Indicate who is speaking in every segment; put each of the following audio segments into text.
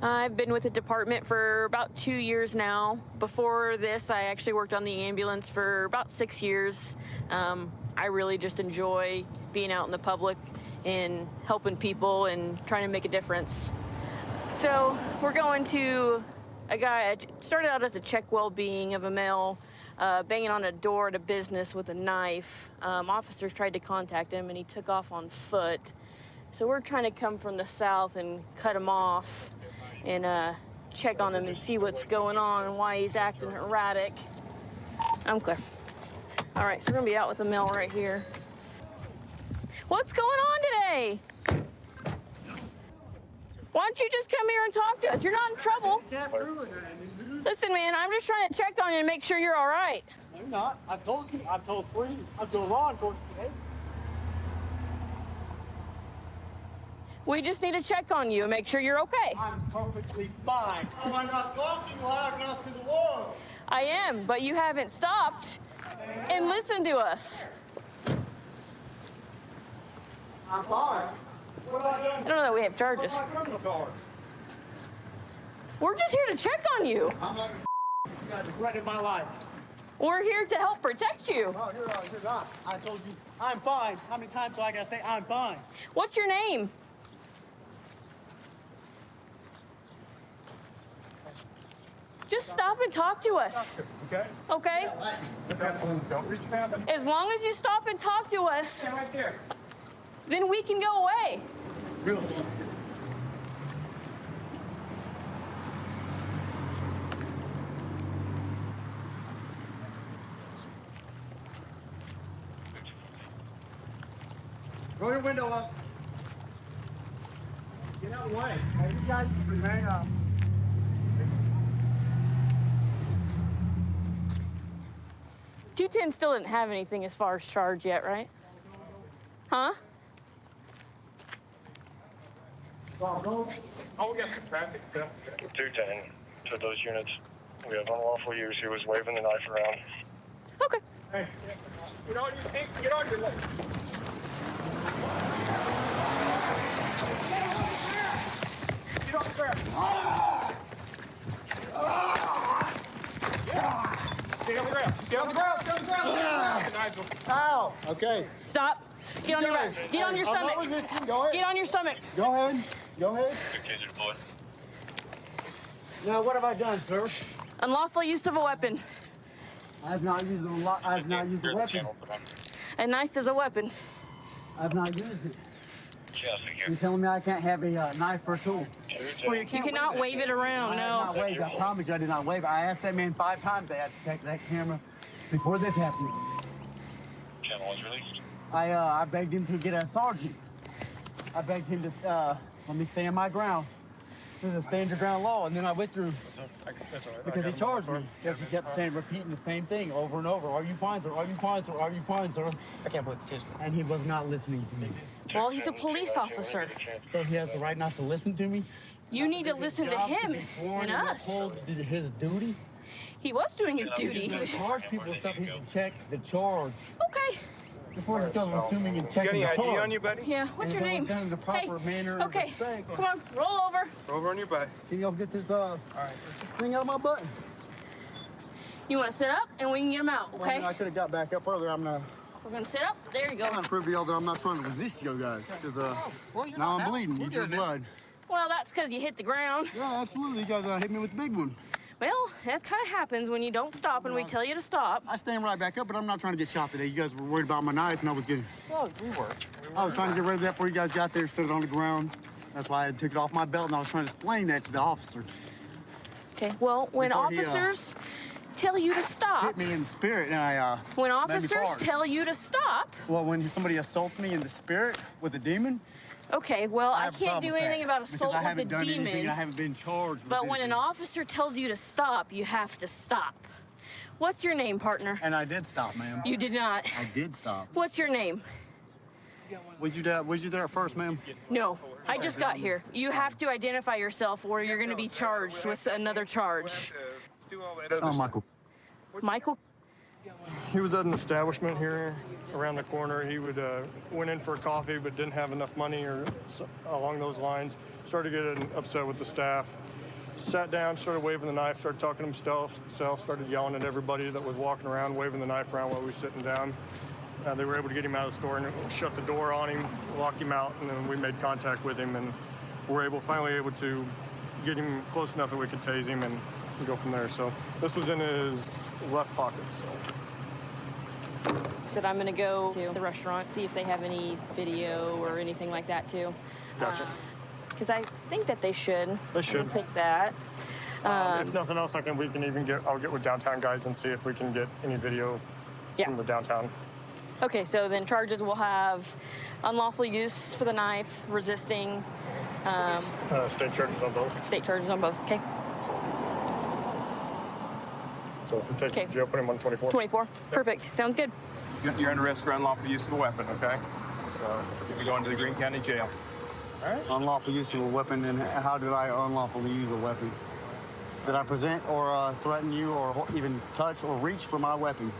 Speaker 1: I've been with the department for about 2 years now. Before this, I actually worked on the ambulance for about 6 years. I really just enjoy being out in the public and helping people and trying to make a difference. So we're going to a guy, started out as a check well-being of a male, banging on a door at a business with a knife. Officers tried to contact him and he took off on foot. So we're trying to come from the south and cut him off and check on him and see what's going on and why he's acting erratic. I'm clear. All right, so we're gonna be out with the male right here. What's going on today? Why don't you just come here and talk to us? You're not in trouble. Listen, man, I'm just trying to check on you and make sure you're all right.
Speaker 2: No, you're not. I've told you. I've told three. I've told law enforcement today.
Speaker 1: We just need to check on you and make sure you're okay.
Speaker 2: I'm perfectly fine. Am I not talking loud enough to the world?
Speaker 1: I am, but you haven't stopped and listened to us.
Speaker 2: I'm fine. What have I done?
Speaker 1: I don't know that we have charges.
Speaker 2: What's my criminal card?
Speaker 1: We're just here to check on you.
Speaker 2: I'm not you guys are threatening my life.
Speaker 1: We're here to help protect you.
Speaker 2: No, you're not. I told you I'm fine. How many times do I gotta say I'm fine?
Speaker 1: What's your name? Just stop and talk to us.
Speaker 3: Okay?
Speaker 1: Okay?
Speaker 3: Don't reach down.
Speaker 1: As long as you stop and talk to us,
Speaker 3: Stand right there.
Speaker 1: then we can go away.
Speaker 3: Really?
Speaker 2: Roll your window up. Get out of the way. Hey, you guys remain up.
Speaker 1: 210 still didn't have anything as far as charge yet, right? Huh?
Speaker 3: Oh, we got some traffic.
Speaker 4: 210 to those units. We have unlawful use. He was waving the knife around.
Speaker 1: Okay.
Speaker 3: Hey, get on your feet. Get on your legs. Get on the ground. Stay on the ground. Stay on the ground. Stay on the ground. Nigel.
Speaker 2: Ow. Okay.
Speaker 1: Stop. Get on your back. Get on your
Speaker 2: I'm not
Speaker 1: stomach.
Speaker 2: resisting. Go ahead.
Speaker 1: Get on your stomach.
Speaker 2: Go ahead. Go ahead.
Speaker 4: Good taser deployed.
Speaker 2: Now, what have I done, sir?
Speaker 1: Unlawful use of a weapon.
Speaker 2: I've not used a lot. I've not used a weapon.
Speaker 1: A knife is a weapon.
Speaker 2: I've not used it.
Speaker 4: Yeah, thank
Speaker 2: You're
Speaker 4: you.
Speaker 2: telling me I can't have a knife or a tool?
Speaker 1: You cannot wave it around,
Speaker 2: I have not
Speaker 1: no.
Speaker 2: waved. I promise you I did not wave. I asked that man 5 times. I had to check that camera before this happened.
Speaker 4: Channel was released.
Speaker 2: I begged him to get a sergeant. I begged him to let me stand my ground. This is a stand your ground law, and then I withdrew
Speaker 4: That's all right.
Speaker 2: because he charged me. Because he kept saying, repeating the same thing over and over. Are you fine, sir? Are you fine, sir? Are you fine, sir?
Speaker 4: I can't believe it's chasing.
Speaker 2: And he was not listening to me.
Speaker 1: Well, he's a police officer.
Speaker 2: So he has the right not to listen to me?
Speaker 1: You need to listen to him and us.
Speaker 2: His duty?
Speaker 1: He was doing his
Speaker 2: If
Speaker 1: duty.
Speaker 2: he charge people stuff, he should check the charge.
Speaker 1: Okay.
Speaker 2: Before just goes assuming and
Speaker 3: You got
Speaker 2: checking
Speaker 3: any
Speaker 2: the
Speaker 3: ID
Speaker 2: charge.
Speaker 3: on you, buddy?
Speaker 1: Yeah, what's your
Speaker 2: And
Speaker 1: name?
Speaker 2: it's done in the proper manner and
Speaker 1: Okay,
Speaker 2: respect.
Speaker 1: come on, roll over.
Speaker 3: Over on your butt.
Speaker 2: Can y'all get this thing out of my butt?
Speaker 1: You want to sit up and we can get him out,
Speaker 2: Well, I mean,
Speaker 1: okay?
Speaker 2: I could have got back up earlier. I'm gonna
Speaker 1: We're going to sit up. There you go.
Speaker 2: prove to y'all that I'm not trying to resist you guys. Because now I'm bleeding. You drew blood.
Speaker 1: Well, that's because you hit the ground.
Speaker 2: Yeah, absolutely. You guys hit me with the big one.
Speaker 1: Well, that kind of happens when you don't stop and we tell you to stop.
Speaker 2: I stand right back up, but I'm not trying to get shot today. You guys were worried about my knife, and I was getting.
Speaker 3: Well, we were.
Speaker 2: I was trying to get rid of that before you guys got there, set it on the ground. That's why I took it off my belt, and I was trying to explain that to the officer.
Speaker 1: Okay, well, when
Speaker 2: Before he,
Speaker 1: officers tell you to stop,
Speaker 2: Hit me in the spirit, and I.
Speaker 1: when
Speaker 2: made me
Speaker 1: officers
Speaker 2: fart.
Speaker 1: tell you to stop,
Speaker 2: Well, when somebody assaults me in the spirit with a demon,
Speaker 1: okay, well, I
Speaker 2: have a
Speaker 1: can't
Speaker 2: problem
Speaker 1: do
Speaker 2: with
Speaker 1: anything
Speaker 2: that,
Speaker 1: about
Speaker 2: because
Speaker 1: assault
Speaker 2: I
Speaker 1: with
Speaker 2: haven't
Speaker 1: the
Speaker 2: done anything.
Speaker 1: demon.
Speaker 2: I haven't been charged.
Speaker 1: But
Speaker 2: with
Speaker 1: when an
Speaker 2: anything.
Speaker 1: officer tells you to stop, you have to stop. What's your name, partner?
Speaker 2: And I did stop, ma'am.
Speaker 1: You did not.
Speaker 2: I did stop.
Speaker 1: What's your name?
Speaker 2: Was you there at first, ma'am?
Speaker 1: No, I just got here. You have to identify yourself or you're going to be charged with another charge.
Speaker 3: Do all that other
Speaker 2: Oh,
Speaker 3: stuff.
Speaker 2: Michael.
Speaker 1: Michael?
Speaker 5: He was at an establishment here around the corner. He went in for a coffee but didn't have enough money or along those lines. Started getting upset with the staff. Sat down, started waving the knife, started talking to himself, started yelling at everybody that was walking around, waving the knife around while we were sitting down. They were able to get him out of the store and shut the door on him, lock him out, and then we made contact with him and were finally able to get him close enough that we could tase him and go from there. So this was in his left pocket. So.
Speaker 1: Said I'm gonna go to the restaurant, see if they have any video or anything like that too.
Speaker 5: Gotcha.
Speaker 1: Because I think that they should.
Speaker 5: They should.
Speaker 1: We'll take that.
Speaker 5: If nothing else, I'll get with downtown guys and see if we can get any video from the downtown.
Speaker 1: Okay, so then charges will have unlawful use for the knife, resisting.
Speaker 5: State charges on both.
Speaker 1: State charges on both. Okay.
Speaker 5: So we take him to jail, put him on 24.
Speaker 1: 24. Perfect. Sounds good.
Speaker 3: You're under arrest for unlawful use of a weapon, okay? So you'll be going to the Greene County Jail. All right?
Speaker 2: Unlawful use of a weapon, and how did I unlawfully use a weapon? Did I present or threaten you or even touch or reach for my weapon?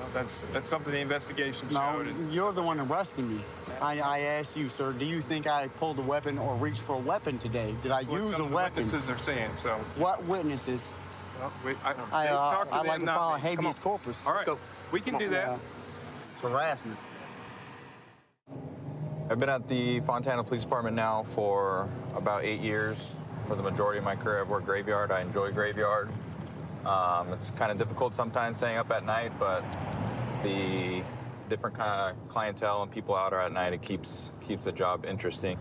Speaker 3: Well, that's something the investigation
Speaker 2: No,
Speaker 3: showed.
Speaker 2: you're the one arresting me. I asked you, sir, do you think I pulled a weapon or reached for a weapon today? Did I
Speaker 3: That's what
Speaker 2: use
Speaker 3: some
Speaker 2: a
Speaker 3: of the
Speaker 2: weapon?
Speaker 3: witnesses are saying, so.
Speaker 2: What witnesses?
Speaker 3: Well,
Speaker 2: I'd like to file a habeas corpus.
Speaker 3: All right, we can do that.
Speaker 2: It's harassment.
Speaker 6: I've been at the Fontana Police Department now for about 8 years. For the majority of my career, I've worked graveyard. I enjoy graveyard. It's kind of difficult sometimes staying up at night, but the different kind of clientele and people out at night, it keeps the job interesting.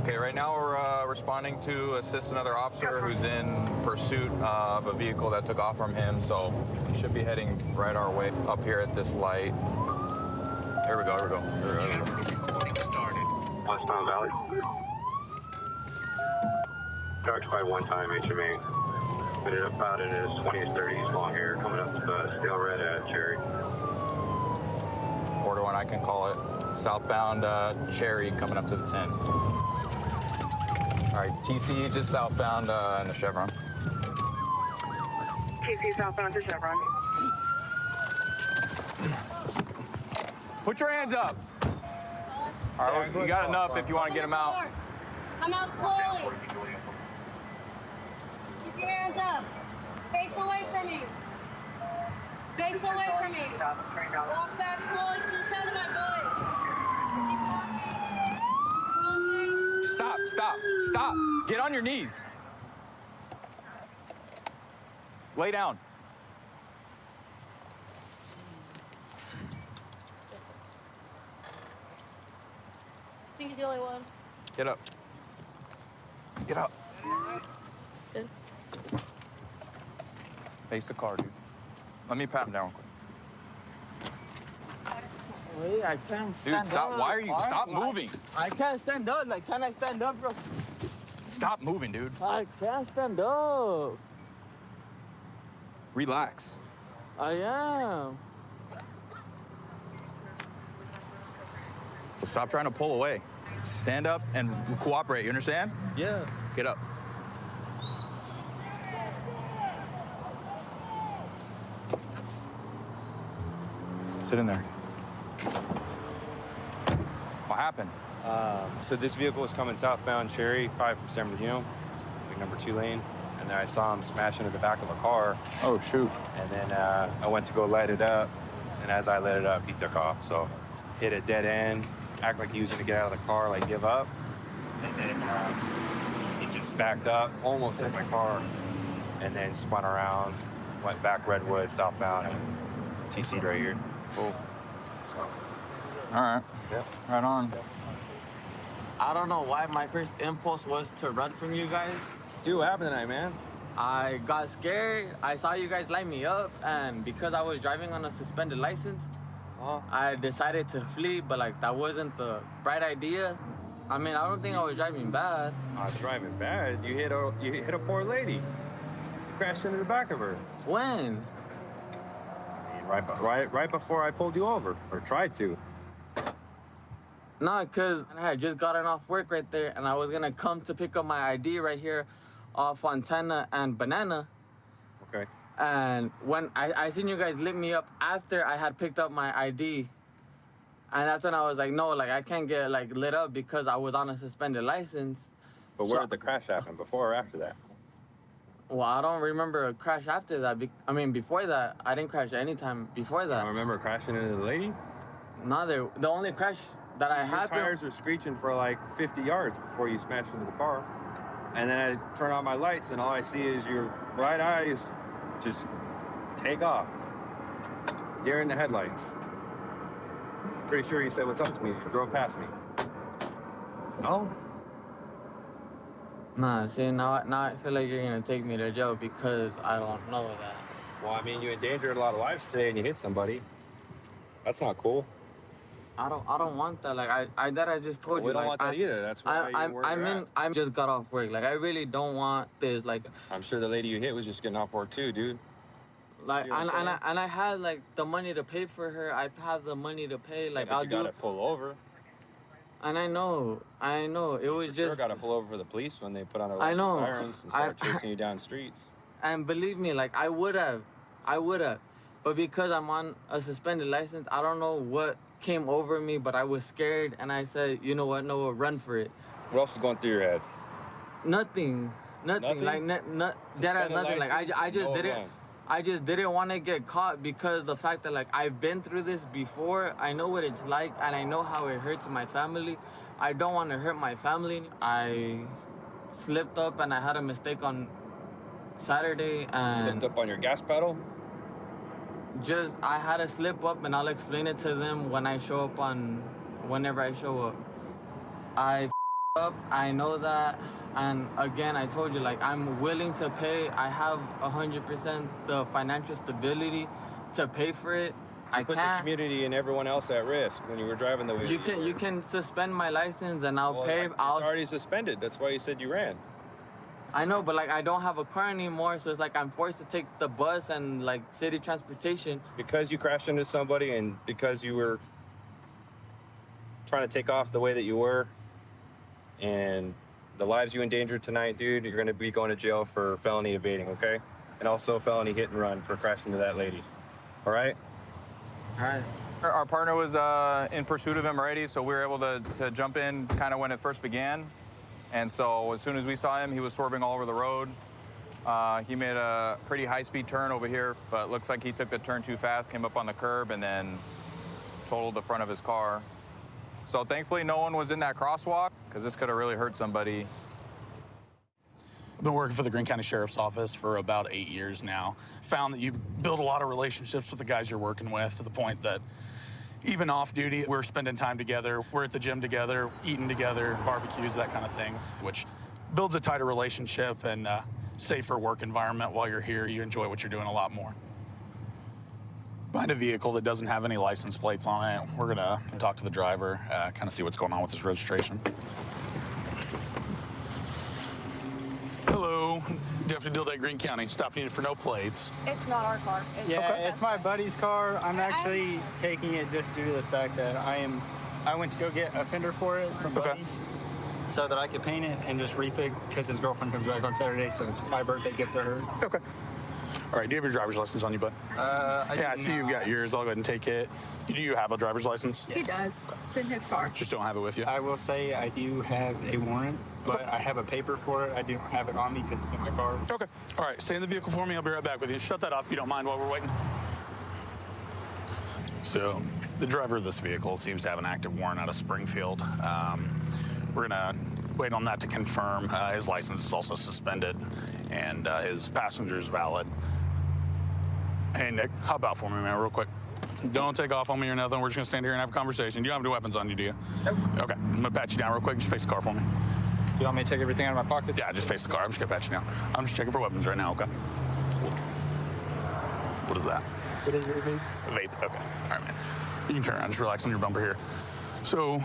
Speaker 6: Okay, right now we're responding to assist another officer who's in pursuit of a vehicle that took off from him, so we should be heading right our way up here at this light. Here we go.
Speaker 7: Westbound Valley. Charged by one-time HMA. Ended up out in his 20s, 30s, long hair, coming up stale red at Cherry.
Speaker 6: Order one, I can call it. Southbound Cherry coming up to the 10. All right, TC just southbound in the Chevron.
Speaker 8: TC southbound to Chevron.
Speaker 6: Put your hands up. All right, you got enough if you want to get them out.
Speaker 9: Come out slowly. Keep your hands up. Face away from me. Face away from me. Walk back slowly to the side of my voice. Keep walking.
Speaker 6: Stop. Get on your knees. Lay down.
Speaker 9: I think he's the only one.
Speaker 6: Get up.
Speaker 1: Good.
Speaker 6: Face the car, dude. Let me pat him down quick.
Speaker 2: Wait, I can't stand up.
Speaker 6: Dude, stop. Why are you? Stop moving.
Speaker 2: I can't stand up. Like, can I stand up, bro?
Speaker 6: Stop moving, dude.
Speaker 2: I can't stand up.
Speaker 6: Relax.
Speaker 2: I am.
Speaker 6: Stop trying to pull away. Stand up and cooperate. You understand?
Speaker 2: Yeah.
Speaker 6: Get up. Sit in there. What happened?
Speaker 10: So this vehicle was coming southbound Cherry, probably from San Bernardino, like number 2 lane. And then I saw him smash into the back of a car.
Speaker 6: Oh, shoot.
Speaker 10: And then I went to go light it up. And as I lit it up, he took off. So hit a dead end, act like he was gonna get out of the car, like give up. And then he just backed up, almost hit my car. And then spun around, went back Redwood, southbound, and TC'd right here.
Speaker 6: Cool. All right.
Speaker 10: Yep.
Speaker 6: Right on.
Speaker 11: I don't know why my first impulse was to run from you guys.
Speaker 10: Dude, what happened tonight, man?
Speaker 11: I got scared. I saw you guys light me up, and because I was driving on a suspended license, I decided to flee, but like that wasn't the right idea. I mean, I don't think I was driving bad.
Speaker 10: Driving bad? You hit a poor lady. You crashed into the back of her.
Speaker 11: When?
Speaker 10: Right before I pulled you over, or tried to.
Speaker 11: No, because I had just gotten off work right there, and I was gonna come to pick up my ID right here off Fontana and Banana.
Speaker 10: Okay.
Speaker 11: And when I seen you guys lit me up after I had picked up my ID, and that's when I was like, no, like I can't get like lit up because I was on a suspended license.
Speaker 10: But where did the crash happen? Before or after that?
Speaker 11: Well, I don't remember a crash after that. I mean, before that, I didn't crash any time before
Speaker 10: I
Speaker 11: that.
Speaker 10: remember crashing into the lady.
Speaker 11: No, the only crash that I
Speaker 10: Your
Speaker 11: had.
Speaker 10: tires were screeching for like 50 yards before you smashed into the car. And then I turn on my lights and all I see is your right eyes just take off. Deer in the headlights. Pretty sure you said what's up to me. You drove past me. No?
Speaker 11: Nah, see, now I feel like you're gonna take me to jail because I don't know that.
Speaker 10: Well, I mean, you endangered a lot of lives today and you hit somebody. That's not cool.
Speaker 11: I don't want that. Like I just told you.
Speaker 10: We don't
Speaker 11: like,
Speaker 10: want that either. That's why
Speaker 11: I just got off work. Like I really don't want this. Like
Speaker 10: I'm sure the lady you hit was just getting off work too, dude.
Speaker 11: like
Speaker 10: See what I'm saying?
Speaker 11: and I had like the money to pay for her. I have the money to pay. Like
Speaker 10: Yeah, but
Speaker 11: I'll
Speaker 10: you
Speaker 11: do.
Speaker 10: gotta pull over.
Speaker 11: And I know. It was
Speaker 10: For
Speaker 11: just.
Speaker 10: sure gotta pull over for the police when they put on their
Speaker 11: I
Speaker 10: lights
Speaker 11: know.
Speaker 10: and sirens and start chasing you down streets.
Speaker 11: And believe me, like I would have, but because I'm on a suspended license, I don't know what came over me, but I was scared, and I said, you know what, Noah, run for it.
Speaker 10: What else is going through your head?
Speaker 11: Nothing.
Speaker 10: Nothing?
Speaker 11: Like that has nothing. Like I just
Speaker 10: No
Speaker 11: didn't.
Speaker 10: run.
Speaker 11: I just didn't want to get caught because the fact that like I've been through this before. I know what it's like, and I know how it hurts my family. I don't want to hurt my family. I slipped up and I had a mistake on Saturday and
Speaker 10: Slipped up on your gas pedal?
Speaker 11: just I had to slip up, and I'll explain it to them when I show up whenever I show up. I up, I know that, and again, I told you, like, I'm willing to pay. I have 100% the financial stability to pay for it. I
Speaker 10: Put the
Speaker 11: can't.
Speaker 10: community and everyone else at risk when you were driving the way
Speaker 11: You can suspend my license, and I'll pay.
Speaker 10: It's already suspended. That's why you said you ran.
Speaker 11: I know, but like I don't have a car anymore, so it's like I'm forced to take the bus and like city transportation.
Speaker 10: Because you crashed into somebody and because you were trying to take off the way that you were and the lives you endangered tonight, dude, you're going to be going to jail for felony evading, okay? And also felony hit and run for crashing into that lady. All right?
Speaker 11: All right.
Speaker 6: Our partner was in pursuit of him already, so we were able to jump in kind of when it first began. And so as soon as we saw him, he was swerving all over the road. He made a pretty high-speed turn over here, but looks like he took the turn too fast, came up on the curb, and then totaled the front of his car. So thankfully, no one was in that crosswalk, because this could have really hurt somebody.
Speaker 8: I've been working for the Greene County Sheriff's Office for about 8 years now. Found that you build a lot of relationships with the guys you're working with to the point that even off duty, we're spending time together. We're at the gym together, eating together, barbecues, that kind of thing, which builds a tighter relationship and safer work environment while you're here. You enjoy what you're doing a lot more. Find a vehicle that doesn't have any license plates on it. We're gonna talk to the driver, kind of see what's going on with his registration. Hello, Deputy Dildade, Greene County. Stopping you for no plates.
Speaker 12: It's not our car. It's my buddy's car. I'm actually taking it just due to the fact that I went to go get a fender for it from Buddy's so that I could paint it and just refig because his girlfriend comes back on Saturday, so it's my birthday gift to her.
Speaker 8: Okay. All right, do you have your driver's license on you, bud? I see you've got yours. I'll go ahead and take it. Do you have a driver's license?
Speaker 12: He does. It's in his car.
Speaker 8: Just don't have it with you?
Speaker 12: I will say I do have a warrant, but I have a paper for it. I don't have it on me because it's in my car.
Speaker 8: Okay. All right, stay in the vehicle for me. I'll be right back with you. Shut that off if you don't mind while we're waiting. So, the driver of this vehicle seems to have an active warrant out of Springfield. We're gonna wait on that to confirm. His license is also suspended, and his passenger is valid. Hey, Nick, hop out for me, man, real quick. Don't take off on me or nothing. We're just gonna stand here and have a conversation. You don't have any weapons on you, do you? Nope. Okay, I'm gonna pat you down real quick. Just face the car for me.
Speaker 12: You want me to take everything out of my pocket?
Speaker 8: Yeah, just face the car. I'm just gonna pat you down. I'm just checking for weapons right now, okay? What is that?
Speaker 12: What is it, vape?
Speaker 8: Vape, okay. All right, man. You can turn around, just relax on your bumper here. So,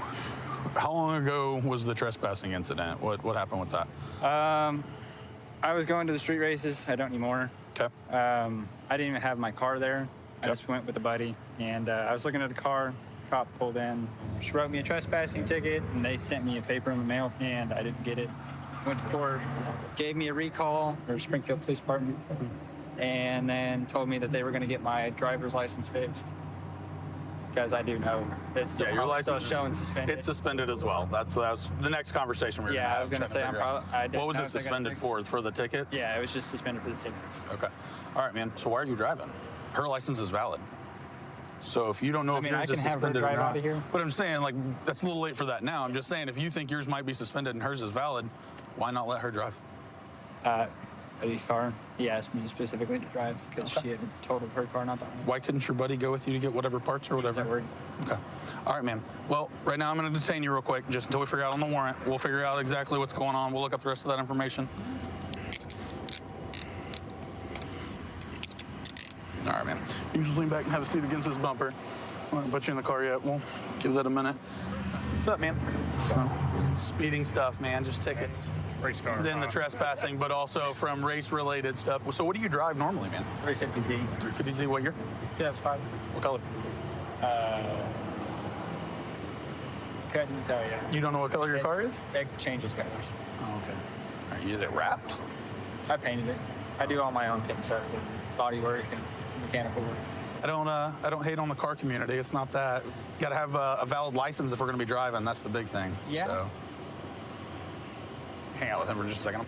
Speaker 8: how long ago was the trespassing incident? What happened with that?
Speaker 12: I was going to the street races. I don't anymore.
Speaker 8: Okay.
Speaker 12: I didn't even have my car there. I just went with a buddy, and I was looking at the car. Cop pulled in, just wrote me a trespassing ticket, and they sent me a paper in the mail, and I didn't get it. Went to court, gave me a recall, or Springfield Police Department, and then told me that they were going to get my driver's license fixed. Because I do know it's still,
Speaker 8: Yeah, your license
Speaker 12: still showing suspended.
Speaker 8: It's suspended as well. That's the next conversation we're gonna have.
Speaker 12: I was going to say
Speaker 8: what was it suspended for? For the tickets?
Speaker 12: Yeah, it was just suspended for the tickets.
Speaker 8: Okay. All right, man. So why are you driving? Her license is valid. So if you don't know if yours is suspended or not, but I'm saying like that's a little late for that now. I'm just saying if you think yours might be suspended and hers is valid, why not let her drive?
Speaker 12: Buddy's car. He asked me specifically to drive because she had totaled her car not that long ago.
Speaker 8: Why couldn't your buddy go with you to get whatever parts or whatever? Okay. All right, man. Well, right now I'm going to detain you real quick just until we figure out on the warrant. We'll figure out exactly what's going on. We'll look up the rest of that information. All right, man. You just lean back and have a seat against this bumper. I won't put you in the car yet. We'll give that a minute. What's up, man? So, speeding stuff, man. Just tickets.
Speaker 5: Race car.
Speaker 8: Then the trespassing, but also from race-related stuff. So what do you drive normally, man?
Speaker 12: 350Z.
Speaker 8: 350Z, what year?
Speaker 12: 2005.
Speaker 8: What color?
Speaker 12: Couldn't tell you.
Speaker 8: You don't know what color your car is?
Speaker 12: It changes colors.
Speaker 8: Oh, okay. All right, is it wrapped?
Speaker 12: I painted it. I do all my own paint stuff, and body work and mechanical work.
Speaker 8: I don't hate on the car community. It's not that. You got to have a valid license if we're going to be driving. That's the big thing.
Speaker 12: Yeah.
Speaker 8: So. Hang out with him for just a second.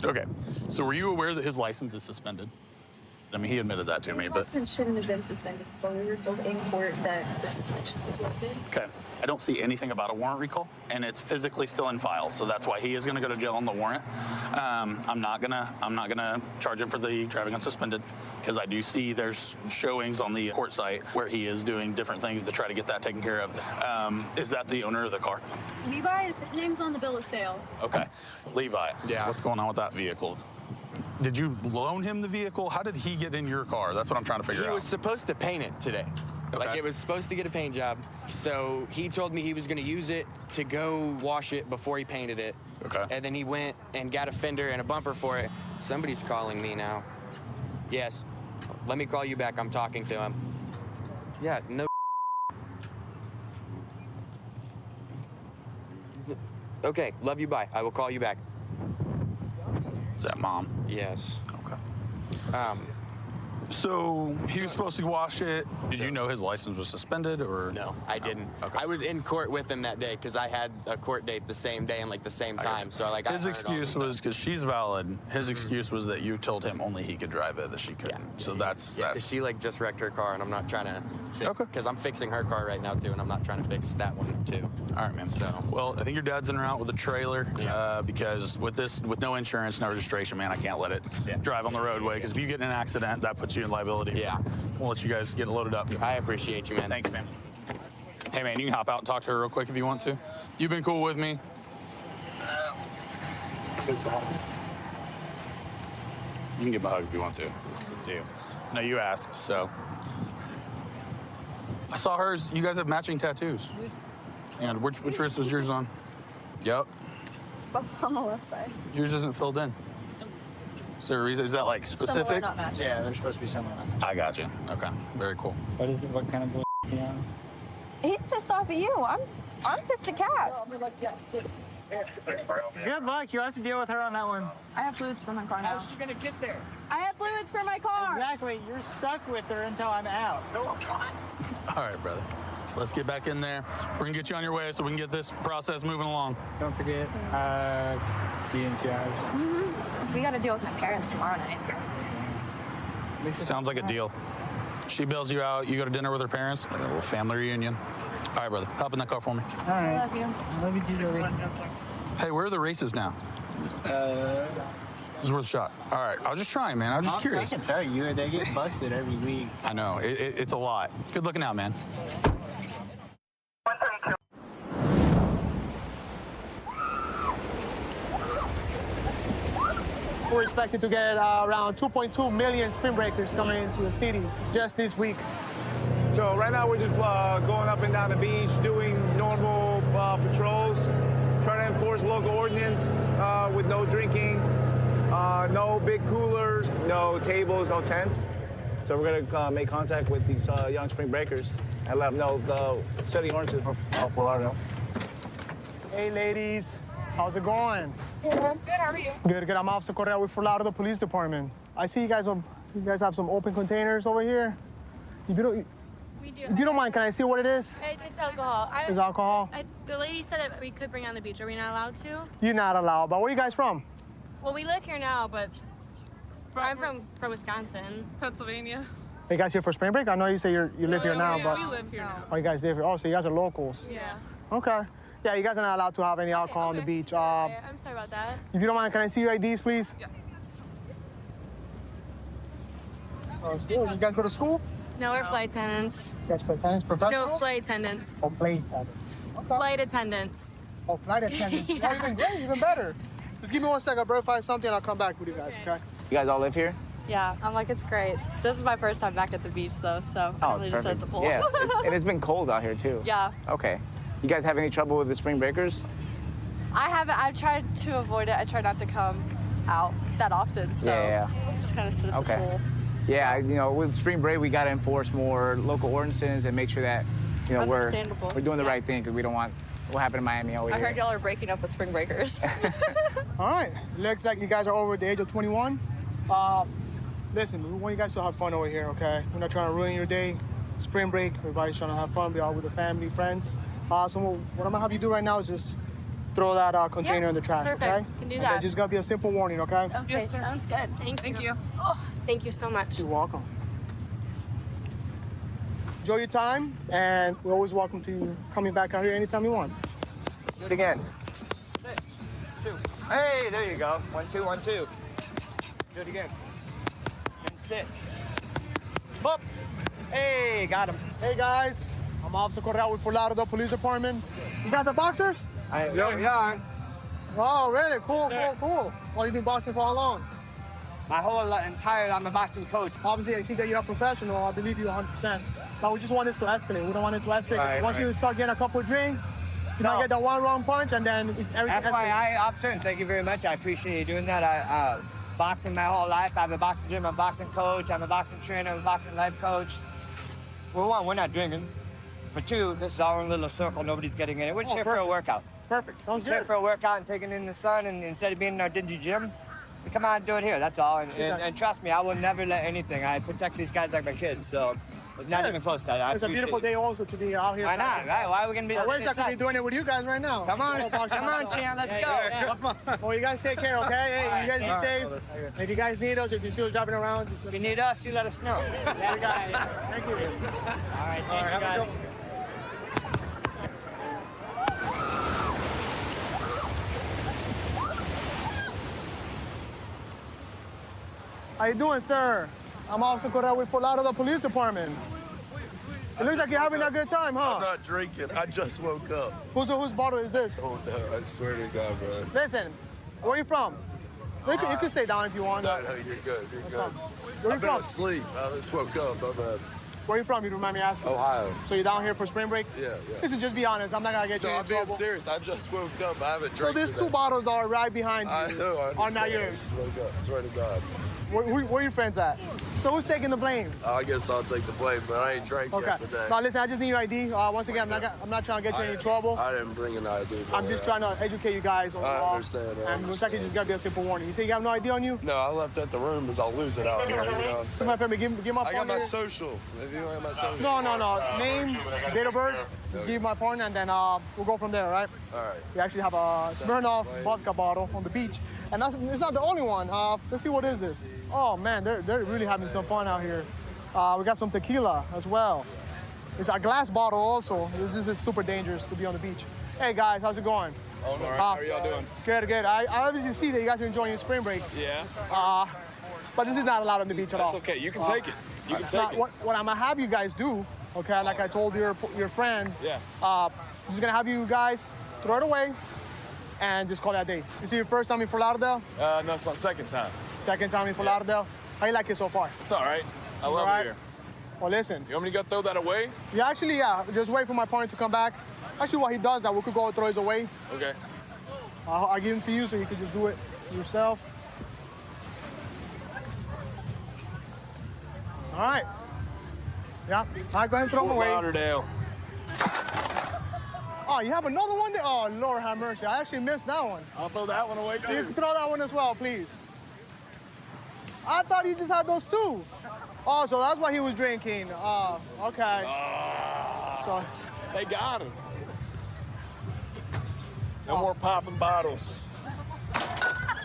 Speaker 8: Okay. So were you aware that his license is suspended? I mean, he admitted that to me, but...
Speaker 13: His license shouldn't have been suspended, so we were told in court that the suspension was lifted.
Speaker 8: Okay. I don't see anything about a warrant recall, and it's physically still in file, so that's why he is going to go to jail on the warrant. I'm not gonna charge him for the driving unsuspended, because I do see there's showings on the court site where he is doing different things to try to get that taken care of. Is that the owner of the car?
Speaker 9: Levi, his name's on the bill of sale.
Speaker 8: Okay. Levi.
Speaker 12: Yeah.
Speaker 8: What's going on with that vehicle? Did you loan him the vehicle? How did he get in your car? That's what I'm trying to figure out.
Speaker 14: He was supposed to paint it today.
Speaker 8: Okay.
Speaker 14: Like, it was supposed to get a paint job. So he told me he was going to use it to go wash it before he painted it.
Speaker 8: Okay.
Speaker 14: And then he went and got a fender and a bumper for it. Somebody's calling me now. Yes. Let me call you back. I'm talking to him. Yeah, no. Okay, love you, bye. I will call you back.
Speaker 8: Is that mom?
Speaker 14: Yes.
Speaker 8: Okay. So he was supposed to wash it. Did you know his license was suspended, or?
Speaker 14: No, I didn't.
Speaker 8: Okay.
Speaker 14: I was in court with him that day because I had a court date the same day and like the same time. So like
Speaker 8: his excuse was because she's valid. His excuse was that you told him only he could drive it, that she couldn't. Yeah. So that's.
Speaker 14: She like just wrecked her car, and I'm not trying to. Because I'm fixing her car right now too, and I'm not trying to fix that one too.
Speaker 8: All right, man.
Speaker 14: So.
Speaker 8: Well, I think your dad's en route with a trailer.
Speaker 14: Yeah.
Speaker 8: Because with no insurance, no registration, man, I can't let it drive on the roadway. Because if you get in an accident, that puts you in liability.
Speaker 14: Yeah.
Speaker 8: We'll let you guys get loaded up.
Speaker 14: I appreciate you, man.
Speaker 8: Thanks, man. Hey, man, you can hop out and talk to her real quick if you want to. You've been cool with me. You can give him a hug if you want to. It's up to you. No, you asked, so. I saw hers. You guys have matching tattoos. And which wrist is yours on? Yep.
Speaker 13: Both on the left side.
Speaker 8: Yours isn't filled in. Is there a reason? Is that like specific?
Speaker 13: Similar, not matching.
Speaker 12: Yeah, they're supposed to be similar.
Speaker 8: I got you. Okay. Very cool.
Speaker 12: What is it? What kind of bull is he on?
Speaker 13: He's pissed off at you. I'm pissed at Cass.
Speaker 12: Good luck. You have to deal with her on that one.
Speaker 13: I have fluids for my car now.
Speaker 12: How's she gonna get there?
Speaker 13: I have fluids for my car.
Speaker 12: Exactly. You're stuck with her until I'm out. No, I'm not.
Speaker 8: All right, brother. Let's get back in there. We're gonna get you on your way so we can get this process moving along.
Speaker 12: Don't forget, see you in a few hours.
Speaker 13: We got to deal with my parents tomorrow night.
Speaker 8: Sounds like a deal. She bails you out, you go to dinner with her parents, like a little family reunion. All right, brother, hop in that car for me.
Speaker 12: All right.
Speaker 13: I love you.
Speaker 12: I love you too, Joey.
Speaker 8: Hey, where are the races now? It's worth a shot. All right, I was just trying, man. I was just curious.
Speaker 12: I can tell you, they get busted every week.
Speaker 8: I know, it's a lot. Good looking out, man.
Speaker 15: We're expected to get around 2.2 million spring breakers coming into the city just this week.
Speaker 16: So right now we're just going up and down the beach, doing normal patrols, trying to enforce local ordinance with no drinking, no big coolers, no tables, no tents. So we're gonna make contact with these young spring breakers and let them know the city ordinances for Fort Lauderdale.
Speaker 15: Hey ladies, How's it going?
Speaker 9: Good, how are you?
Speaker 15: Good, good. I'm Officer Correa with Fort Lauderdale Police Department. I see you guys have some open containers over here.
Speaker 9: We do.
Speaker 15: If you don't mind, can I see what it is?
Speaker 9: It's alcohol.
Speaker 15: It's alcohol?
Speaker 9: The lady said that we could bring on the beach. Are we not allowed to?
Speaker 15: You're not allowed, but where are you guys from?
Speaker 9: Well, we live here now, but I'm from Wisconsin. Pennsylvania.
Speaker 15: Are you guys here for spring break? I know you say you live here now, but...
Speaker 9: We live here now.
Speaker 15: Oh, you guys live here. Oh, so you guys are locals.
Speaker 9: Yeah.
Speaker 15: Okay. Yeah, you guys are not allowed to have any alcohol on the beach.
Speaker 9: I'm sorry about that.
Speaker 15: If you don't mind, can I see your IDs, please?
Speaker 9: Yeah.
Speaker 15: Sounds good. You guys go to school?
Speaker 9: No, we're flight attendants.
Speaker 15: You guys flight attendants? Professional?
Speaker 9: No, flight attendants.
Speaker 15: Oh, flight attendants. Okay.
Speaker 9: Flight attendants.
Speaker 15: Oh, flight attendants. Oh, even great, even better. Just give me 1 second. I'll verify something and I'll come back with you guys, okay?
Speaker 17: You guys all live here?
Speaker 18: Yeah, I'm like, it's great. This is my first time back at the beach, though, so I really just at the pool.
Speaker 17: Yeah, and it's been cold out here, too.
Speaker 18: Yeah.
Speaker 17: Okay. You guys have any trouble with the spring breakers?
Speaker 18: I haven't. I've tried to avoid it. I try not to come out that often, so
Speaker 17: Yeah.
Speaker 18: just kind of sit at the pool.
Speaker 17: Yeah, you know, with spring break, we got to enforce more local ordinances and make sure that, you know, we're doing the right thing because we don't want what happened in Miami over
Speaker 18: I
Speaker 17: here.
Speaker 18: heard y'all are breaking up with spring breakers.
Speaker 15: All right. Looks like you guys are over the age of 21. Listen, we want you guys to have fun over here, okay? We're not trying to ruin your day. Spring break, everybody's trying to have fun, be out with the family, friends. So what I'm gonna have you do right now is just throw that container in the trash,
Speaker 9: Perfect.
Speaker 15: okay?
Speaker 9: Can do
Speaker 15: And
Speaker 9: that.
Speaker 15: then just gonna be a simple warning, okay?
Speaker 9: Okay, yes, sounds good. Thank you. Oh, thank you so much.
Speaker 15: You're welcome. Enjoy your time, and we're always welcome to coming back out here anytime you want.
Speaker 17: Do it again. 2. Hey, there you go. 1, 2, 1, 2. Do it again. And sit. Up. Hey, got him.
Speaker 15: Hey guys, I'm Officer Correa with Fort Lauderdale Police Department. You guys are boxers?
Speaker 17: Yeah.
Speaker 15: Oh, really? Cool. Well, you've been boxing for how long?
Speaker 17: My whole entire, I'm a boxing coach.
Speaker 15: Obviously, I see that you're a professional. I believe you 100%. But we just want this to escalate. We don't want it to escalate.
Speaker 17: Right,
Speaker 15: Once you start getting a couple of drinks, you might get that one wrong punch, and then everything
Speaker 17: FYI, officer, and thank you very much. I appreciate you doing that. I boxing my whole life. I have a boxing gym, I'm a boxing coach, I'm a boxing trainer, I'm a boxing life coach. For one, we're not drinking. For two, this is our own little circle. Nobody's getting in it. We're just here for a workout.
Speaker 15: Perfect. Sounds
Speaker 17: good. Here for a workout and taking it in the sun, and instead of being in our dingy gym, we come out and do it here. That's all. And trust me, I will never let anything. I protect these guys like my kids. So, not even close to that.
Speaker 15: It's a beautiful day also to be out here.
Speaker 17: Why not? Right? Why are we gonna be?
Speaker 15: I wish I could be doing it with you guys right now.
Speaker 17: Come on, Chan, let's go.
Speaker 15: Well, you guys take care, okay? Hey, you guys be safe. If you guys need us, if you see us driving around, just
Speaker 17: if you need us, you let us know.
Speaker 15: Yeah, we got it. Thank you.
Speaker 17: All right, thank you guys.
Speaker 15: How you doing, sir? I'm Officer Correa with Fort Lauderdale Police Department. It looks like you're having a good time, huh?
Speaker 19: I'm not drinking. I just woke up.
Speaker 15: Whose bottle is this?
Speaker 19: Oh, no. I swear to God, bro.
Speaker 15: Listen, where are you from? You can stay down if you want.
Speaker 19: No, you're good. You're good.
Speaker 15: Where are
Speaker 19: I've
Speaker 15: you
Speaker 19: been
Speaker 15: from?
Speaker 19: asleep. I just woke up. My bad.
Speaker 15: Where are you from? You don't mind me asking?
Speaker 19: Ohio.
Speaker 15: So you're down here for spring break?
Speaker 19: Yeah.
Speaker 15: Listen, just be honest. I'm not gonna get you
Speaker 19: No,
Speaker 15: in
Speaker 19: I'm being
Speaker 15: trouble.
Speaker 19: serious. I just woke up. I haven't
Speaker 15: So
Speaker 19: drank
Speaker 15: there's
Speaker 19: today.
Speaker 15: 2 bottles that are right behind you.
Speaker 19: I know. I
Speaker 15: are not
Speaker 19: understand. I
Speaker 15: yours.
Speaker 19: just woke up. Swear to God.
Speaker 15: Where your friends at? So who's taking the blame?
Speaker 19: I guess I'll take the blame, but I ain't drank
Speaker 15: Okay.
Speaker 19: yet today.
Speaker 15: Now listen, I just need your ID. Once again, I'm not trying to get you in any trouble.
Speaker 19: I didn't bring an ID.
Speaker 15: I'm just trying to educate you guys on the
Speaker 19: I
Speaker 15: law.
Speaker 19: understand. I
Speaker 15: And looks like it's just gotta be a simple warning. You say you have no ID on you?
Speaker 19: No, I left at the room because I'll lose it out here. You know what I'm
Speaker 15: Come
Speaker 19: saying?
Speaker 15: on, family, give my
Speaker 19: I got
Speaker 15: partner.
Speaker 19: my social. If you don't have my social.
Speaker 15: No. Name, date of birth. Just give my partner, and then we'll go from there, all right?
Speaker 19: All right.
Speaker 15: We actually have a Smirnoff vodka bottle on the beach. And it's not the only one. Let's see, what is this? Oh man, they're really having some fun out here. We got some tequila as well. It's a glass bottle also. This is super dangerous to be on the beach. Hey guys, how's it going?
Speaker 3: Oh, no. How are y'all doing?
Speaker 15: Good. I obviously see that you guys are enjoying your spring break.
Speaker 3: Yeah.
Speaker 15: But this is not allowed on the beach at all.
Speaker 3: That's okay. You can take it. You can
Speaker 15: Now,
Speaker 3: take it.
Speaker 15: what I'm gonna have you guys do, okay, like I told your friend,
Speaker 3: Yeah.
Speaker 15: I'm just gonna have you guys throw it away and just call that a day. This is your first time in Fort Lauderdale?
Speaker 3: No, it's my second time.
Speaker 15: Second time in Fort Lauderdale? How you like it so far?
Speaker 3: It's all right. I love
Speaker 15: All
Speaker 3: it here.
Speaker 15: Well, listen.
Speaker 3: You want me to go throw that away?
Speaker 15: Yeah, actually, yeah. Just wait for my partner to come back. Actually, while he does that, we could go and throw his away.
Speaker 3: Okay.
Speaker 15: I'll give him to you so you can just do it yourself. All right. Yeah. All right, go ahead and throw him
Speaker 3: Fort
Speaker 15: away.
Speaker 3: Lauderdale.
Speaker 15: Oh, Oh, you have another one there? Oh, Lord have mercy. I actually missed that one.
Speaker 19: I'll throw that one away, too.
Speaker 15: You can throw that one as well, please. I thought he just had those two. Oh, so that's why he was drinking. Oh, okay. So
Speaker 19: they got us. No more popping bottles.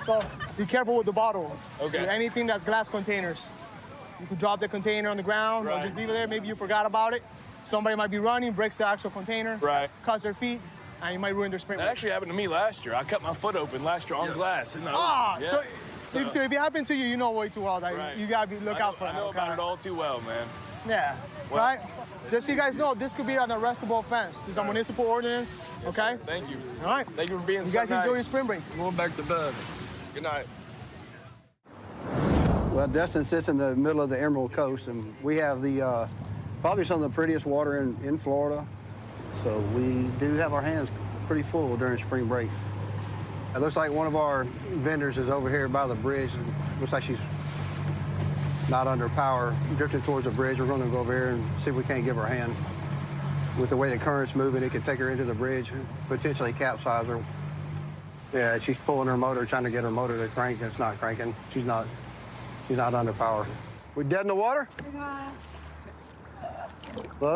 Speaker 15: So be careful with the bottles.
Speaker 19: Okay.
Speaker 15: Anything that's glass containers. You could drop the container on the ground or just leave it there. Maybe you forgot about it. Somebody might be running, breaks the actual container, cuts their feet, and you might ruin their sprint.
Speaker 19: That actually happened to me last year. I cut my foot open last year on glass.
Speaker 15: So if it happened to you, you know way too well that you gotta look out for that.
Speaker 19: I know about it all too well, man.
Speaker 15: Yeah, right? Just so you guys know, this could be an arrestable offense. It's a municipal ordinance, okay?
Speaker 19: Sir. Thank you.
Speaker 15: All right.
Speaker 19: Thank you for being
Speaker 15: so nice. You guys enjoy your spring break.
Speaker 19: Going back to bed. Good night.
Speaker 20: Well, Destin sits in the middle of the Emerald Coast, and we have the probably some of the prettiest water in Florida. So we do have our hands pretty full during spring break. It looks like one of our vendors is over here by the bridge. It looks like she's not under power, drifting towards the bridge. We're going to go over here and see if we can't give her a hand. With the way the current's moving, it could take her into the bridge, potentially capsize her. Yeah, she's pulling her motor, trying to get her motor to crank. It's not cranking. She's not under power. We dead in the water? Well,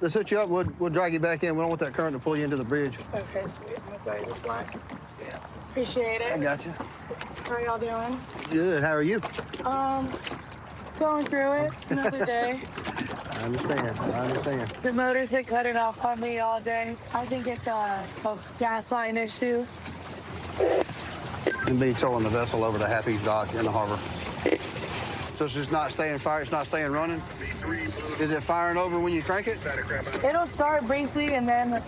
Speaker 20: let's hook you up. We'll drag you back in. We don't want that current to pull you into the bridge.
Speaker 21: Okay, sweet. I'm glad this line. Yeah. Appreciate it.
Speaker 20: I got you.
Speaker 21: How are y'all doing?
Speaker 20: Good. How are you?
Speaker 21: Going through it. Another day.
Speaker 20: I understand.
Speaker 21: The motor's been cutting off on me all day. I think it's a gas line issue.
Speaker 20: And be towing the vessel over to Happy's Dock in the harbor. So it's just not staying fired, it's not staying running? Is it firing over when you crank it?
Speaker 21: It'll start briefly and then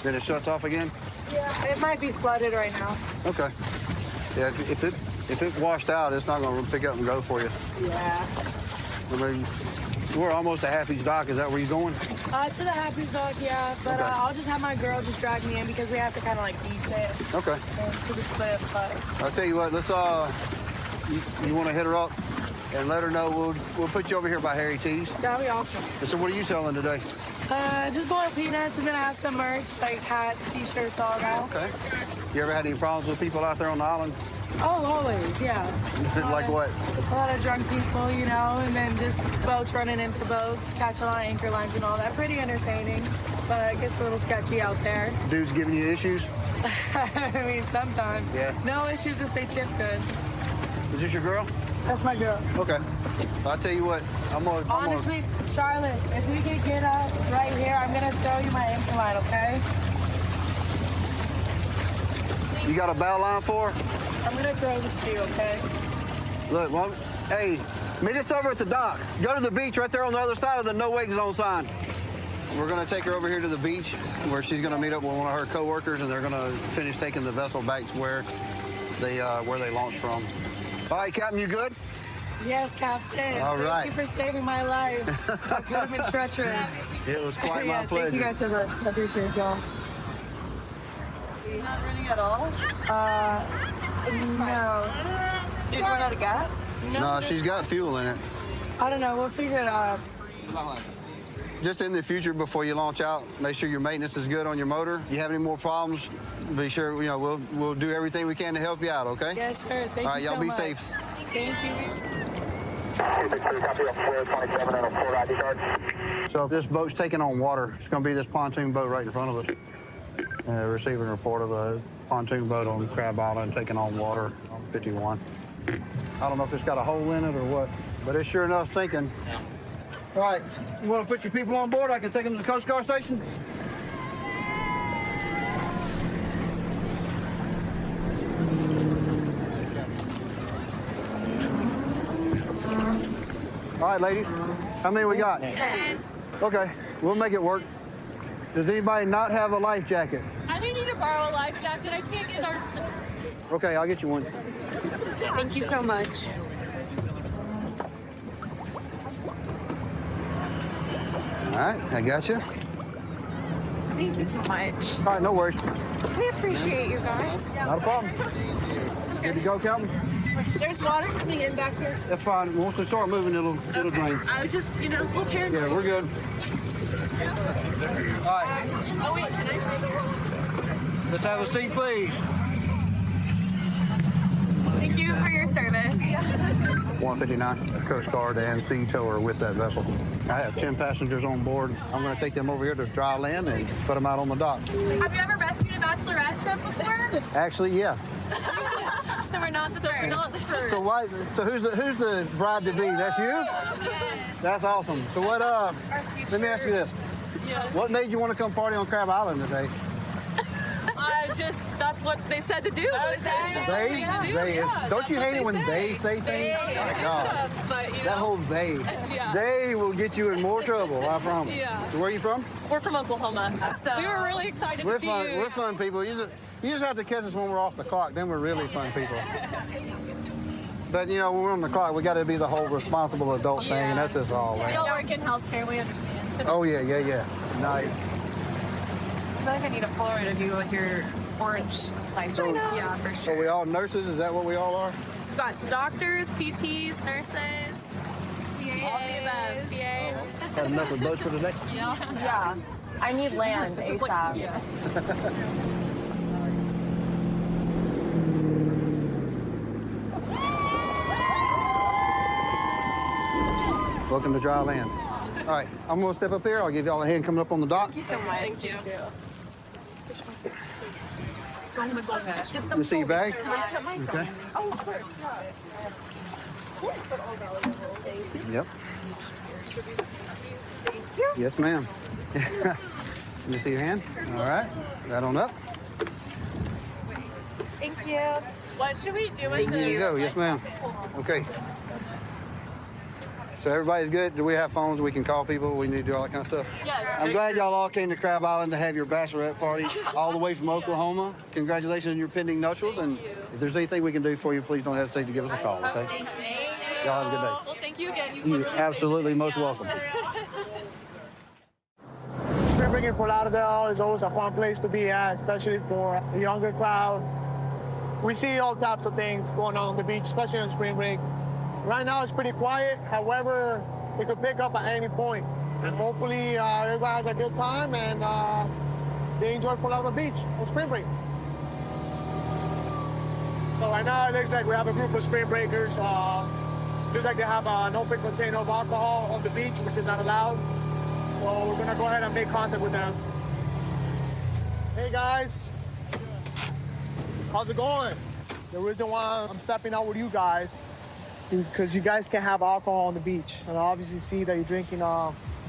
Speaker 20: Then it shuts off again?
Speaker 21: Yeah, it might be flooded right now.
Speaker 20: Okay. Yeah, if it washed out, it's not going to pick up and go for you.
Speaker 21: Yeah.
Speaker 20: I mean, we're almost at Happy's Dock. Is that where you're going?
Speaker 21: To the Happy's Dock, yeah. But
Speaker 20: Okay.
Speaker 21: I'll just have my girl just drag me in because we have to kind of like beach it.
Speaker 20: Okay.
Speaker 21: To the slip, but
Speaker 20: I'll tell you what, let's, you want to hit her up and let her know we'll put you over here by Harry T's.
Speaker 21: that'd be awesome.
Speaker 20: So what are you selling today?
Speaker 21: Just boiled peanuts and then I have some merch like hats, t-shirts, all that.
Speaker 20: Okay. You ever had any problems with people out there on the island?
Speaker 21: Oh, always, yeah.
Speaker 20: Like what?
Speaker 21: A lot of drunk people, you know, and then just boats running into boats, catch a lot of anchor lines and all that. Pretty entertaining, but it gets a little sketchy out there.
Speaker 20: Dudes giving you issues?
Speaker 21: I mean, sometimes.
Speaker 20: Yeah.
Speaker 21: No issues if they tip good.
Speaker 20: Is this your girl?
Speaker 21: That's my girl.
Speaker 20: Okay. I'll tell you what,
Speaker 21: Honestly, Charlotte, if we could get up right here, I'm going to throw you my anchor line, okay?
Speaker 20: You got a bow line for her?
Speaker 21: I'm going to throw this to you, okay?
Speaker 20: Look, well, hey, meet us over at the dock. Go to the beach right there on the other side of the no wake zone sign. We're going to take her over here to the beach where she's going to meet up with one of her coworkers, and they're going to finish taking the vessel back to where they launched from. All right, Captain, you good?
Speaker 21: Yes, Captain.
Speaker 20: All right.
Speaker 21: Thank you for saving my life. That could have been treacherous.
Speaker 20: It was quite
Speaker 21: Yeah,
Speaker 20: my pleasure.
Speaker 21: Thank you guys so much. I appreciate y'all.
Speaker 13: You're not running at all?
Speaker 21: No.
Speaker 13: Did you run out of gas?
Speaker 20: No, she's got fuel in it.
Speaker 21: I don't know. We'll figure it out.
Speaker 20: Just in the future, before you launch out, make sure your maintenance is good on your motor. You have any more problems, be sure, we'll do everything we can to help you out, okay?
Speaker 21: Yes, sir. Thank
Speaker 20: All right,
Speaker 21: you
Speaker 20: y'all
Speaker 21: so
Speaker 20: be
Speaker 21: much.
Speaker 20: safe.
Speaker 21: Thank you.
Speaker 20: So if this boat's taking on water, it's going to be this pontoon boat right in front of us. Receiving a report of a pontoon boat on Crab Island taking on water on 51. I don't know if it's got a hole in it or what, but it's sure enough sinking. All right, you want to put your people on board? I can take them to the Coast Guard station. All right, ladies, how many we got?
Speaker 21: 10.
Speaker 20: Okay, we'll make it work. Does anybody not have a life jacket?
Speaker 21: I may need to borrow a life jacket. I can't get our...
Speaker 20: Okay, I'll get you one.
Speaker 21: Thank you so much.
Speaker 20: All right, I got you.
Speaker 21: Thank you so much.
Speaker 20: All right, no worries.
Speaker 21: We appreciate you guys.
Speaker 20: Not a problem. Good to go, Captain?
Speaker 21: There's water coming in back here.
Speaker 20: That's fine. Once we start moving, it'll drain.
Speaker 21: I was just, we'll pair.
Speaker 20: Yeah, we're good. All right.
Speaker 1: Oh, wait, can I?
Speaker 20: Let's have a seat, please.
Speaker 9: Thank you for your service.
Speaker 20: 159 Coast Guard and Sea Tow are with that vessel. I have 10 passengers on board. I'm going to take them over here to dry land and put them out on the dock.
Speaker 9: Have you ever rescued a bachelorette ship before?
Speaker 20: Actually, yeah.
Speaker 9: So we're not the first.
Speaker 20: So why? So who's the bride to be? That's you?
Speaker 9: Yes.
Speaker 20: That's awesome. So what? Let me ask you this. What made you want to come party on Crab Island today?
Speaker 18: That's what they said to do.
Speaker 20: Don't you hate it when they say things? Oh my God. That whole they. They will get you in more trouble, I promise.
Speaker 18: Yeah.
Speaker 20: So where are you from?
Speaker 18: We're from Oklahoma. So we were really excited
Speaker 20: We're
Speaker 18: to
Speaker 20: fun.
Speaker 18: see you.
Speaker 20: We're fun people. You just have to catch us when we're off the clock. Then we're really fun people. But you know, when we're on the clock, we got to be the whole responsible adult thing, and that's just all.
Speaker 9: We all work in healthcare. We understand.
Speaker 20: Oh yeah. Nice.
Speaker 13: I feel like I need a Polaroid of you with your orange lights. Yeah, for
Speaker 20: So
Speaker 13: sure.
Speaker 20: we all nurses? Is that what we all are?
Speaker 9: We've got some doctors, PTs, nurses, all the above, PAs.
Speaker 20: Had enough of those for today?
Speaker 13: Yeah. I need land ASAP.
Speaker 20: Welcome to dry land. All right, I'm gonna step up here. I'll give y'all a hand coming up on the dock.
Speaker 18: Thank you so much. Thank you.
Speaker 20: Let me see your bag. Okay.
Speaker 18: Oh, sorry.
Speaker 20: Yep. Yes, ma'am. Let me see your hand. All right. That on up.
Speaker 9: Thank you. What should we do with
Speaker 20: There you go. Yes, ma'am. Okay. So everybody's good? Do we have phones? We can call people? We need to do all that kind of stuff?
Speaker 18: Yes.
Speaker 20: I'm glad y'all all came to Crab Island to have your bachelorette party all the way from Oklahoma. Congratulations on your pending nuptials. And if there's anything we can do for you, please don't hesitate to give us a call, okay? Y'all have a good day.
Speaker 18: Well, thank you again.
Speaker 20: You're absolutely most welcome.
Speaker 15: Spring break in Fort Lauderdale is always a fun place to be at, especially for a younger crowd. We see all types of things going on the beach, especially on spring break. Right now it's pretty quiet. However, it could pick up at any point. And hopefully everybody has a good time and they enjoy Fort Lauderdale Beach on spring break. So right now it looks like we have a group of spring breakers. Looks like they have an open container of alcohol on the beach, which is not allowed. So we're gonna go ahead and make contact with them. Hey guys, how's it going? The reason why I'm stepping out with you guys because you guys can have alcohol on the beach. And I obviously see that you're drinking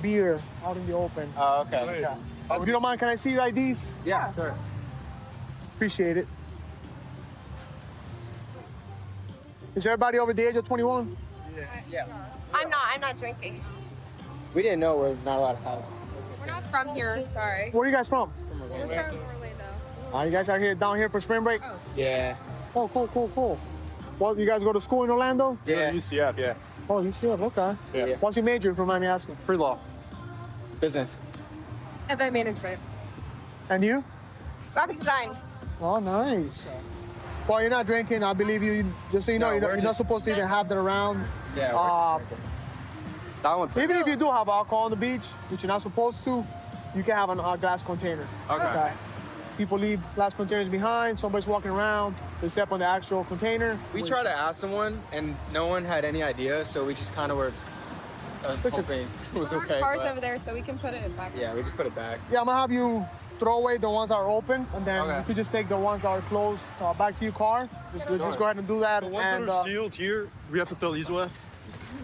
Speaker 15: beer out in the open.
Speaker 12: Oh, okay.
Speaker 15: Yeah. If you don't mind, can I see your IDs?
Speaker 12: Yeah, sure.
Speaker 15: Appreciate it. Is everybody over the age of 21?
Speaker 12: Yeah.
Speaker 9: I'm not drinking.
Speaker 12: We didn't know we're not allowed to have.
Speaker 9: We're not from here, sorry.
Speaker 15: Where are you guys from?
Speaker 9: We're from Orlando.
Speaker 15: You guys are here down here for spring break?
Speaker 12: Yeah.
Speaker 15: Oh, cool. Well, you guys go to school in Orlando?
Speaker 12: Yeah.
Speaker 3: UCF, yeah.
Speaker 15: Oh, UCF, okay.
Speaker 3: Yeah.
Speaker 15: What's your major, if you mind me asking?
Speaker 12: Pre-law. Business.
Speaker 9: Event management.
Speaker 15: And you?
Speaker 9: Graphic design.
Speaker 15: Oh, nice. Well, you're not drinking. I believe you. Just so you know, you're not supposed to even have that around.
Speaker 12: Yeah.
Speaker 15: Even if you do have alcohol on the beach, which you're not supposed to, you can have a glass container.
Speaker 12: Okay.
Speaker 15: People leave glass containers behind. Somebody's walking around. They step on the actual container.
Speaker 12: We tried to ask someone, and no one had any idea, so we just kind of were hoping it was okay.
Speaker 9: Cars
Speaker 12: but-
Speaker 9: over there, so we can put it back.
Speaker 12: Yeah, we just put it back.
Speaker 15: Yeah, I'm gonna have you throw away the ones that are open, and then
Speaker 12: Okay.
Speaker 15: you could just take the ones that are closed back to your car. Let's just go ahead and do that.
Speaker 5: The ones
Speaker 15: and,
Speaker 5: that are sealed here, we have to throw these away?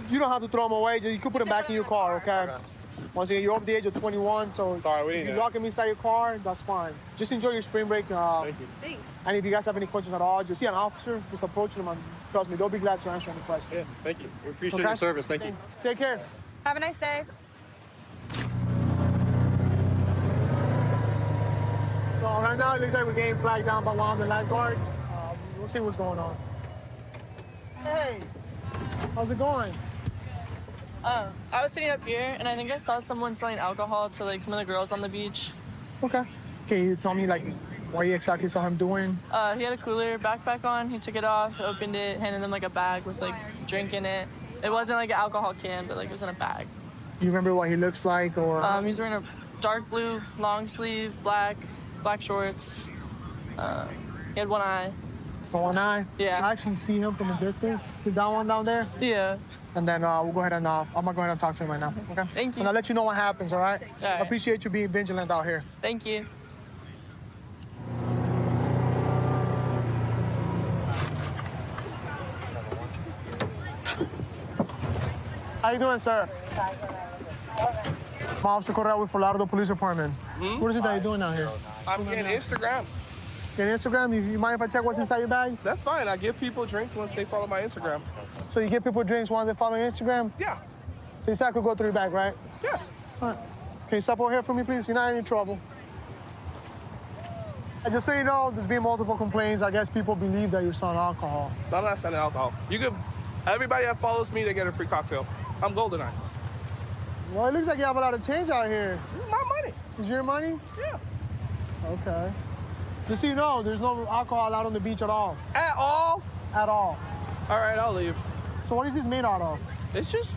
Speaker 15: You don't have to throw them away. You can put them back in your car, okay? Once again, you're over the age of 21, so
Speaker 3: Sorry, we
Speaker 15: if
Speaker 3: didn't
Speaker 15: you
Speaker 3: know.
Speaker 15: lock them inside your car, that's fine. Just enjoy your spring break.
Speaker 5: Thank you.
Speaker 9: Thanks.
Speaker 15: And if you guys have any questions at all, just see an officer, just approach them, and trust me, they'll be glad to answer any questions.
Speaker 5: Yeah, thank you. We appreciate
Speaker 15: Okay?
Speaker 5: your service. Thank you.
Speaker 15: Take care.
Speaker 9: Have a nice day.
Speaker 15: So right now, it looks like we're getting flagged down by one of the lifeguards. We'll see what's going on. Hey, how's it going?
Speaker 18: I was sitting up here, and I think I saw someone selling alcohol to like some of the girls on the beach.
Speaker 15: Okay. Can you tell me like what you exactly saw him doing?
Speaker 18: He had a cooler backpack on. He took it off, opened it, handed them like a bag with like drink in it. It wasn't like an alcohol can, but like it was in a bag.
Speaker 15: You remember what he looks like, or?
Speaker 21: He's wearing a dark blue long sleeve, black shorts. He had one eye.
Speaker 15: One eye?
Speaker 21: Yeah.
Speaker 15: I actually see him from a distance. See that one down there?
Speaker 21: Yeah.
Speaker 15: And then we'll go ahead and I'm gonna go ahead and talk to him right now. Okay.
Speaker 21: Thank you.
Speaker 15: And I'll let you know what happens. All right.
Speaker 21: All right.
Speaker 15: I appreciate you being vigilant out here.
Speaker 21: Thank you.
Speaker 15: How you doing, sir? I'm Officer Correa with Fort Lauderdale Police Department. What is it that you're doing out here?
Speaker 4: I'm getting Instagram.
Speaker 15: Getting Instagram? You mind if I check what's inside your bag?
Speaker 4: That's fine. I give people drinks once they follow my Instagram.
Speaker 15: So you give people drinks once they follow your Instagram?
Speaker 4: Yeah.
Speaker 15: So you said I could go through your bag, right?
Speaker 4: Yeah.
Speaker 15: All right. Can you step over here for me, please? You're not in any trouble. And just so you know, there's been multiple complaints. I guess people believe that you're selling alcohol.
Speaker 4: No, I'm not selling alcohol. You could, everybody that follows me, they get a free cocktail. I'm GoldenEye.
Speaker 15: Well, it looks like you have a lot of change out here.
Speaker 4: This is my money.
Speaker 15: Is your money?
Speaker 4: Yeah.
Speaker 15: Okay. Just so you know, there's no alcohol out on the beach at all.
Speaker 4: At all?
Speaker 15: At all.
Speaker 4: All right, I'll leave.
Speaker 15: So what is this made out of?
Speaker 4: It's just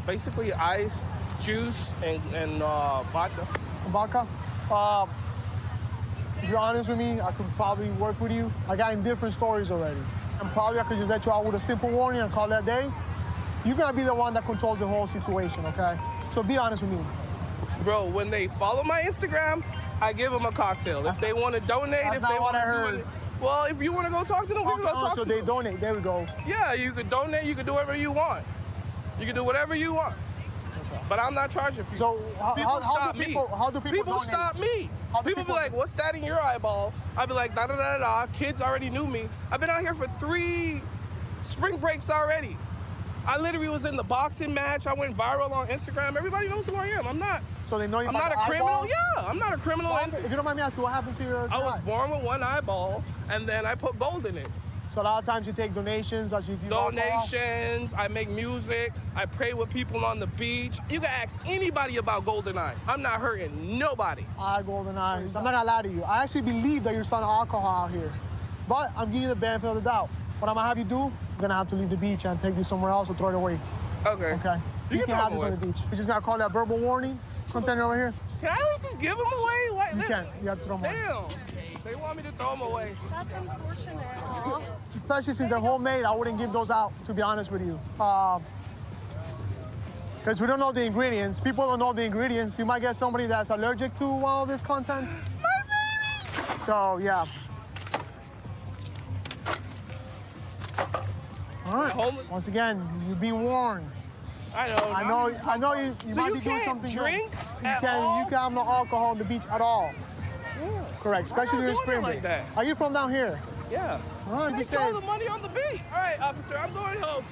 Speaker 4: basically ice, juice, and vodka.
Speaker 15: Vodka? If you're honest with me, I could probably work with you. I got in different stories already. And probably I could just let you out with a simple warning and call that day. You're gonna be the one that controls the whole situation, okay? So be honest with me.
Speaker 4: Bro, when they follow my Instagram, I give them a cocktail. If they want to donate, if they want to do it. Well, if you want to go talk to them, we can go talk to them.
Speaker 15: So they donate, there we go.
Speaker 4: Yeah, you could donate, you could do whatever you want. You can do whatever you want. Okay. But I'm not charging people.
Speaker 15: So how do people
Speaker 4: People
Speaker 15: donate?
Speaker 4: stop me. People be like, what's that in your eyeball? I'd be like, da-da-da-da. Kids already knew me. I've been out here for 3 spring breaks already. I literally was in the boxing match. I went viral on Instagram. Everybody knows who I am. I'm not.
Speaker 15: So they know you.
Speaker 4: I'm not a criminal. Yeah, I'm not a criminal.
Speaker 15: If you don't mind me asking, what happened to your
Speaker 4: I was born with one eyeball, and then I put gold in it.
Speaker 15: So a lot of times you take donations as you do
Speaker 4: Donations, I make music, I pray with people on the beach. You can ask anybody about GoldenEye. I'm not hurting nobody.
Speaker 15: GoldenEye. I'm not gonna lie to you. I actually believe that you're selling alcohol out here. But I'm giving you the benefit of the doubt. What I'm gonna have you do, you're gonna have to leave the beach and take this somewhere else or throw it away.
Speaker 4: Okay.
Speaker 15: Okay. You can have this on the beach. You just gotta call that verbal warning. Container over here.
Speaker 4: Can I at least just give them away? Like,
Speaker 15: you can't. You have to throw them away.
Speaker 4: Damn. They want me to throw them away.
Speaker 13: That's unfortunate.
Speaker 15: Especially since they're homemade, I wouldn't give those out, to be honest with you. Because we don't know the ingredients. People don't know the ingredients. You might get somebody that's allergic to all this content. So, yeah. All right. Once again, you've been warned.
Speaker 4: I
Speaker 15: know you
Speaker 4: So
Speaker 15: might
Speaker 4: you
Speaker 15: be doing
Speaker 4: can't
Speaker 15: something
Speaker 4: drink
Speaker 15: good.
Speaker 4: at
Speaker 15: You
Speaker 4: all?
Speaker 15: can't have no alcohol on the beach at all.
Speaker 4: Yeah.
Speaker 15: Correct, especially during spring
Speaker 4: like
Speaker 15: break.
Speaker 4: that.
Speaker 15: Are you from down here?
Speaker 4: Yeah.
Speaker 15: All right,
Speaker 4: I
Speaker 15: be
Speaker 4: saw
Speaker 15: safe.
Speaker 4: the money on the beach. All right, officer, I'm going home.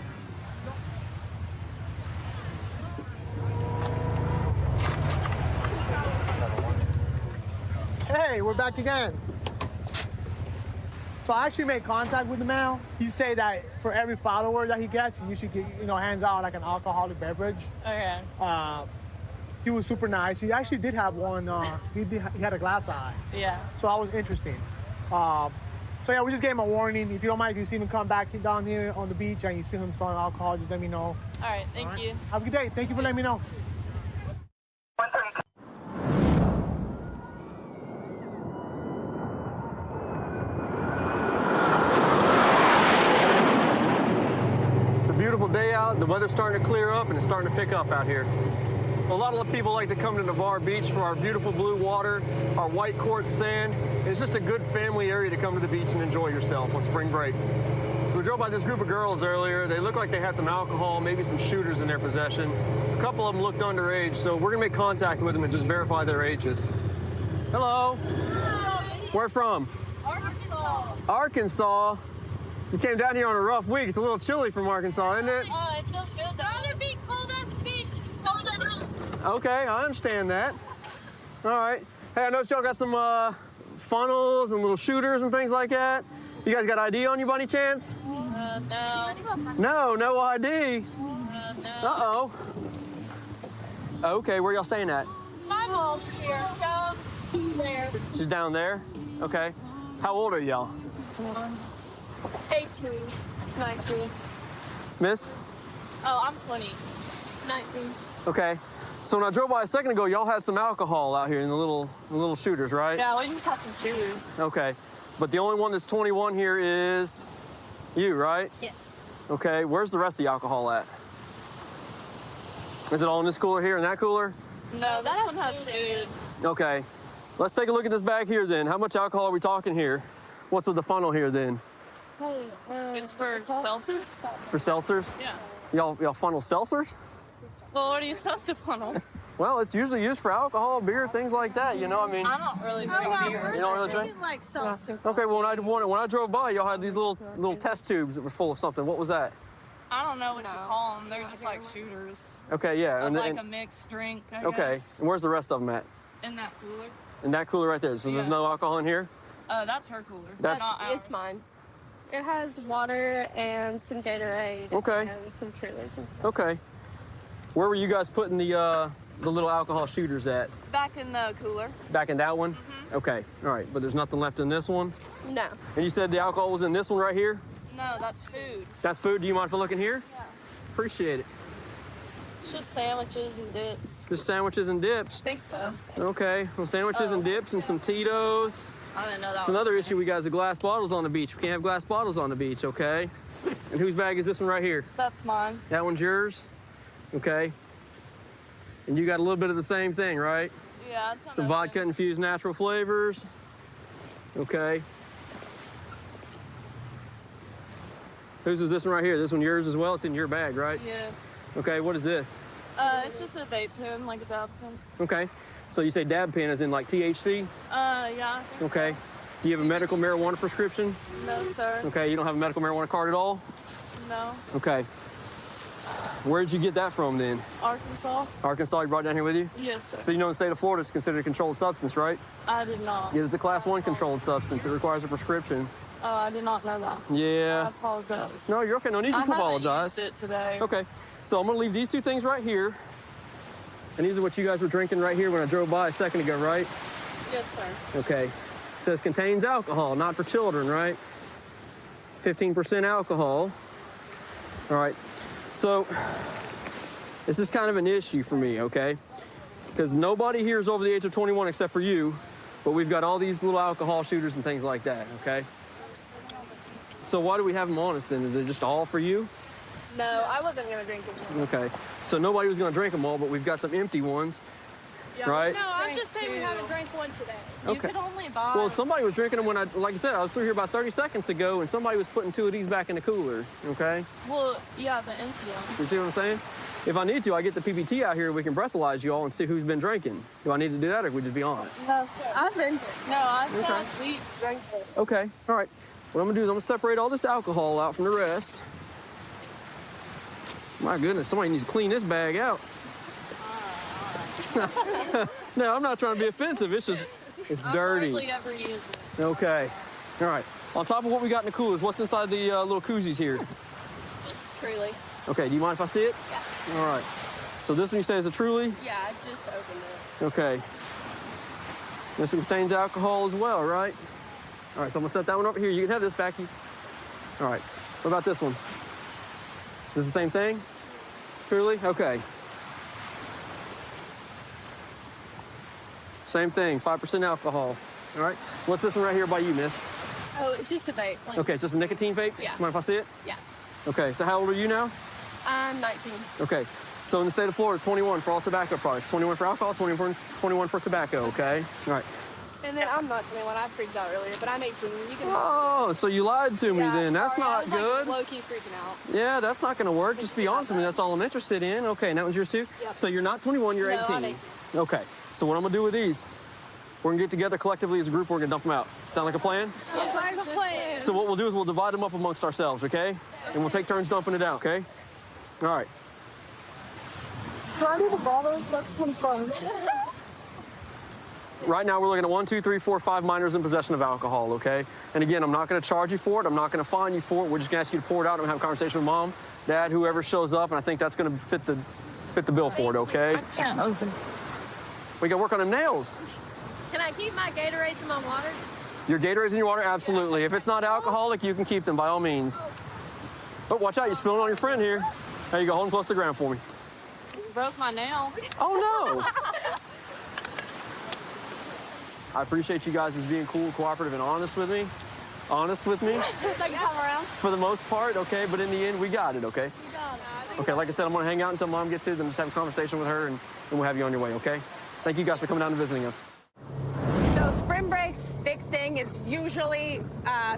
Speaker 15: Hey, we're back again. So I actually made contact with the man. He said that for every follower that he gets, you should get, hands out like an alcoholic beverage.
Speaker 21: Okay.
Speaker 15: He was super nice. He actually did have one. He had a glass eye.
Speaker 21: Yeah.
Speaker 15: So that was interesting. So yeah, we just gave him a warning. If you don't mind, if you see him come back down here on the beach and you see him selling alcohol, just let me know.
Speaker 21: All right. Thank you.
Speaker 15: Have a good day. Thank you for letting me know.
Speaker 22: It's a beautiful day out. The weather's starting to clear up and it's starting to pick up out here. A lot of people like to come to Navarre Beach for our beautiful blue water, our white quartz sand. It's just a good family area to come to the beach and enjoy yourself on spring break. So we drove by this group of girls earlier. They looked like they had some alcohol, maybe some shooters in their possession. A couple of them looked underage, so we're gonna make contact with them and just verify their ages. Hello. Where from?
Speaker 9: Arkansas.
Speaker 22: Arkansas. You came down here on a rough week. It's a little chilly from Arkansas, isn't it?
Speaker 9: Oh, it feels good. The other beach, cold as the beach. Cold as hell.
Speaker 22: Okay, I understand that. All right. Hey, I noticed y'all got some funnels and little shooters and things like that. You guys got ID on you by any chance?
Speaker 9: No.
Speaker 22: No ID.
Speaker 9: No.
Speaker 22: Uh-oh. Okay, where y'all staying at?
Speaker 9: My mom's here. Down there.
Speaker 22: She's down there? Okay. How old are y'all?
Speaker 9: 18. 19.
Speaker 22: Miss?
Speaker 1: Oh, I'm 20.
Speaker 9: 19.
Speaker 22: Okay. So when I drove by a second ago, y'all had some alcohol out here in the little shooters, right?
Speaker 1: Yeah, we just have some shooters.
Speaker 22: Okay. But the only one that's 21 here is you, right?
Speaker 1: Yes.
Speaker 22: Okay. Where's the rest of the alcohol at? Is it all in this cooler here and that cooler?
Speaker 1: No, this one has food.
Speaker 22: Okay. Let's take a look at this bag here then. How much alcohol are we talking here? What's with the funnel here then?
Speaker 1: It's for seltzers.
Speaker 22: For seltzers?
Speaker 1: Yeah.
Speaker 22: Y'all funnel seltzers?
Speaker 1: Well, what are you supposed to funnel?
Speaker 22: Well, it's usually used for alcohol, beer, things like that. You know, I mean.
Speaker 1: I don't really drink beer.
Speaker 22: You don't really drink?
Speaker 1: like seltzer.
Speaker 22: Okay, well, when I drove by, y'all had these little test tubes that were full of something. What was that?
Speaker 1: I don't know what you call them. They're just like shooters.
Speaker 22: Okay, yeah.
Speaker 1: Of like a mixed drink, I
Speaker 22: okay,
Speaker 1: guess.
Speaker 22: and where's the rest of them at?
Speaker 1: In that cooler.
Speaker 22: In that cooler right there. So there's no alcohol in here?
Speaker 1: That's her cooler.
Speaker 22: That's-
Speaker 1: not ours.
Speaker 18: It's mine. It has water and some Gatorade.
Speaker 22: Okay.
Speaker 18: And some Trulies and stuff.
Speaker 22: Okay. Where were you guys putting the little alcohol shooters at?
Speaker 1: Back in the cooler.
Speaker 22: Back in that one? Okay, all right. But there's nothing left in this one?
Speaker 18: No.
Speaker 22: And you said the alcohol was in this one right here?
Speaker 1: No, that's food.
Speaker 22: That's food. Do you mind if I look in here?
Speaker 1: Yeah.
Speaker 22: Appreciate it.
Speaker 1: It's just sandwiches and dips.
Speaker 22: Just sandwiches and dips?
Speaker 1: I think so.
Speaker 22: Okay. Well, sandwiches and dips and some Tito's.
Speaker 1: I didn't know that.
Speaker 22: It's another issue we got is the glass bottles on the beach. We can't have glass bottles on the beach, okay? And whose bag is this one right here?
Speaker 1: That's mine.
Speaker 22: That one's yours? Okay. And you got a little bit of the same thing, right?
Speaker 1: Yeah, it's
Speaker 22: Some vodka infused natural flavors. Okay. Whose is this one right here? This one yours as well? It's in your bag, right?
Speaker 1: Yes.
Speaker 22: Okay, what is this?
Speaker 1: It's just a vape pen, like a dab pen.
Speaker 22: Okay. So you say dab pen as in like THC?
Speaker 1: Yeah. I think
Speaker 22: Okay. Do you have a medical marijuana prescription?
Speaker 1: so. No, sir.
Speaker 22: Okay, you don't have a medical marijuana card at all?
Speaker 1: No.
Speaker 22: Okay. Where'd you get that from then?
Speaker 1: Arkansas?
Speaker 22: Arkansas, you brought it down here with you?
Speaker 1: Yes, sir.
Speaker 22: So you know in the state of Florida it's considered a controlled substance, right?
Speaker 1: I did not.
Speaker 22: It is a class 1 controlled substance. It requires a prescription.
Speaker 1: I did not know that.
Speaker 22: Yeah.
Speaker 1: I apologize.
Speaker 22: No, you're okay. No need to
Speaker 1: I haven't
Speaker 22: apologize.
Speaker 1: used it today.
Speaker 22: Okay. So I'm gonna leave these two things right here. And these are what you guys were drinking right here when I drove by a second ago, right?
Speaker 1: Yes, sir.
Speaker 22: Okay. It says contains alcohol, not for children, right? 15% alcohol. All right. So this is kind of an issue for me, okay? Because nobody here is over the age of 21 except for you, but we've got all these little alcohol shooters and things like that, okay? So why do we have them on us then? Is it just all for you?
Speaker 18: No, I wasn't gonna drink it.
Speaker 22: Okay. So nobody was gonna drink them all, but we've got some empty ones, right?
Speaker 18: No, I'm just saying we haven't drank one today.
Speaker 1: You
Speaker 22: Okay.
Speaker 1: could only buy.
Speaker 22: Well, somebody was drinking them when like I said, I was through here about 30 seconds ago, and somebody was putting 2 of these back in the cooler, okay?
Speaker 1: Well, yeah, the empty one.
Speaker 22: You see what I'm saying? If I need to, I get the PBT out here, we can breathalyze you all and see who's been drinking. Do I need to do that, or we just be honest?
Speaker 1: No, sir. I've been. No, I said
Speaker 22: Okay.
Speaker 1: we drank it.
Speaker 22: Okay, all right. What I'm gonna do is I'm gonna separate all this alcohol out from the rest. My goodness, somebody needs to clean this bag out. No, I'm not trying to be offensive. It's just, it's dirty.
Speaker 1: I hardly ever use it.
Speaker 22: Okay, all right. On top of what we got in the coolers, what's inside the little koozies here?
Speaker 1: Just truly.
Speaker 22: Okay, do you mind if I see it?
Speaker 1: Yeah.
Speaker 22: All right. So this one you say is a Truly?
Speaker 1: Yeah, I just opened it.
Speaker 22: Okay. This one contains alcohol as well, right? All right, so I'm gonna set that one over here. You can have this, Becky. All right. What about this one? Is this the same thing? Truly? Okay. Same thing, 5% alcohol. All right. What's this one right here by you, miss?
Speaker 18: Oh, it's just a vape. Like,
Speaker 22: Okay, it's just a nicotine vape?
Speaker 18: Yeah.
Speaker 22: Mind if I see it?
Speaker 18: Yeah.
Speaker 22: Okay, so how old are you now?
Speaker 18: I'm 19.
Speaker 22: Okay, so in the state of Florida, 21 for all tobacco products. 21 for alcohol, 21 for tobacco, okay? All right.
Speaker 18: And then I'm not 21. I freaked out earlier, but I'm 18. You can.
Speaker 22: Oh, so you lied to me
Speaker 18: Yeah,
Speaker 22: then. That's
Speaker 18: sorry, I
Speaker 22: not
Speaker 18: was,
Speaker 22: good.
Speaker 18: Like, low-key freaking out.
Speaker 22: Yeah, that's not gonna work. Just be honest with me. That's all I'm interested in. Okay, and that one's yours too?
Speaker 18: Yep.
Speaker 22: So you're not 21, you're
Speaker 18: No,
Speaker 22: 18.
Speaker 18: I'm 18.
Speaker 22: Okay, so what I'm gonna do with these, we're gonna get together collectively as a group, we're gonna dump them out. Sound like a plan?
Speaker 18: Sounds like a plan.
Speaker 22: So what we'll do is we'll divide them up amongst ourselves, okay? And we'll take turns dumping it out, okay? All right.
Speaker 18: Do I need a bottle? That's some fun.
Speaker 22: Right now, we're looking at 1, 2, 3, 4, 5 minors in possession of alcohol, okay? And again, I'm not gonna charge you for it. I'm not gonna fine you for it. We're just gonna ask you to pour it out and have a conversation with mom, dad, whoever shows up, and I think that's gonna fit the bill for it, okay?
Speaker 1: I can't open.
Speaker 22: We gotta work on them nails.
Speaker 18: Can I keep my Gatorades in my water?
Speaker 22: Your Gatorades in your water, absolutely. If it's not alcoholic, you can keep them by all means. But watch out, you're spilling on your friend here. There you go, hold them close to the ground for me.
Speaker 1: Broke my nail.
Speaker 22: Oh, no. I appreciate you guys as being cool, cooperative, and honest with me.
Speaker 9: Second time around.
Speaker 22: For the most part, okay? But in the end, we got it, okay? Okay, like I said, I'm going to hang out until Mom gets here, then just have a conversation with her, and we'll have you on your way, okay? Thank you guys for coming down and visiting us.
Speaker 2: So spring break's big thing is usually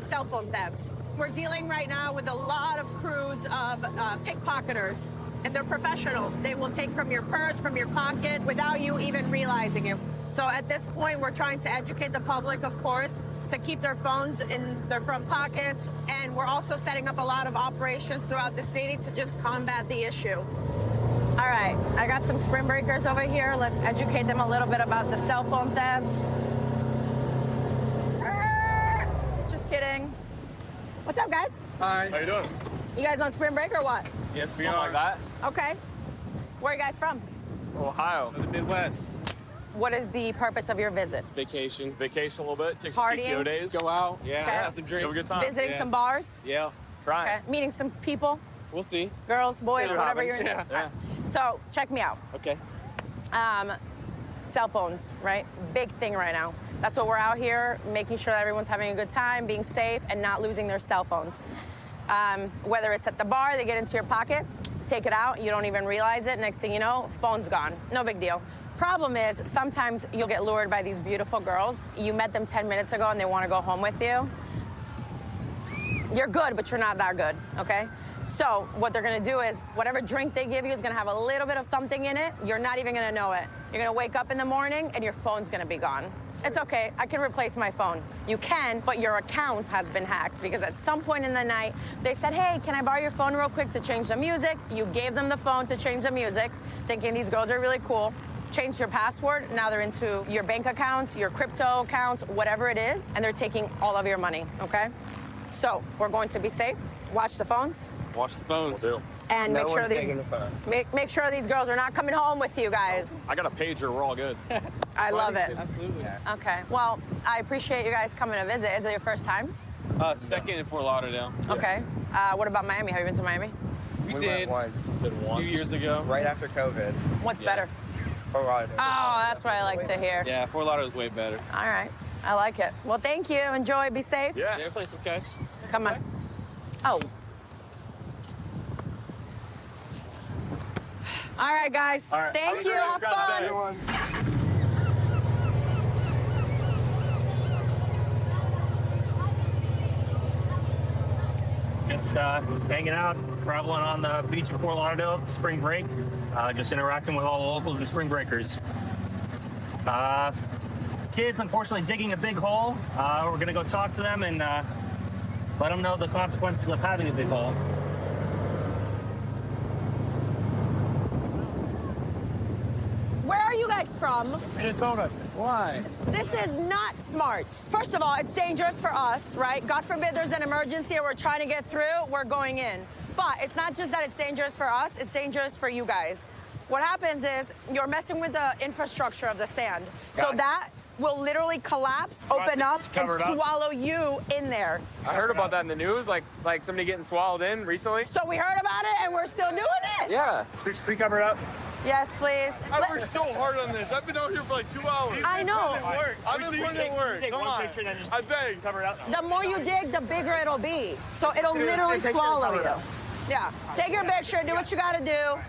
Speaker 2: cell phone thefts. We're dealing right now with a lot of crews of pickpocketers, and they're professionals. They will take from your purse, from your pocket, without you even realizing it. So at this point, we're trying to educate the public, of course, to keep their phones in their front pockets, and we're also setting up a lot of operations throughout the city to just combat the issue. All right, I got some spring breakers over here. Let's educate them a little bit about the cell phone thefts. Just kidding. What's up, guys?
Speaker 3: Hi. How you doing?
Speaker 2: You guys on spring break or what?
Speaker 3: Yes, we are. Like that.
Speaker 2: Okay. Where are you guys from?
Speaker 3: Ohio, the Midwest.
Speaker 2: What is the purpose of your visit?
Speaker 3: Vacation a little bit. Take some
Speaker 2: Partying?
Speaker 3: PTO days. Go out. Yeah.
Speaker 2: Okay.
Speaker 3: Have some drinks. Have a good time.
Speaker 2: Visiting some bars?
Speaker 3: Yeah. Try.
Speaker 2: Okay. Meeting some people?
Speaker 3: We'll see.
Speaker 2: Girls, boys,
Speaker 3: See what
Speaker 2: whatever you're
Speaker 3: happens.
Speaker 2: into.
Speaker 3: Yeah.
Speaker 2: So check me out.
Speaker 3: Okay.
Speaker 2: Cell phones, right? Big thing right now. That's what we're out here, making sure that everyone's having a good time, being safe, and not losing their cell phones. Whether it's at the bar, they get into your pockets, take it out, you don't even realize it. Next thing you know, phone's gone. No big deal. Problem is, sometimes you'll get lured by these beautiful girls. You met them 10 minutes ago and they want to go home with you. You're good, but you're not that good, okay? So what they're gonna do is, whatever drink they give you is gonna have a little bit of something in it. You're not even gonna know it. You're gonna wake up in the morning and your phone's gonna be gone. It's okay, I can replace my phone. You can, but your account has been hacked because at some point in the night, they said, hey, can I borrow your phone real quick to change the music? You gave them the phone to change the music, thinking these girls are really cool. Changed your password, now they're into your bank account, your crypto account, whatever it is, and they're taking all of your money, okay? So we're going to be safe, watch the phones.
Speaker 3: Watch the phones.
Speaker 2: And
Speaker 3: No
Speaker 2: make sure
Speaker 3: one's
Speaker 2: these
Speaker 3: taking the phone.
Speaker 2: make sure these girls are not coming home with you guys.
Speaker 3: I got a pager. We're all good.
Speaker 2: I love it.
Speaker 3: Absolutely.
Speaker 2: Okay. Well, I appreciate you guys coming to visit. Is it your first time?
Speaker 3: Second in Fort Lauderdale.
Speaker 2: Okay. What about Miami? Have you been to Miami?
Speaker 3: We did
Speaker 19: once.
Speaker 3: Did once. A few years ago.
Speaker 19: Right after COVID.
Speaker 2: What's better?
Speaker 19: Fort Lauderdale.
Speaker 2: Oh, that's what I like to hear.
Speaker 3: Yeah, Fort Lauderdale's way better.
Speaker 2: All right. I like it. Well, thank you. Enjoy. Be safe.
Speaker 3: Yeah. Did I play some catch?
Speaker 2: Come on. Oh. All right, guys.
Speaker 3: All right.
Speaker 2: Thank you. Have fun.
Speaker 7: Just hanging out, traveling on the beach of Fort Lauderdale, spring break, just interacting with all the locals and spring breakers. Kids, unfortunately, digging a big hole. We're gonna go talk to them and let them know the consequences of having a big hole.
Speaker 2: Where are you guys from?
Speaker 19: Minnesota. Why?
Speaker 2: This is not smart. First of all, it's dangerous for us, right? God forbid there's an emergency or we're trying to get through, we're going in. But it's not just that it's dangerous for us, it's dangerous for you guys. What happens is you're messing with the infrastructure of the sand. So that will literally collapse, open up, and swallow you in there.
Speaker 23: I heard about that in the news, like somebody getting swallowed in recently.
Speaker 2: So we heard about it and we're still doing it.
Speaker 23: Yeah.
Speaker 7: Should we cover it up?
Speaker 2: Yes, please.
Speaker 19: I worked so hard on this. I've been out here for like 2 hours.
Speaker 2: I know.
Speaker 19: I've been putting in work. Come on. I beg.
Speaker 7: Cover it up.
Speaker 2: The more you dig, the bigger it'll be. So it'll literally swallow you. Yeah. Take your picture, do what you gotta do.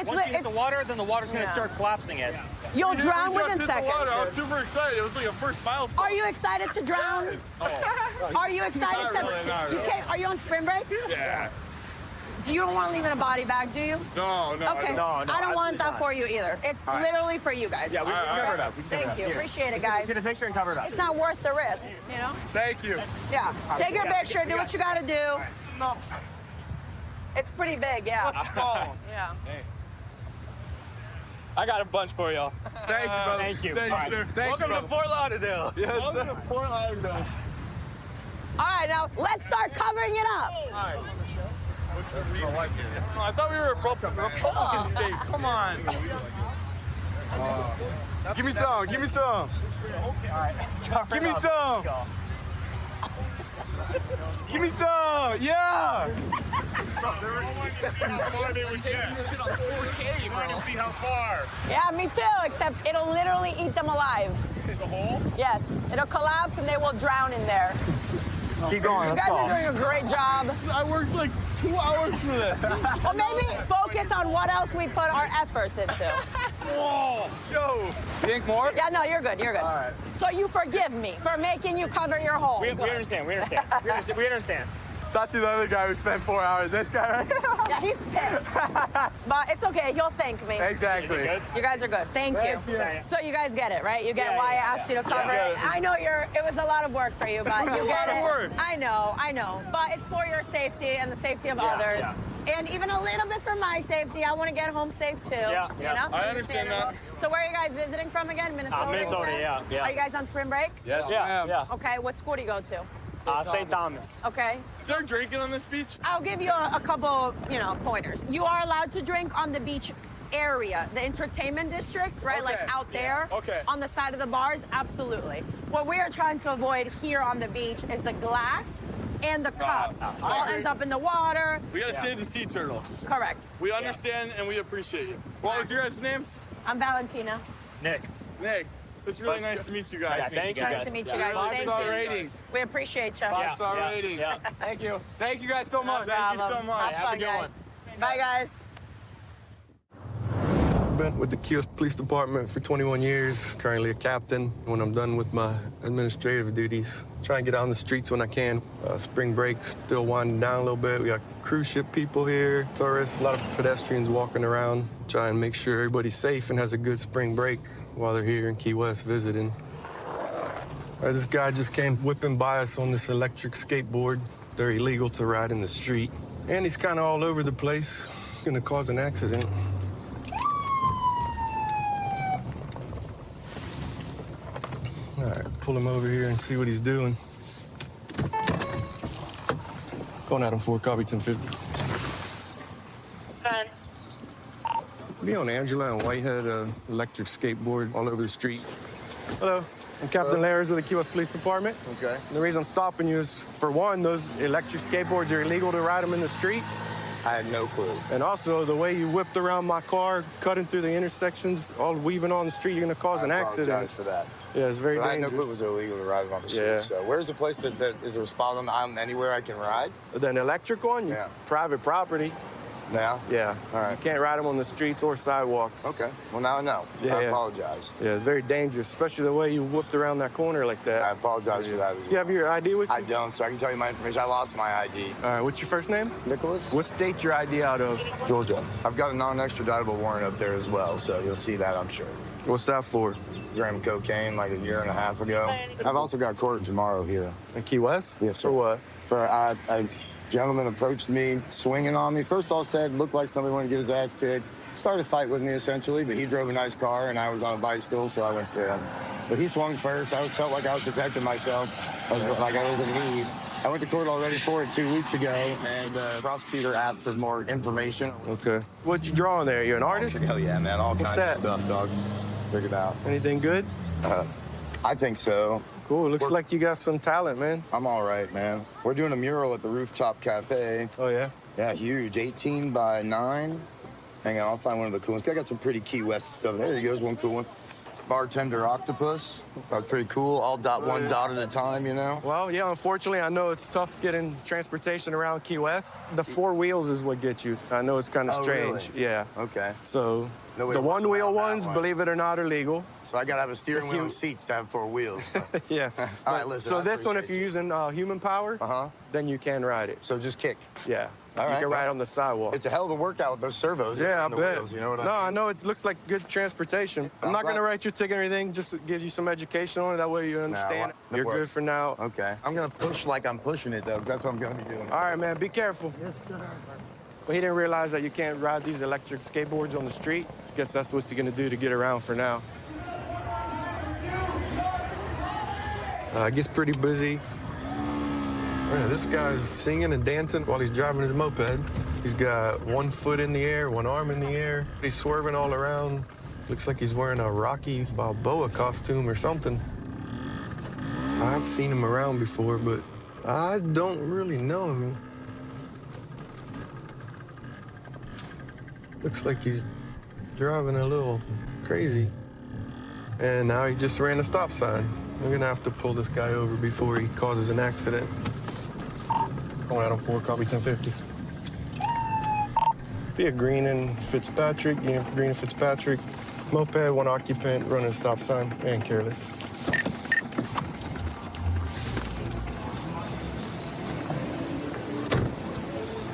Speaker 7: Once you hit the water, then the water's gonna start collapsing it.
Speaker 2: You'll drown
Speaker 19: We just
Speaker 2: within
Speaker 19: hit the
Speaker 2: seconds.
Speaker 19: water. I was super excited. It was like a first milestone.
Speaker 2: Are you excited to drown? Are you excited
Speaker 19: Not
Speaker 2: to?
Speaker 19: really, not
Speaker 2: You
Speaker 19: really.
Speaker 2: can't. Are you on spring break?
Speaker 19: Yeah.
Speaker 2: You don't want to leave in a body bag, do you?
Speaker 19: No, no.
Speaker 2: Okay. I don't want that for you either. It's
Speaker 19: All right.
Speaker 2: literally for you guys.
Speaker 19: Yeah, we can cover it up.
Speaker 2: Thank you. Appreciate it, guys.
Speaker 23: Get a picture and cover it up.
Speaker 2: It's not worth the risk, you know?
Speaker 19: Thank you.
Speaker 2: Yeah. Take your picture, do what you gotta do. No. It's pretty big, yeah.
Speaker 19: Let's go.
Speaker 2: Yeah.
Speaker 23: I got a bunch for y'all.
Speaker 19: Thank you, brother.
Speaker 23: Thank you.
Speaker 19: Thank you, sir. Thank
Speaker 23: Welcome
Speaker 19: you,
Speaker 23: to Fort Lauderdale.
Speaker 19: Yes,
Speaker 23: Welcome
Speaker 19: sir.
Speaker 23: to Fort Lauderdale.
Speaker 2: All right, now let's start covering it up.
Speaker 19: I thought we were a Republican state. Come on. Give me some. Give me some. Give me some.
Speaker 23: Give me some. Yeah.
Speaker 3: See how far?
Speaker 2: Yeah, me too, except it'll literally eat them alive.
Speaker 3: The hole?
Speaker 2: Yes, it'll collapse and they will drown in there.
Speaker 23: Keep going.
Speaker 2: You guys are doing a great job.
Speaker 23: I worked like 2 hours for this.
Speaker 2: Well, maybe focus on what else we put our efforts into.
Speaker 23: Whoa. Yo. You think more?
Speaker 2: Yeah, no, you're good. You're good.
Speaker 23: All right.
Speaker 2: So you forgive me for making you cover your hole.
Speaker 23: We understand. We understand. Talk to the other guy who spent 4 hours. This guy right here.
Speaker 2: Yeah, he's pissed. But it's okay. He'll thank me.
Speaker 23: Exactly.
Speaker 2: You guys are good. Thank you. So you guys get it, right? You get why I asked you to cover it. I know it was a lot of work for you, but you get it.
Speaker 23: Work.
Speaker 2: I know. But it's for your safety and the safety of others. And even a little bit for my safety. I want to get home safe too.
Speaker 23: Yeah.
Speaker 2: You know?
Speaker 23: I understand that.
Speaker 2: So where are you guys visiting from again? Minnesota?
Speaker 23: Minnesota, yeah.
Speaker 2: Are you guys on spring break?
Speaker 23: Yes, yeah.
Speaker 2: Okay, what school do you go to?
Speaker 23: St. Thomas.
Speaker 2: Okay.
Speaker 23: Is there drinking on this beach?
Speaker 2: I'll give you a couple, pointers. You are allowed to drink on the beach area, the entertainment district, right? Like out there on the side of the bars, absolutely. What we are trying to avoid here on the beach is the glass and the cups. All ends up in the water.
Speaker 23: We gotta save the sea turtles.
Speaker 2: Correct.
Speaker 23: We understand and we appreciate you. What was your guys' names?
Speaker 2: I'm Valentina.
Speaker 23: Nick. It's really nice to meet you guys.
Speaker 2: Yeah, thank you. Nice to meet you guys. Thank you.
Speaker 23: 5-star ratings.
Speaker 2: We appreciate you.
Speaker 23: 5-star rating. Yeah. Thank you. Thank you guys so much. Thank you so much.
Speaker 2: Have a good one. Bye, guys.
Speaker 6: Been with the Kios Police Department for 21 years, currently a captain. When I'm done with my administrative duties, try and get out on the streets when I can. Spring break still winding down a little bit. We got cruise ship people here, tourists, a lot of pedestrians walking around. Try and make sure everybody's safe and has a good spring break while they're here in Key West visiting. This guy just came whipping by us on this electric skateboard. They're illegal to ride in the street. And he's kind of all over the place. Gonna cause an accident. All right, pull him over here and see what he's doing. Going at him for copy 1050. Be on Angela and Whitehead, electric skateboard all over the street. Hello, I'm Captain Lairs with the Key West Police Department.
Speaker 10: Okay.
Speaker 6: And the reason I'm stopping you is, for one, those electric skateboards are illegal to ride them in the street.
Speaker 10: I had no clue.
Speaker 6: And also, the way you whipped around my car, cutting through the intersections, all weaving on the street, you're gonna cause an accident.
Speaker 10: I apologize for that.
Speaker 6: Yeah, it's very
Speaker 10: but
Speaker 6: dangerous.
Speaker 10: I had no clue it was illegal to ride on the street.
Speaker 6: Yeah.
Speaker 10: So where's the place that is there a spot on the island anywhere I can ride?
Speaker 6: An electric one? Yeah. Private property.
Speaker 10: Now?
Speaker 6: Yeah.
Speaker 10: All right.
Speaker 6: You can't ride them on the streets or sidewalks.
Speaker 10: Okay. Well, now I know.
Speaker 6: Yeah,
Speaker 10: I apologize.
Speaker 6: Yeah, it's very dangerous, especially the way you whipped around that corner like that.
Speaker 10: I apologize for that as well.
Speaker 6: You have your ID with you?
Speaker 10: I don't, so I can tell you my information. I lost my ID.
Speaker 6: All right, what's your first name?
Speaker 10: Nicholas.
Speaker 6: What state your ID out of?
Speaker 10: Georgia. I've got a non-extraditable warrant up there as well, so you'll see that, I'm sure.
Speaker 6: What's that for?
Speaker 10: Gram of cocaine like a year and a half ago. I've also got court tomorrow here.
Speaker 6: In Key West?
Speaker 10: Yes, sir.
Speaker 6: For what?
Speaker 10: For a gentleman approached me, swinging on me. First all said, looked like somebody wanted to get his ass kicked. Started a fight with me, essentially, but he drove a nice car, and I was on a bicycle, so I went to him. But he swung first. I felt like I was protecting myself, like I was in need. I went to court already for it 2 weeks ago, and the prosecutor asked for more information.
Speaker 6: Okay. What'd you draw on there? You an artist?
Speaker 10: Hell yeah, man. All
Speaker 6: What's
Speaker 10: kinds
Speaker 6: that?
Speaker 10: of stuff, dog. Figured out.
Speaker 6: Anything good?
Speaker 10: I think so.
Speaker 6: Cool. Looks like you got some talent, man.
Speaker 10: I'm all right, man. We're doing a mural at the Rooftop Cafe.
Speaker 6: Oh, yeah?
Speaker 10: Yeah, huge. 18 by 9. Hang on, I'll find one of the cool ones. I got some pretty Key West stuff. There goes one cool one. Bartender octopus. That's pretty cool. All one dot at a time, you know?
Speaker 6: Well, yeah, unfortunately, I know it's tough getting transportation around Key West. The 4 wheels is what gets you. I know it's kind of strange.
Speaker 10: Really?
Speaker 6: Yeah.
Speaker 10: Okay.
Speaker 6: So
Speaker 10: No,
Speaker 6: the one-wheel ones,
Speaker 10: one.
Speaker 6: believe it or not, are legal.
Speaker 10: So I got to have a steering wheel and seats to have 4 wheels.
Speaker 6: Yeah.
Speaker 10: All right, listen.
Speaker 6: So
Speaker 10: I
Speaker 6: this one, if
Speaker 10: appreciate
Speaker 6: you're using human power, then you can ride it.
Speaker 10: So just kick.
Speaker 6: Yeah.
Speaker 10: All
Speaker 6: you
Speaker 10: right,
Speaker 6: can ride
Speaker 10: well,
Speaker 6: on the sidewalk.
Speaker 10: It's a hell of a workout with those servos.
Speaker 6: Yeah, I
Speaker 10: and the
Speaker 6: bet.
Speaker 10: Wheels, you know what
Speaker 6: No,
Speaker 10: I mean?
Speaker 6: I know it looks like good transportation. I'm not going to write you a ticket or anything, just to give you some education on it. That way you understand. You're good for now.
Speaker 10: Okay. I'm going to push like I'm pushing it, though. That's what I'm going to be doing.
Speaker 6: All right, man. Be careful. Yes, sir. But he didn't realize that you can't ride these electric skateboards on the street. Guess that's what he's going to do to get around for now. It gets pretty busy. Yeah, this guy's singing and dancing while he's driving his moped. He's got 1 foot in the air, 1 arm in the air. He's swerving all around. Looks like he's wearing a Rocky Balboa costume or something. I've seen him around before, but I don't really know him. Looks like he's driving a little crazy. And now he just ran a stop sign. We're gonna have to pull this guy over before he causes an accident. Oh, Adam 4, copy 1050. Be a Green and Fitzpatrick, Green and Fitzpatrick. Moped, 1 occupant, running stop sign, and careless.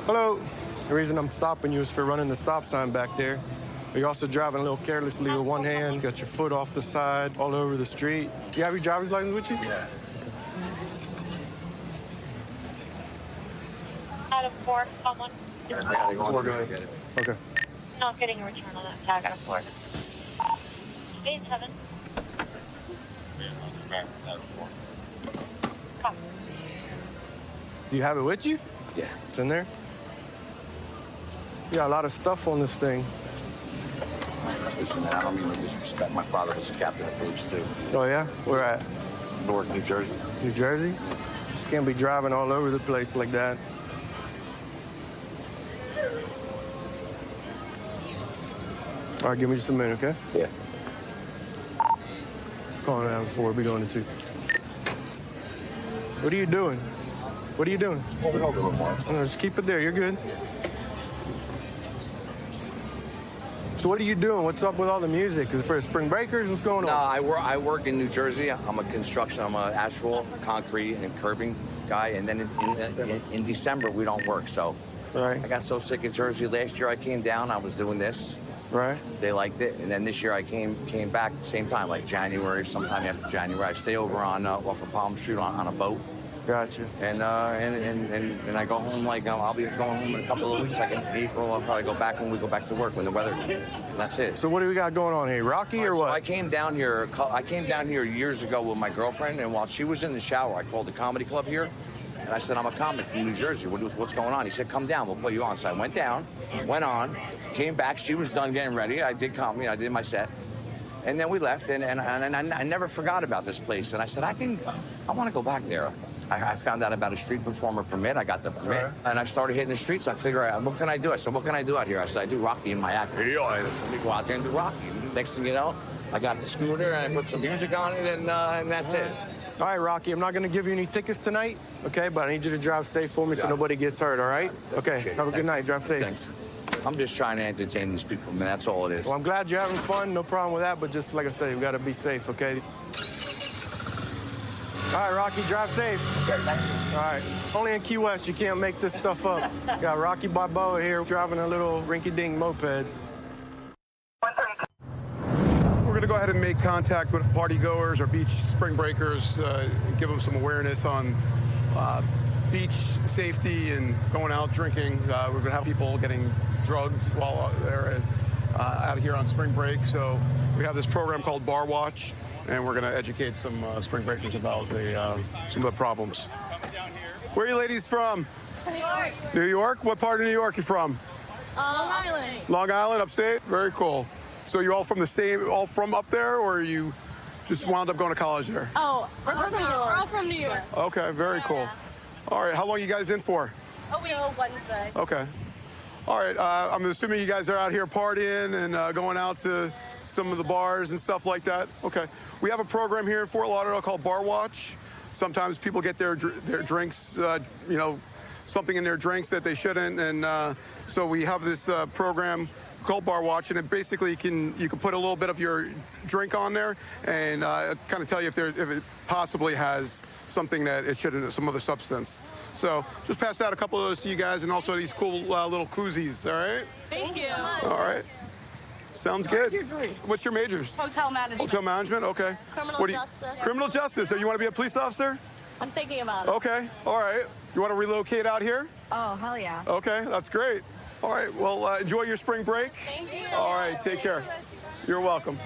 Speaker 6: Hello. The reason I'm stopping you is for running the stop sign back there. You're also driving a little carelessly with one hand, got your foot off the side, all over the street. You have your driver's license with you? Yeah.
Speaker 8: Out of 4, someone.
Speaker 6: Four, go ahead. Okay.
Speaker 8: Not getting a return on that tag out of 4. 8-7. Copy.
Speaker 6: Do you have it with you?
Speaker 11: Yeah.
Speaker 6: It's in there? You got a lot of stuff on this thing.
Speaker 11: Listen, man, I don't mean to disrespect. My father was a captain of police, too.
Speaker 6: Oh, yeah? Where at?
Speaker 11: Newark, New Jersey.
Speaker 6: New Jersey? Just can't be driving all over the place like that. All right, give me just a minute, okay?
Speaker 11: Yeah.
Speaker 6: Calling out 4, be going to 2. What are you doing? What are you doing? No, just keep it there, you're good. So what are you doing? What's up with all the music? Is it for spring breakers? What's going on?
Speaker 11: No, I work in New Jersey. I'm an asphalt, concrete, and curbing guy. And then in December, we don't work. So
Speaker 6: right.
Speaker 11: I got so sick of Jersey. Last year I came down, I was doing this.
Speaker 6: Right.
Speaker 11: They liked it. And then this year I came back at the same time, like January, sometime after January. I stay over on off of Palm Street on a boat.
Speaker 6: Gotcha.
Speaker 11: And I go home, like, I'll be going home in a couple of weeks. Like in April, I'll probably go back when we go back to work, when the weather, that's it.
Speaker 6: So what do we got going on here? Rocky or what?
Speaker 11: So I came down here years ago with my girlfriend, and while she was in the shower, I called the comedy club here, and I said, I'm a comic from New Jersey. What's going on? He said, come down, we'll put you on. So I went down, went on, came back. She was done getting ready. I did comedy, I did my set. And then we left, and I never forgot about this place. And I said, I want to go back there. I found out about a street performer permit. I got the permit, and I started hitting the streets. I figured, what can I do? I said, what can I do out here? I said, I do Rocky in my act. I said, let me go out there and do Rocky. Next thing you know, I got the scooter, and I put some music on it, and that's it.
Speaker 6: All right, Rocky, I'm not going to give you any tickets tonight, okay? But I need you to drive safe for me so nobody gets hurt, all right? Okay, have a good night. Drive safe.
Speaker 11: Thanks. I'm just trying to entertain these people, man. That's all it is.
Speaker 6: Well, I'm glad you're having fun. No problem with that. But just like I said, we got to be safe, okay? All right, Rocky, drive safe. All right. Only in Key West, you can't make this stuff up. Got Rocky Balboa here driving a little rinky-dink moped.
Speaker 14: We're going to go ahead and make contact with party goers or beach spring breakers, give them some awareness on beach safety and going out drinking. We're going to have people getting drugged while they're out here on spring break. So we have this program called Bar Watch, and we're going to educate some spring breakers about some of the problems. Where are you ladies from?
Speaker 9: New York.
Speaker 14: New York? What part of New York are you from?
Speaker 9: Long Island.
Speaker 14: Long Island, upstate? Very cool. So you all from up there, or you just wound up going to college there?
Speaker 9: Oh, we're from New York. We're all from New York.
Speaker 14: Okay, very cool. All right, how long are you guys in for?
Speaker 9: A week. Wednesday.
Speaker 14: Okay. All right, I'm assuming you guys are out here partying and going out to some of the bars and stuff like that. Okay. We have a program here in Fort Lauderdale called Bar Watch. Sometimes people get their drinks, something in their drinks that they shouldn't, and so we have this program called Bar Watch, and it basically you can put a little bit of your drink on there and kind of tell you if it possibly has something that it shouldn't, some other substance. So just pass out a couple of those to you guys, and also these cool little koozies. All right.
Speaker 9: Thank you.
Speaker 14: All right. Sounds good. What's your majors?
Speaker 9: Hotel management.
Speaker 14: Hotel management. Okay.
Speaker 9: Criminal justice.
Speaker 14: Criminal justice. So you want to be a police officer?
Speaker 9: I'm thinking about it.
Speaker 14: Okay. All right. You want to relocate out here?
Speaker 9: Oh, hell yeah.
Speaker 14: Okay. That's great. All right. Well, enjoy your spring break.
Speaker 9: Thank you.
Speaker 14: All right. Take care. You're welcome.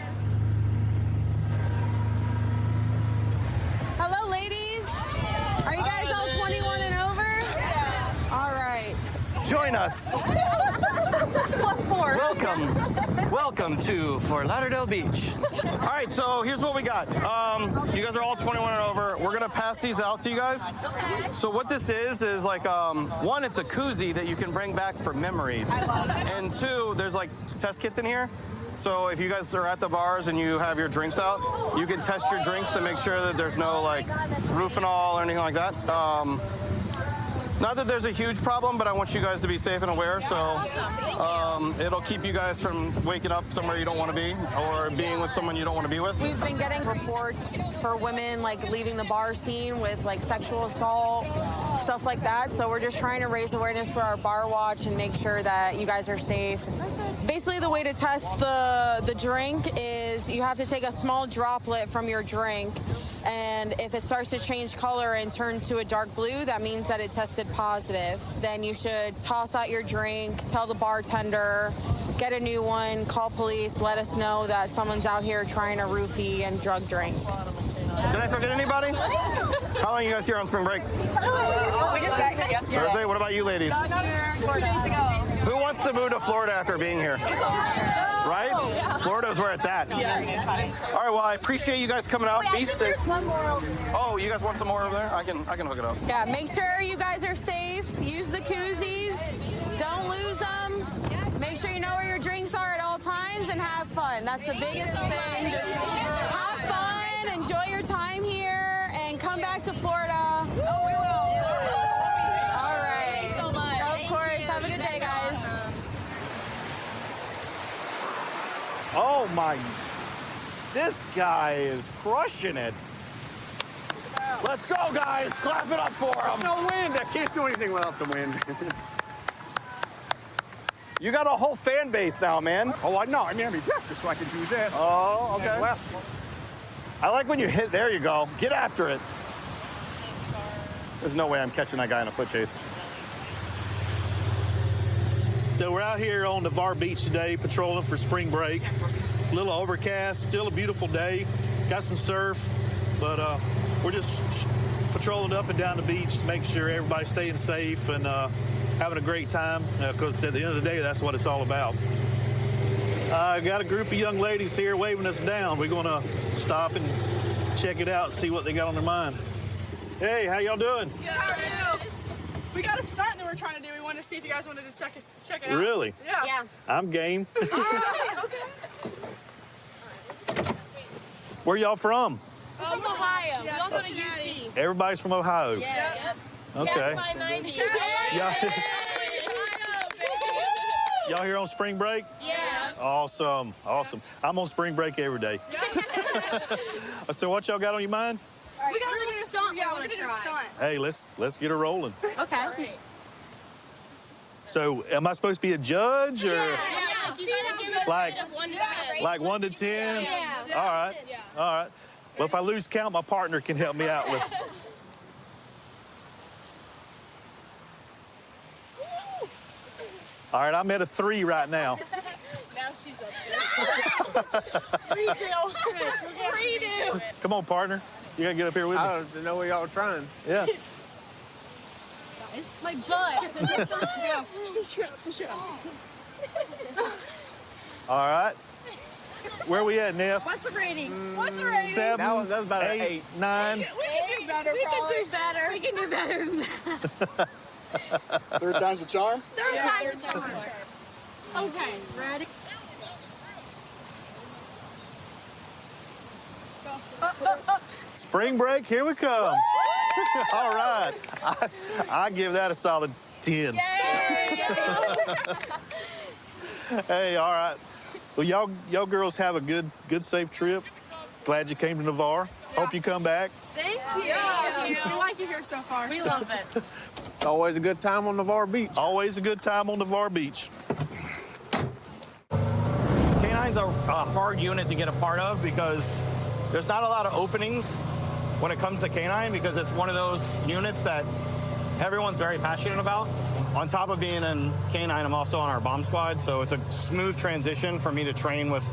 Speaker 2: Hello, ladies. Are you guys all 21 and over? Yeah. All right.
Speaker 22: Join us.
Speaker 2: +4.
Speaker 16: Welcome to Fort Lauderdale Beach. All right, so here's what we got. You guys are all 21 and over. We're gonna pass these out to you guys. So what this is like, one, it's a koozie that you can bring back for memories. And two, there's like test kits in here. So if you guys are at the bars and you have your drinks out, you can test your drinks to make sure that there's no like Rufinol or anything like that. Not that there's a huge problem, but I want you guys to be safe and aware. So it'll keep you guys from waking up somewhere you don't want to be or being with someone you don't want to be with.
Speaker 2: We've been getting reports for women like leaving the bar scene with like sexual assault, stuff like that. So we're just trying to raise awareness for our bar watch and make sure that you guys are safe. Basically, the way to test the drink is you have to take a small droplet from your drink, and if it starts to change color and turn to a dark blue, that means that it tested positive. Then you should toss out your drink, tell the bartender, get a new one, call police, let us know that someone's out here trying to roofie and drug drinks.
Speaker 16: Did I forget anybody? How long are you guys here on spring break?
Speaker 2: We just got here yesterday.
Speaker 16: Thursday? What about you ladies?
Speaker 2: 4 days ago.
Speaker 16: Who wants to move to Florida after being here? Right? Florida's where it's at. All right, well, I appreciate you guys coming out. Be safe. Oh, you guys want some more over there? I can hook it up.
Speaker 2: Yeah, make sure you guys are safe. Use the koozies. Don't lose them. Make sure you know where your drinks are at all times and have fun. That's the biggest thing. Just have fun, enjoy your time here, and come back to Florida. Oh, we will. All right. Thanks so much. Of course. Have a good day, guys.
Speaker 17: Oh my, this guy is crushing it. Let's go, guys. Clap it up for him.
Speaker 23: No wind. I can't do anything without the wind.
Speaker 17: You got a whole fan base now, man.
Speaker 23: Oh, I know. I mean, just so I can do this.
Speaker 17: Oh, okay.
Speaker 23: And left.
Speaker 17: I like when you hit, there you go. Get after it. There's no way I'm catching that guy in a foot chase.
Speaker 20: So we're out here on Navarre Beach today, patrolling for spring break. A little overcast, still a beautiful day. Got some surf, but we're just patrolling up and down the beach to make sure everybody's staying safe and having a great time, because at the end of the day, that's what it's all about. I got a group of young ladies here waving us down. We're gonna stop and check it out and see what they got on their mind. Hey, how y'all doing?
Speaker 24: Yeah, how are you? We got a stunt that we're trying to do. We wanted to see if you guys wanted to check it out.
Speaker 20: Really?
Speaker 24: Yeah.
Speaker 20: I'm game.
Speaker 24: Okay.
Speaker 20: Where y'all from?
Speaker 24: Ohio.
Speaker 8: We all go to UC.
Speaker 20: Everybody's from Ohio.
Speaker 8: Yes.
Speaker 20: Okay.
Speaker 8: That's my 90.
Speaker 20: Y'all here on spring break?
Speaker 8: Yes.
Speaker 20: Awesome. Awesome. I'm on spring break every day. So what y'all got on your mind?
Speaker 8: Right, we got a little stunt.
Speaker 24: Yeah, we're gonna do a stunt.
Speaker 20: Hey, let's get her rolling.
Speaker 8: Okay.
Speaker 20: So am I supposed to be a judge or
Speaker 8: Yeah. You gotta give it
Speaker 20: like
Speaker 8: a 1 to 10.
Speaker 20: like 1 to 10?
Speaker 8: Yeah.
Speaker 20: All right. All right. Well, if I lose count, my partner can help me out with. All right, I'm at a 3 right now.
Speaker 8: Now she's up there. Redo.
Speaker 20: Come on, partner. You gotta get up here with me.
Speaker 23: I don't know what y'all are trying.
Speaker 20: Yeah.
Speaker 8: It's my butt.
Speaker 24: Yeah.
Speaker 20: All right. Where we at, Neff?
Speaker 8: What's the rating?
Speaker 24: What's the rating?
Speaker 20: 7.
Speaker 23: That was about an 8.
Speaker 20: 9.
Speaker 24: We can do better, probably.
Speaker 8: We can do better than that.
Speaker 23: Third time's a charm?
Speaker 8: Third time's a charm. Okay, ready?
Speaker 20: Spring break, here we come. All right. I give that a solid 10. Hey, all right. Well, y'all girls have a good, safe trip. Glad you came to Navarre. Hope you come back.
Speaker 24: Thank you. Yeah, we like it here so far.
Speaker 8: We love it.
Speaker 23: It's always a good time on Navarre Beach.
Speaker 20: Always a good time on Navarre Beach.
Speaker 16: Canine's a hard unit to get a part of because there's not a lot of openings when it comes to canine, because it's one of those units that everyone's very passionate about. On top of being in canine, I'm also on our bomb squad, so it's a smooth transition for me to train with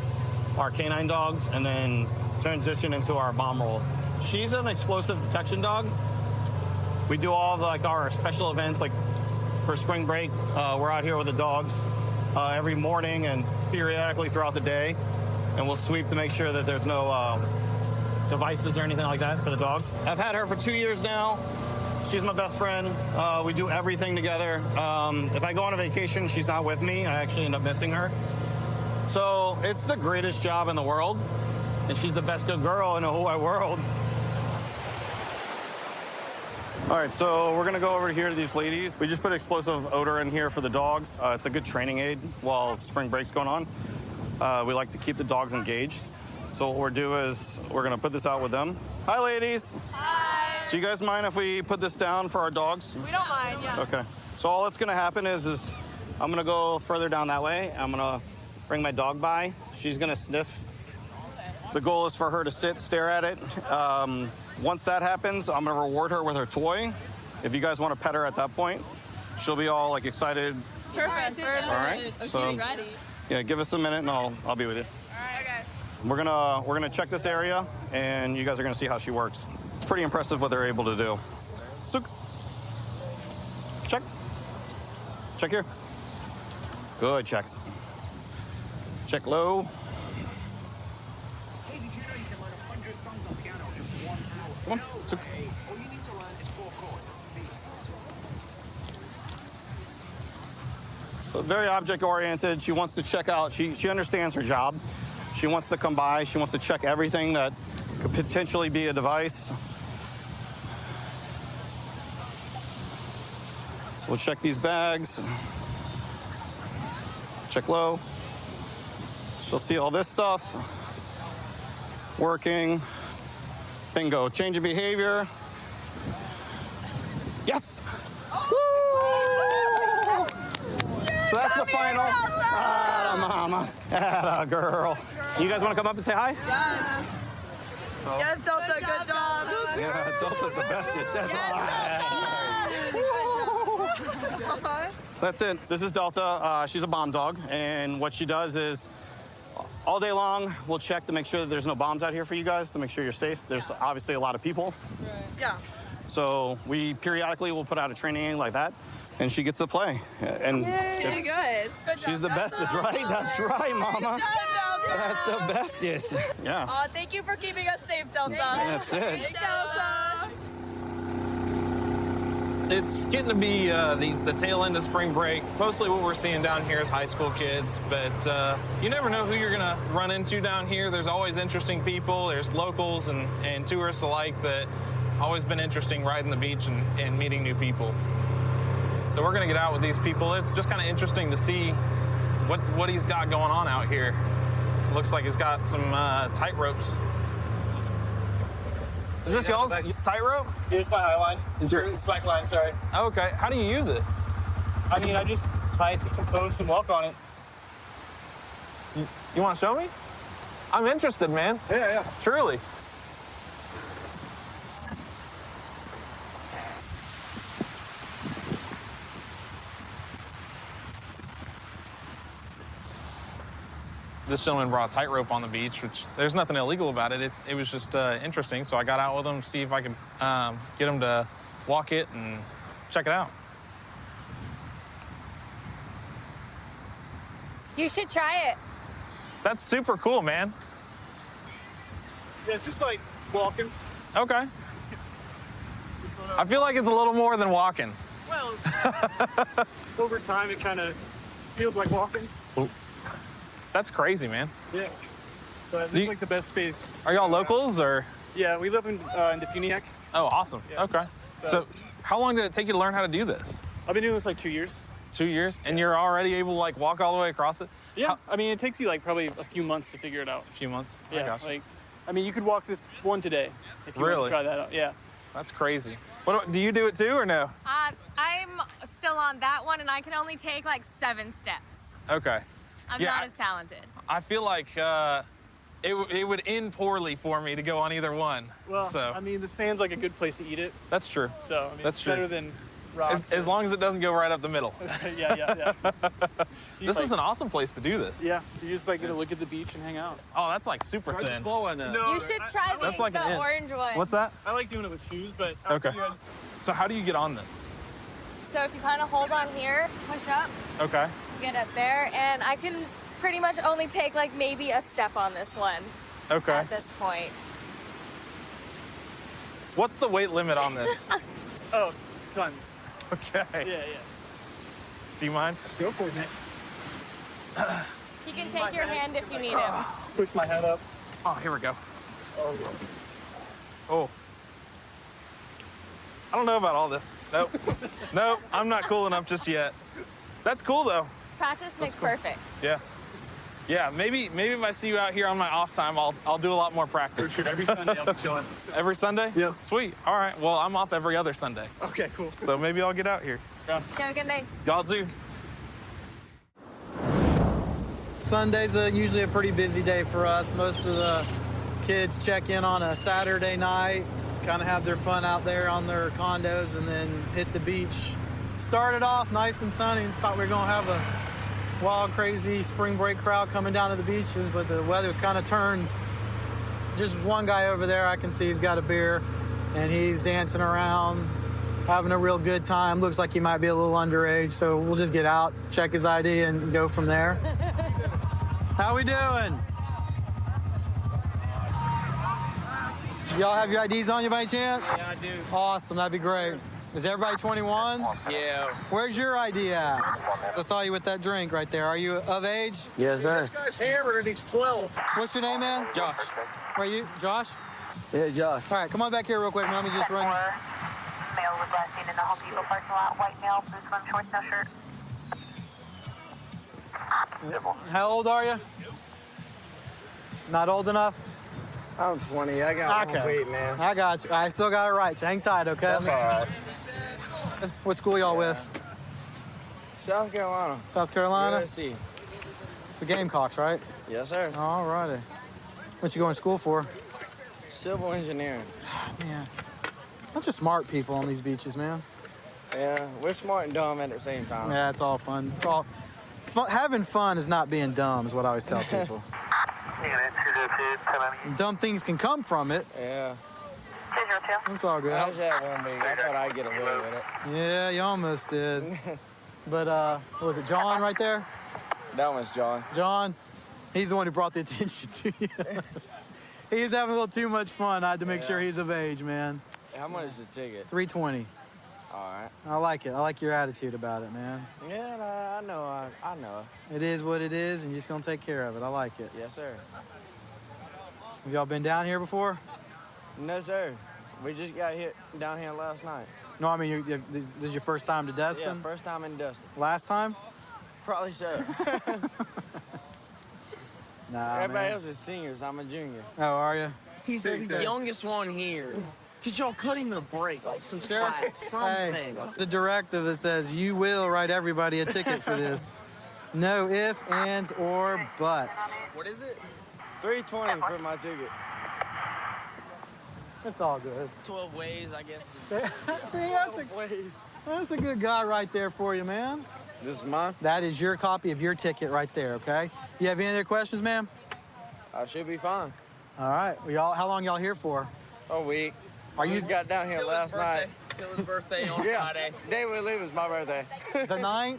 Speaker 16: our canine dogs and then transition into our bomb role. She's an explosive detection dog. We do all of our special events, like for spring break, we're out here with the dogs. every morning and periodically throughout the day. And we'll sweep to make sure that there's no devices or anything like that for the dogs. I've had her for 2 years now. She's my best friend. We do everything together. If I go on a vacation, she's not with me. I actually end up missing her. So it's the greatest job in the world. And she's the best good girl in the whole wide world. All right, so we're gonna go over here to these ladies. We just put explosive odor in here for the dogs. It's a good training aid while spring break's going on. We like to keep the dogs engaged. So what we'll do is we're gonna put this out with them. Hi, ladies.
Speaker 18: Hi.
Speaker 16: Do you guys mind if we put this down for our dogs?
Speaker 18: We don't mind, yeah.
Speaker 16: Okay. So all that's gonna happen is I'm gonna go further down that way. I'm gonna bring my dog by. She's gonna sniff. The goal is for her to sit, stare at it. Once that happens, I'm gonna reward her with her toy. If you guys want to pet her at that point, she'll be all like excited.
Speaker 18: Perfect.
Speaker 16: All right. So,
Speaker 18: ready.
Speaker 16: yeah, give us a minute and I'll be with you.
Speaker 18: All right, okay.
Speaker 16: We're gonna check this area and you guys are gonna see how she works. It's pretty impressive what they're able to do. So, check. Check here. Good checks. Check low.
Speaker 4: Hey, did you know you can learn 100 songs on piano in 1 hour?
Speaker 16: Come on. So,
Speaker 4: All you need to learn is 4 chords.
Speaker 16: So very object oriented. She wants to check out. She understands her job. She wants to come by. She wants to check everything that could potentially be a device. So we'll check these bags. Check low. She'll see all this stuff. Working. Bingo. Change of behavior. Yes! So that's the final. Ah, mama. Atta girl. You guys want to come up and say hi?
Speaker 18: Yes.
Speaker 16: So,
Speaker 18: Yes, Delta, good job.
Speaker 16: yeah, Delta's the bestest. That's So that's it. This is Delta. She's a bomb dog. And what she does is all day long, we'll check to make sure that there's no bombs out here for you guys, to make sure you're safe. There's obviously a lot of people.
Speaker 18: Right. Yeah.
Speaker 16: So we periodically will put out a training aid like that, and she gets to play. And
Speaker 18: She's good.
Speaker 16: she's the bestest, right? That's right, mama.
Speaker 18: Good job, Delta.
Speaker 16: That's the bestest. Yeah.
Speaker 18: Thank you for keeping us safe, Delta.
Speaker 16: That's it.
Speaker 18: Thanks, Delta.
Speaker 5: It's getting to be the tail end of spring break. Mostly what we're seeing down here is high school kids, but you never know who you're gonna run into down here. There's always interesting people. There's locals and tourists alike that always been interesting riding the beach and meeting new people. So we're gonna get out with these people. It's just kind of interesting to see what he's got going on out here. Looks like he's got some tight ropes. Is this y'all's tightrope?
Speaker 23: Yeah, it's my high line.
Speaker 5: Is your
Speaker 23: slack line, sorry.
Speaker 5: Okay, how do you use it?
Speaker 23: I mean, I just tie it to some posts and walk on it.
Speaker 5: You want to show me? I'm interested, man.
Speaker 23: Yeah.
Speaker 5: Truly. This gentleman brought a tightrope on the beach, which there's nothing illegal about it. It was just interesting, so I got out with him to see if I could get him to walk it and check it out.
Speaker 12: You should try it.
Speaker 5: That's super cool, man.
Speaker 23: Yeah, it's just like walking.
Speaker 5: Okay. I feel like it's a little more than walking.
Speaker 23: Well, over time, it kind of feels like walking.
Speaker 5: That's crazy, man.
Speaker 23: Yeah. So it's like the best space.
Speaker 5: Are y'all locals or?
Speaker 23: Yeah, we live in Defuniak.
Speaker 5: Oh, awesome.
Speaker 23: Yeah.
Speaker 5: Okay. So how long did it take you to learn how to do this?
Speaker 23: I've been doing this like 2 years.
Speaker 5: 2 years? And you're already able to like walk all the way across it?
Speaker 23: Yeah. I mean, it takes you like probably a few months to figure it out.
Speaker 5: A few months? I
Speaker 23: Yeah.
Speaker 5: gotcha.
Speaker 23: Like, I mean, you could walk this one today if you want
Speaker 5: Really?
Speaker 23: to try that out. Yeah.
Speaker 5: That's crazy. What do you do it too or no?
Speaker 12: I'm still on that one, and I can only take like 7 steps.
Speaker 5: Okay.
Speaker 12: I'm
Speaker 5: Yeah,
Speaker 12: not as talented.
Speaker 5: I feel like it would end poorly for me to go on either one.
Speaker 23: Well,
Speaker 5: so
Speaker 23: I mean, the sand's like a good place to eat it.
Speaker 5: that's true.
Speaker 23: So, I mean,
Speaker 5: That's
Speaker 23: it's
Speaker 5: true.
Speaker 23: better than rocks.
Speaker 5: As long as it doesn't go right up the middle.
Speaker 23: Yeah.
Speaker 5: This is an awesome place to do this.
Speaker 23: Yeah, you just like get to look at the beach and hang out.
Speaker 5: Oh, that's like super thin.
Speaker 23: No,
Speaker 12: You should try
Speaker 5: That's like an
Speaker 12: the
Speaker 5: inn.
Speaker 12: orange one.
Speaker 5: What's that?
Speaker 23: I like doing it with shoes, but
Speaker 5: Okay. So how do you get on this?
Speaker 12: So if you kind of hold on here, push up,
Speaker 5: Okay.
Speaker 12: get up there, and I can pretty much only take like maybe a step on this one.
Speaker 5: Okay.
Speaker 12: At this point.
Speaker 5: What's the weight limit on this?
Speaker 23: Oh, tons.
Speaker 5: Okay.
Speaker 23: Yeah.
Speaker 5: Do you mind?
Speaker 23: Go for it, Nick.
Speaker 12: He can take your hand if you need him.
Speaker 23: Push my head up.
Speaker 5: Oh, here we go. Oh. I don't know about all this. Nope. Nope, I'm not cool enough just yet. That's cool though.
Speaker 12: Practice makes perfect.
Speaker 5: Yeah. Yeah, maybe if I see you out here on my off time, I'll do a lot more practice.
Speaker 23: Every Sunday I'll be chilling.
Speaker 5: Every Sunday?
Speaker 23: Yeah.
Speaker 5: Sweet. All right. Well, I'm off every other Sunday.
Speaker 23: Okay, cool.
Speaker 5: So maybe I'll get out here.
Speaker 23: Yeah.
Speaker 12: Have a good night.
Speaker 5: Y'all do.
Speaker 1: Sunday's usually a pretty busy day for us. Most of the kids check in on a Saturday night, kind of have their fun out there on their condos, and then hit the beach. Started off nice and sunny. Thought we were gonna have a wild, crazy spring break crowd coming down to the beaches, but the weather's kind of turned. Just one guy over there I can see, he's got a beer, and he's dancing around, having a real good time. Looks like he might be a little underage, so we'll just get out, check his ID, and go from there. How we doing? Y'all have your IDs on you by any chance?
Speaker 23: Yeah, I do.
Speaker 1: Awesome, that'd be great. Is everybody 21?
Speaker 23: Yeah.
Speaker 1: Where's your ID at? I saw you with that drink right there. Are you of age?
Speaker 23: Yes, sir. This guy's hammered and he's 12.
Speaker 1: What's your name, man?
Speaker 23: Josh.
Speaker 1: Where are you? Josh?
Speaker 23: Yeah, Josh.
Speaker 1: All right, come on back here real quick. Let me just run.
Speaker 8: Male was last seen in the Home Depot parking lot. White male, blue swim shorts, no shirt.
Speaker 1: How old are you? Not old enough?
Speaker 23: I'm 20. I got one weight, man.
Speaker 1: I got you. I still got it right. So hang tight, okay?
Speaker 23: That's all right.
Speaker 1: What school y'all with?
Speaker 23: South Carolina.
Speaker 1: South Carolina?
Speaker 23: USC.
Speaker 1: The Gamecocks, right?
Speaker 23: Yes, sir.
Speaker 1: All righty. What you going to school for?
Speaker 23: Civil engineering.
Speaker 1: Man, bunch of smart people on these beaches, man.
Speaker 23: Yeah, we're smart and dumb at the same time.
Speaker 1: Yeah, it's all fun. It's all having fun is not being dumb, is what I always tell people. Dumb things can come from it.
Speaker 23: Yeah.
Speaker 1: It's all good.
Speaker 23: I just had one week. I thought I'd get away with it.
Speaker 1: Yeah, you almost did. But what was it, John right there?
Speaker 23: That one's John.
Speaker 1: John, he's the one who brought the attention to you. He was having a little too much fun. I had to make sure he's of age, man.
Speaker 23: How much is the ticket?
Speaker 1: $320.
Speaker 23: All right.
Speaker 1: I like it. I like your attitude about it, man.
Speaker 23: Yeah, I know. I know.
Speaker 1: It is what it is, and you're just gonna take care of it. I like it.
Speaker 23: Yes, sir.
Speaker 1: Have y'all been down here before?
Speaker 23: No, sir. We just got hit down here last night.
Speaker 1: No, I mean, this is your first time to Destin?
Speaker 23: Yeah, first time in Destin.
Speaker 1: Last time?
Speaker 23: Probably so.
Speaker 1: Nah,
Speaker 23: Everybody
Speaker 1: man.
Speaker 23: else is seniors. I'm a junior.
Speaker 1: Oh, are you?
Speaker 13: He's the youngest one here. Could y'all cut him a break, like some slack, something?
Speaker 1: Hey, the directive that says you will write everybody a ticket for this. No ifs, ands, or buts.
Speaker 13: What is it?
Speaker 23: $320 for my ticket.
Speaker 1: It's all good.
Speaker 13: 12 ways, I guess.
Speaker 1: See, that's a good guy right there for you, man.
Speaker 23: This is mine?
Speaker 1: That is your copy of your ticket right there, okay? You have any other questions, ma'am?
Speaker 23: I should be fine.
Speaker 1: All right. How long y'all here for?
Speaker 23: A week.
Speaker 1: Are you
Speaker 23: got down here last night?
Speaker 13: Till his birthday on
Speaker 23: Yeah.
Speaker 13: Friday.
Speaker 23: Day we leave is my birthday.
Speaker 1: The 9th? All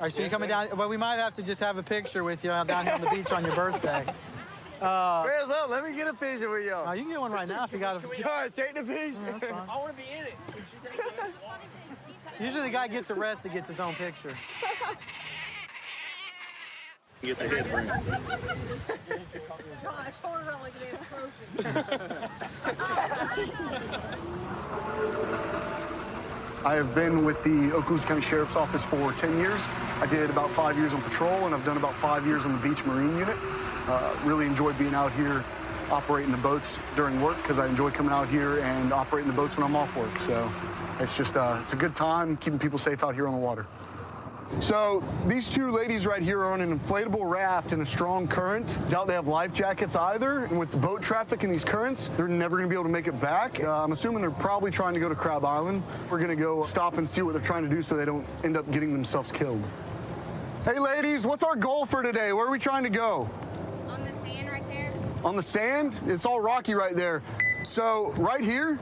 Speaker 1: right, so you're coming down. Well, we might have to just have a picture with you down here on the beach on your birthday.
Speaker 23: Well, let me get a picture with y'all.
Speaker 1: Oh, you can get one right now if you got a.
Speaker 23: John, take the picture.
Speaker 1: Yeah, that's fine.
Speaker 13: I want to be in it.
Speaker 1: Usually the guy gets arrested gets his own picture.
Speaker 23: Get the head ring.
Speaker 9: Gosh, hold it out like a trophy.
Speaker 15: I have been with the Okaloosa County Sheriff's Office for 10 years. I did about 5 years on patrol, and I've done about 5 years on the Beach Marine Unit. Really enjoy being out here operating the boats during work because I enjoy coming out here and operating the boats when I'm off work. So it's just, it's a good time keeping people safe out here on the water. So these two ladies right here are on an inflatable raft in a strong current. Doubt they have life jackets either. And with the boat traffic and these currents, they're never gonna be able to make it back. I'm assuming they're probably trying to go to Crab Island. We're gonna go stop and see what they're trying to do so they don't end up getting themselves killed. Hey ladies, what's our goal for today? Where are we trying to go?
Speaker 9: On the sand right there.
Speaker 15: On the sand? It's all rocky right there. So right here,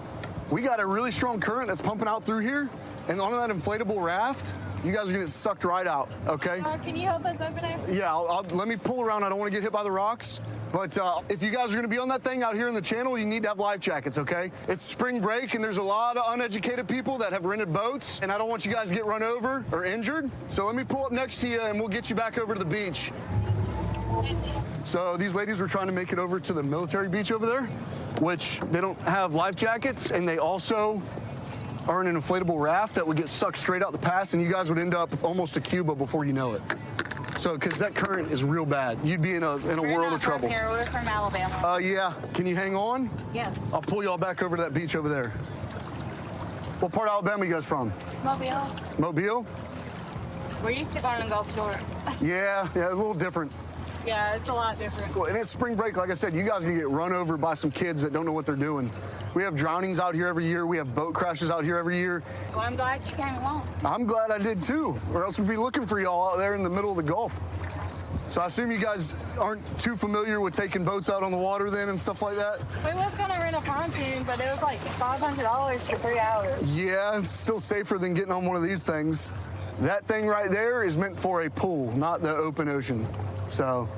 Speaker 15: we got a really strong current that's pumping out through here. And on that inflatable raft, you guys are gonna get sucked right out, okay?
Speaker 18: Can you help us open it?
Speaker 15: Yeah, let me pull around. I don't want to get hit by the rocks. But if you guys are going to be on that thing out here in the channel, you need to have life jackets, okay? It's spring break, and there's a lot of uneducated people that have rented boats, and I don't want you guys to get run over or injured. So let me pull up next to you, and we'll get you back over to the beach. So these ladies were trying to make it over to the military beach over there, which they don't have life jackets, and they also are in an inflatable raft that would get sucked straight out the pass, and you guys would end up almost to Cuba before you know it. So, because that current is real bad. You'd be in a world of trouble.
Speaker 8: Here. We're from Alabama.
Speaker 15: Yeah. Can you hang on?
Speaker 8: Yeah.
Speaker 15: I'll pull y'all back over to that beach over there. What part of Alabama you guys from?
Speaker 8: Mobile.
Speaker 15: Mobile?
Speaker 8: We're used to going to Gulf Shores.
Speaker 15: Yeah, a little different.
Speaker 8: Yeah, it's a lot different.
Speaker 15: Well, and it's spring break, like I said, you guys are gonna get run over by some kids that don't know what they're doing. We have drownings out here every year. We have boat crashes out here every year.
Speaker 8: Well, I'm glad you came along.
Speaker 15: I'm glad I did too, or else we'd be looking for y'all out there in the middle of the Gulf. So I assume you guys aren't too familiar with taking boats out on the water then and stuff like that?
Speaker 18: We was gonna rent a pontoon, but it was like $500 for 3 hours.
Speaker 15: Yeah, it's still safer than getting on one of these things. That thing right there is meant for a pool, not the open ocean. So,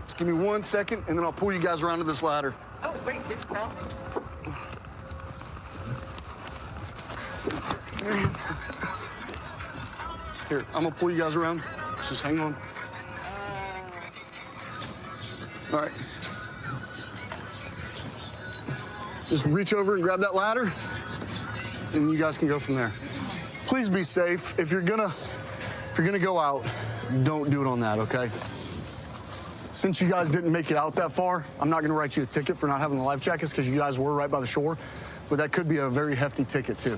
Speaker 15: just give me 1 second, and then I'll pull you guys around to this ladder.
Speaker 8: Oh, great. Good stuff.
Speaker 15: Here, I'm gonna pull you guys around. Just hang on. All right. Just reach over and grab that ladder, and you guys can go from there. Please be safe. If you're gonna go out, don't do it on that, okay? Since you guys didn't make it out that far, I'm not gonna write you a ticket for not having the life jackets because you guys were right by the shore, but that could be a very hefty ticket too.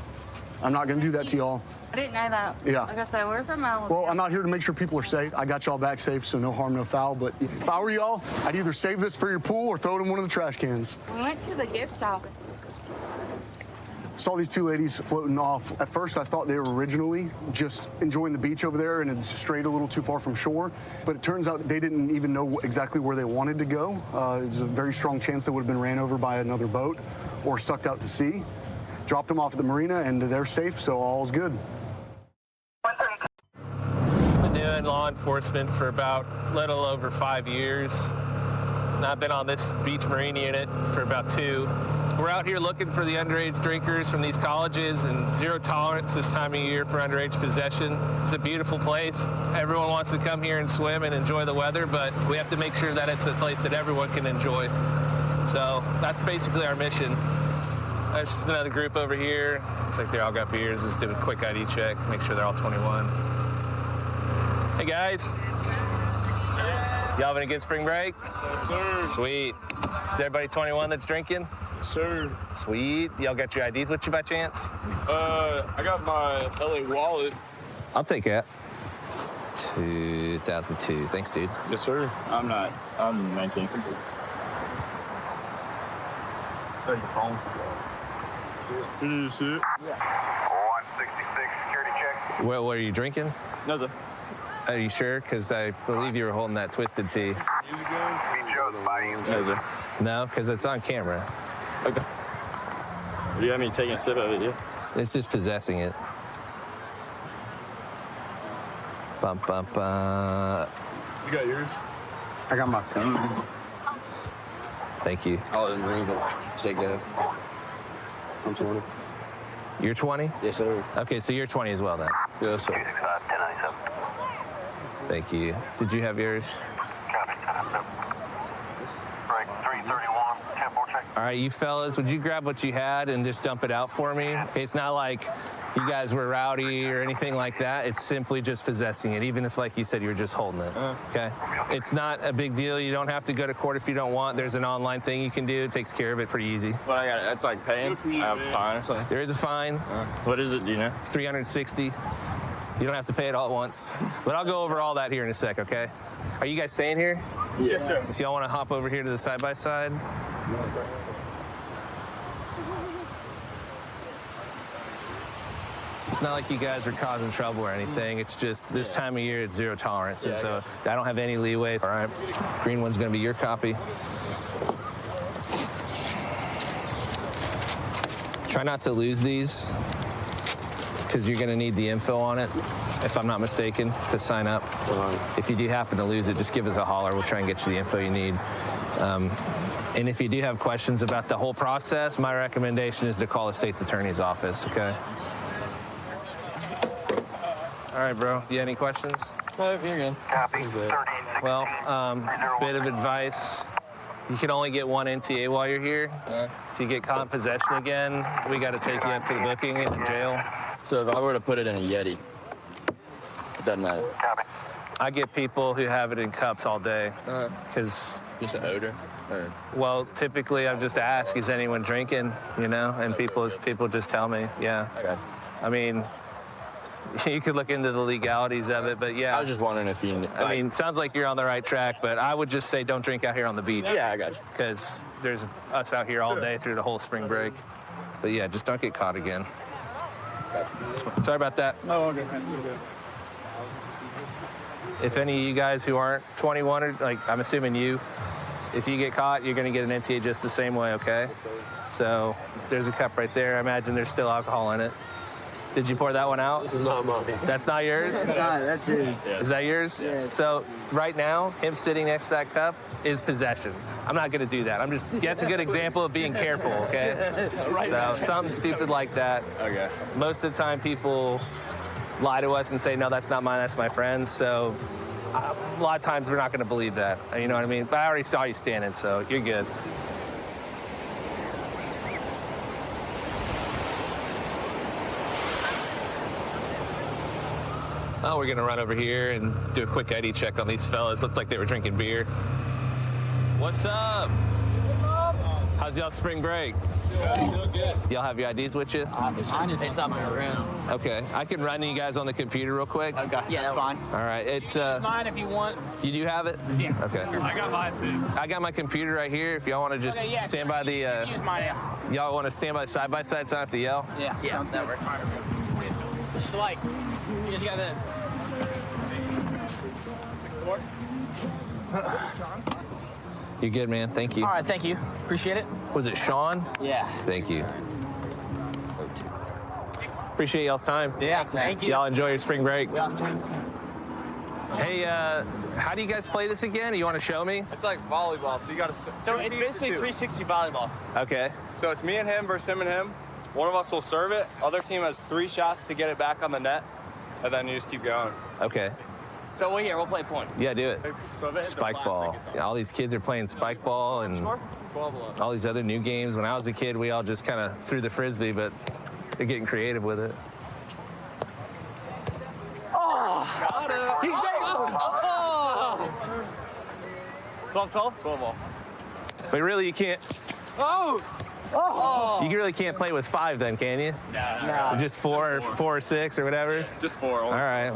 Speaker 15: I'm not gonna do that to y'all.
Speaker 8: I didn't know that.
Speaker 15: Yeah.
Speaker 8: Like I said, we're from Alabama.
Speaker 15: Well, I'm out here to make sure people are safe. I got y'all back safe, so no harm, no foul. But if I were y'all, I'd either save this for your pool or throw it in one of the trash cans.
Speaker 8: We went to the gift shop.
Speaker 15: Saw these two ladies floating off. At first, I thought they were originally just enjoying the beach over there and had strayed a little too far from shore. But it turns out they didn't even know exactly where they wanted to go. There's a very strong chance they would have been ran over by another boat or sucked out to sea. Dropped them off at the marina, and they're safe, so all's good.
Speaker 5: Been doing law enforcement for about a little over 5 years. And I've been on this beach marine unit for about 2. We're out here looking for the underage drinkers from these colleges, and zero tolerance this time of year for underage possession. It's a beautiful place. Everyone wants to come here and swim and enjoy the weather, but we have to make sure that it's a place that everyone can enjoy. So that's basically our mission. There's just another group over here. Looks like they all got beers. Just do a quick ID check, make sure they're all 21. Hey guys. Y'all having a good spring break?
Speaker 23: Yes, sir.
Speaker 5: Sweet. Is everybody 21 that's drinking?
Speaker 23: Yes, sir.
Speaker 5: Sweet. Y'all got your IDs with you by chance?
Speaker 23: I got my LA wallet.
Speaker 5: I'll take that. 2002. Thanks, dude.
Speaker 23: Yes, sir. I'm 19. Your phone. It is it.
Speaker 3: 166 security check.
Speaker 5: What are you drinking?
Speaker 23: Nothing.
Speaker 5: Are you sure? Because I believe you were holding that Twisted Tea. No, because it's on camera.
Speaker 23: Okay. Do you have me taking a sip of it, yeah?
Speaker 5: It's just possessing it. Bum, bum, bum.
Speaker 23: You got yours?
Speaker 10: I got my phone.
Speaker 5: Thank you.
Speaker 10: Oh, check that. I'm 20.
Speaker 5: You're 20?
Speaker 10: Yes, sir.
Speaker 5: Okay, so you're 20 as well then.
Speaker 10: Yes, sir.
Speaker 3: 1097.
Speaker 5: Thank you. Did you have yours?
Speaker 3: Copy. Break 331. Tempo check.
Speaker 5: All right, you fellas, would you grab what you had and just dump it out for me? Okay, it's not like you guys were rowdy or anything like that. It's simply just possessing it, even if, like you said, you were just holding it, okay? It's not a big deal. You don't have to go to court if you don't want. There's an online thing you can do. It takes care of it pretty easy.
Speaker 23: Well, that's like paying. I have a fine or something.
Speaker 5: There is a fine.
Speaker 23: What is it, do you know?
Speaker 5: It's $360. You don't have to pay it all at once. But I'll go over all that here in a sec, okay? Are you guys staying here?
Speaker 23: Yes, sir.
Speaker 5: If y'all want to hop over here to the side-by-side. It's not like you guys are causing trouble or anything. It's just this time of year, it's zero tolerance. And so I don't have any leeway. All right, green one's gonna be your copy. Try not to lose these, because you're going to need the info on it, if I'm not mistaken, to sign up. If you do happen to lose it, just give us a holler. We'll try and get you the info you need. And if you do have questions about the whole process, my recommendation is to call the state's attorney's office, okay? All right, bro. You have any questions?
Speaker 22: No, you're good.
Speaker 3: Copy.
Speaker 5: Well, bit of advice. You can only get one NTA while you're here. If you get caught in possession again, we got to take you up to the booking in jail.
Speaker 7: So if I were to put it in a Yeti, it doesn't matter.
Speaker 5: I get people who have it in cups all day because
Speaker 7: just an odor. Or?
Speaker 5: Well, typically I just ask, is anyone drinking? You know, and people just tell me, yeah.
Speaker 7: Okay.
Speaker 5: I mean, you could look into the legalities of it, but yeah.
Speaker 7: I was just wondering if you.
Speaker 5: I mean, sounds like you're on the right track, but I would just say don't drink out here on the beach.
Speaker 7: Yeah, I got you.
Speaker 5: Because there's us out here all day through the whole spring break. But yeah, just don't get caught again. Sorry about that.
Speaker 23: No, okay, man. You're good.
Speaker 5: If any of you guys who aren't 21, or like I'm assuming you, if you get caught, you're going to get an NTA just the same way, okay? So there's a cup right there. I imagine there's still alcohol in it. Did you pour that one out?
Speaker 6: This is not mine.
Speaker 5: That's not yours?
Speaker 23: That's it.
Speaker 5: Is that yours?
Speaker 23: Yeah.
Speaker 5: So right now, him sitting next to that cup is possession. I'm not going to do that. That's a good example of being careful, okay? So something stupid like that.
Speaker 7: Okay.
Speaker 5: Most of the time, people lie to us and say, no, that's not mine, that's my friend's. So a lot of times, we're not going to believe that. You know what I mean? But I already saw you standing, so you're good. Oh, we're gonna run over here and do a quick ID check on these fellas. Looked like they were drinking beer. What's up? How's y'all spring break?
Speaker 23: Good.
Speaker 5: Y'all have your IDs with you?
Speaker 13: It's up my room.
Speaker 5: Okay, I can run you guys on the computer real quick.
Speaker 13: Okay. Yeah, that's fine.
Speaker 5: All right, it's
Speaker 23: It's mine if you want.
Speaker 5: You do have it?
Speaker 23: Yeah.
Speaker 5: Okay.
Speaker 23: I got mine too.
Speaker 5: I got my computer right here. If y'all want to just stand by the.
Speaker 23: Use mine.
Speaker 5: Y'all want to stand by side by side, so I don't have to yell.
Speaker 23: Yeah. That works. It's like you just gotta.
Speaker 5: You're good, man. Thank you.
Speaker 23: All right, thank you. Appreciate it.
Speaker 5: Was it Sean?
Speaker 23: Yeah.
Speaker 5: Thank you. Appreciate y'all's time.
Speaker 23: Yeah, thank you.
Speaker 5: Y'all enjoy your spring break.
Speaker 23: Yeah.
Speaker 5: Hey, how do you guys play this again? You want to show me?
Speaker 23: It's like volleyball, so you gotta. So it's basically 360 volleyball.
Speaker 5: Okay.
Speaker 23: So it's me and him versus him and him. One of us will serve it. Other team has 3 shots to get it back on the net, and then you just keep going.
Speaker 5: Okay.
Speaker 23: So we'll play point.
Speaker 5: Yeah, do it.
Speaker 23: So
Speaker 5: Spike ball. Yeah, all these kids are playing spike ball and
Speaker 23: 12-11.
Speaker 5: all these other new games. When I was a kid, we all just kind of threw the frisbee, but they're getting creative with it.
Speaker 23: Oh! Got it. He's there. 12-12? 12 ball.
Speaker 5: But really, you can't.
Speaker 23: Oh! Oh!
Speaker 5: You really can't play with 5 then, can you?
Speaker 23: No.
Speaker 5: Just 4 or 6 or whatever?
Speaker 23: Just 4.
Speaker 5: All right.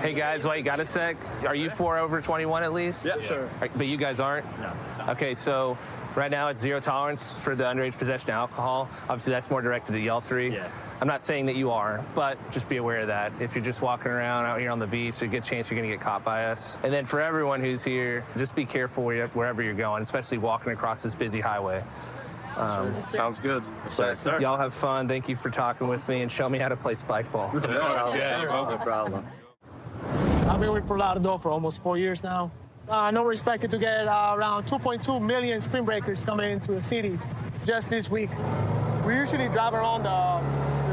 Speaker 5: Hey guys, wait, got a sec? Are you 4 over 21 at least?
Speaker 23: Yeah, sure.
Speaker 5: But you guys aren't?
Speaker 23: No.
Speaker 5: Okay, so right now it's 0 tolerance for the underage possession of alcohol. Obviously that's more directed to y'all 3.
Speaker 23: Yeah.
Speaker 5: I'm not saying that you are, but just be aware of that. If you're just walking around out here on the beach, there's a good chance you're gonna get caught by us. And then for everyone who's here, just be careful wherever you're going, especially walking across this busy highway.
Speaker 23: Sounds good.
Speaker 5: But y'all have fun. Thank you for talking with me and show me how to play spike ball.
Speaker 23: No problem.
Speaker 11: I've been with Fort Lauderdale for almost 4 years now. I know we're expected to get around 2.2 million spring breakers coming into the city just this week. We usually drive around the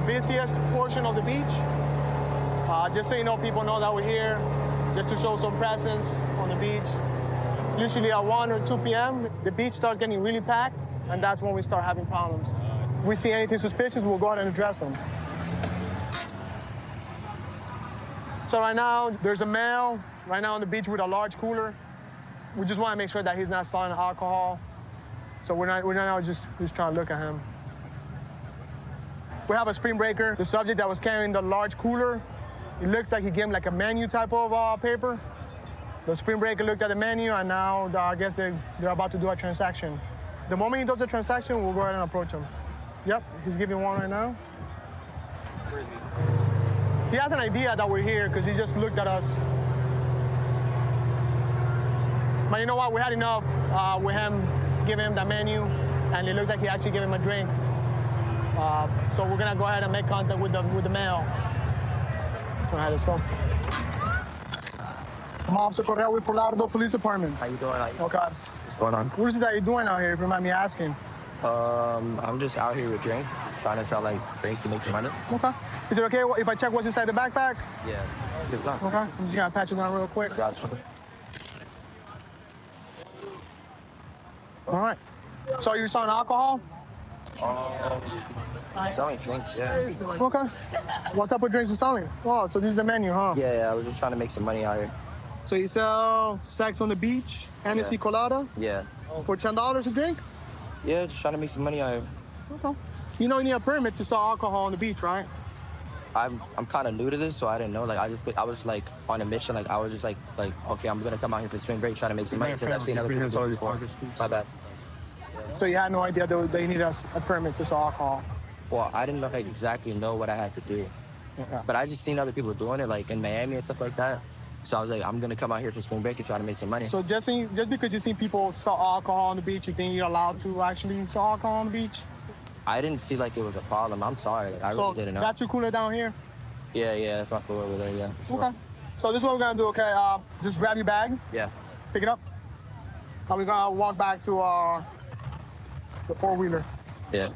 Speaker 11: busiest portion of the beach, just so you know, people know that we're here, just to show some presence on the beach. Usually at 1 or 2 p.m., the beach starts getting really packed, and that's when we start having problems. If we see anything suspicious, we'll go ahead and address them. So right now, there's a male right now on the beach with a large cooler. We just want to make sure that he's not selling alcohol. So we're not just trying to look at him. We have a spring breaker. The subject that was carrying the large cooler, it looks like he gave him like a menu type of paper. The spring breaker looked at the menu, and now I guess they're about to do a transaction. The moment he does the transaction, we'll go ahead and approach him. Yep, he's giving one right now.
Speaker 23: Where is he?
Speaker 11: He has an idea that we're here because he just looked at us. But you know what? We had enough with him giving him the menu, and it looks like he actually gave him a drink. So we're gonna go ahead and make contact with the male. All right, let's go. I'm Officer Correa with Fort Lauderdale Police Department.
Speaker 7: How you doing?
Speaker 11: Okay.
Speaker 7: What's going on?
Speaker 11: What is it that you're doing out here, if you mind me asking?
Speaker 7: I'm just out here with drinks, trying to sell like drinks to make some money.
Speaker 11: Okay. Is it okay if I check what's inside the backpack?
Speaker 7: Yeah. Good luck.
Speaker 11: Okay. I'm just gonna patch it down real quick.
Speaker 7: Gotcha.
Speaker 11: All right. So you're selling alcohol?
Speaker 7: Selling drinks, yeah.
Speaker 11: Okay. What type of drinks you selling? Oh, so this is the menu, huh?
Speaker 7: Yeah, I was just trying to make some money out here.
Speaker 11: So you sell Sex on the Beach, Hennessy Colada?
Speaker 7: Yeah.
Speaker 11: For $10 a drink?
Speaker 7: Yeah, just trying to make some money out here.
Speaker 11: Okay. You know you need a permit to sell alcohol on the beach, right?
Speaker 7: I'm kind of new to this, so I didn't know. Like I was like on a mission. Like I was just like okay, I'm gonna come out here for spring break, trying to make some money because I've seen other people do it before. My bad.
Speaker 11: So you had no idea that they need a permit to sell alcohol?
Speaker 7: Well, I didn't exactly know what I had to do.
Speaker 11: Okay.
Speaker 7: But I just seen other people doing it, like in Miami and stuff like that. So I was like, I'm gonna come out here for spring break and try to make some money.
Speaker 11: So just because you seen people sell alcohol on the beach, you think you're allowed to actually sell alcohol on the beach?
Speaker 7: I didn't see like it was a problem. I'm sorry, like, I really didn't know.
Speaker 11: That's your cooler down here?
Speaker 7: Yeah, that's my cooler over there, yeah. For sure.
Speaker 11: Okay. So this is what we're gonna do, okay? Just grab your bag.
Speaker 7: Yeah.
Speaker 11: Pick it up. And we're gonna walk back to the four-wheeler.
Speaker 7: Yeah.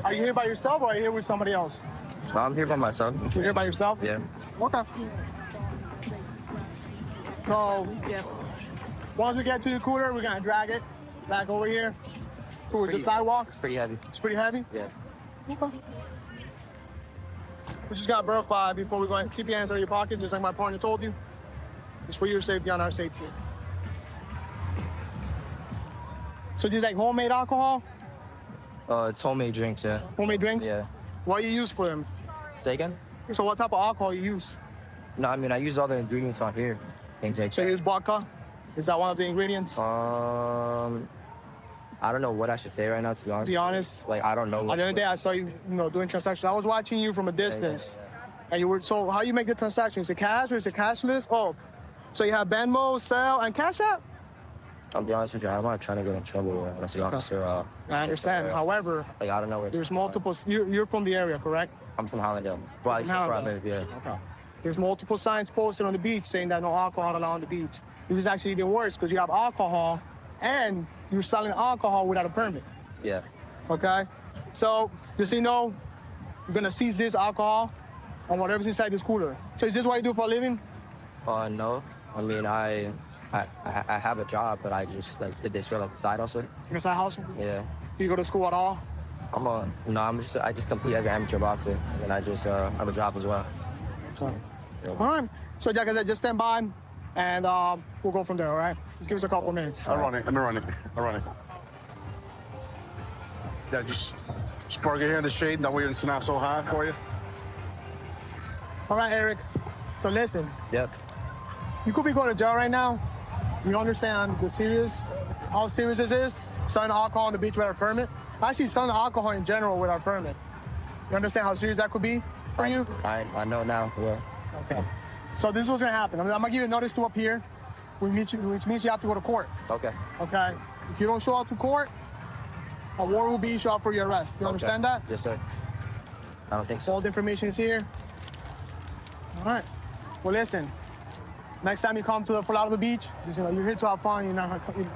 Speaker 11: Are you here by yourself or are you here with somebody else?
Speaker 7: No, I'm here by myself.
Speaker 11: You're here by yourself?
Speaker 7: Yeah.
Speaker 11: Okay. So, once we get to the cooler, we're gonna drag it back over here towards the sidewalk.
Speaker 7: It's pretty heavy.
Speaker 11: It's pretty heavy?
Speaker 7: Yeah.
Speaker 11: Okay. We just gotta verify before we go and keep your hands out of your pocket, just like my partner told you. It's for your safety and our safety. So this is like homemade alcohol?
Speaker 7: It's homemade drinks, yeah.
Speaker 11: Homemade drinks?
Speaker 7: Yeah.
Speaker 11: What do you use for them?
Speaker 7: Say again?
Speaker 11: So what type of alcohol you use?
Speaker 7: No, I mean, I use all the ingredients on here. Things like
Speaker 11: So you use vodka? Is that one of the ingredients?
Speaker 7: I don't know what I should say right now, to be honest.
Speaker 11: To be honest?
Speaker 7: Like, I don't know.
Speaker 11: The other day I saw you, doing transactions. I was watching you from a distance. And you were, so how you make the transaction? Is it cash or is it cashless? Oh, so you have Venmo, Zelle, and Cash App?
Speaker 7: I'll be honest with you, I'm not trying to get in trouble as an officer.
Speaker 11: I understand. However,
Speaker 7: like, I don't know where
Speaker 11: there's multiple, you're from the area, correct?
Speaker 7: I'm from Hollandale. Well, at least that's where I live, yeah.
Speaker 11: Okay. There's multiple signs posted on the beach saying that no alcohol allowed on the beach. This is actually even worse because you have alcohol and you're selling alcohol without a permit.
Speaker 7: Yeah.
Speaker 11: Okay? So, just so you know, you're gonna seize this alcohol and whatever's inside this cooler. So is this what you do for a living?
Speaker 7: No. I mean, I have a job, but I just did this for like a side hustle.
Speaker 11: Your side hustle?
Speaker 7: Yeah.
Speaker 11: Do you go to school at all?
Speaker 7: I just compete as an amateur boxer, and I just have a job as well.
Speaker 11: So, all right. So, like I said, just stand by, and we'll go from there. All right? Just give us a couple minutes.
Speaker 15: I'll run it. I'll run it. Yeah, just park it here in the shade. That way it's not so high for you.
Speaker 11: All right, Eric. So listen.
Speaker 7: Yep.
Speaker 11: You could be going to jail right now. You understand how serious this is? Selling alcohol on the beach without a permit. Actually, selling alcohol in general without a permit. You understand how serious that could be for you?
Speaker 7: I know now. Yeah.
Speaker 11: Okay. So this is what's gonna happen. I'm gonna give you a notice to appear, which means you have to go to court.
Speaker 7: Okay.
Speaker 11: Okay. If you don't show up to court, a warrant will be issued out for your arrest. You understand that?
Speaker 7: Yes, sir. I don't think so.
Speaker 11: All the information is here. All right. Well, listen. Next time you come to the Fort Lauderdale Beach, just, you're here to have fun. You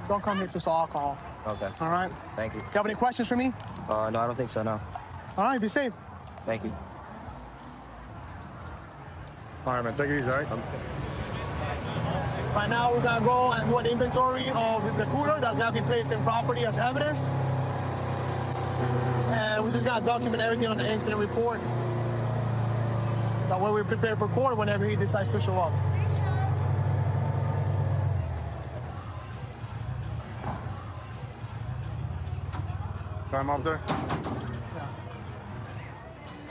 Speaker 11: don't come here to sell alcohol.
Speaker 7: Okay.
Speaker 11: All right.
Speaker 7: Thank you.
Speaker 11: You have any questions for me?
Speaker 7: No, I don't think so. No.
Speaker 11: All right. Be safe.
Speaker 7: Thank you.
Speaker 15: All right, man. Take it easy, all right?
Speaker 11: Right now, we're gonna go and do an inventory of the cooler that's gonna be placed in property as evidence. And we're just gonna document everything on the incident report. That way we're prepared for court whenever he decides to show up.
Speaker 15: Time up there?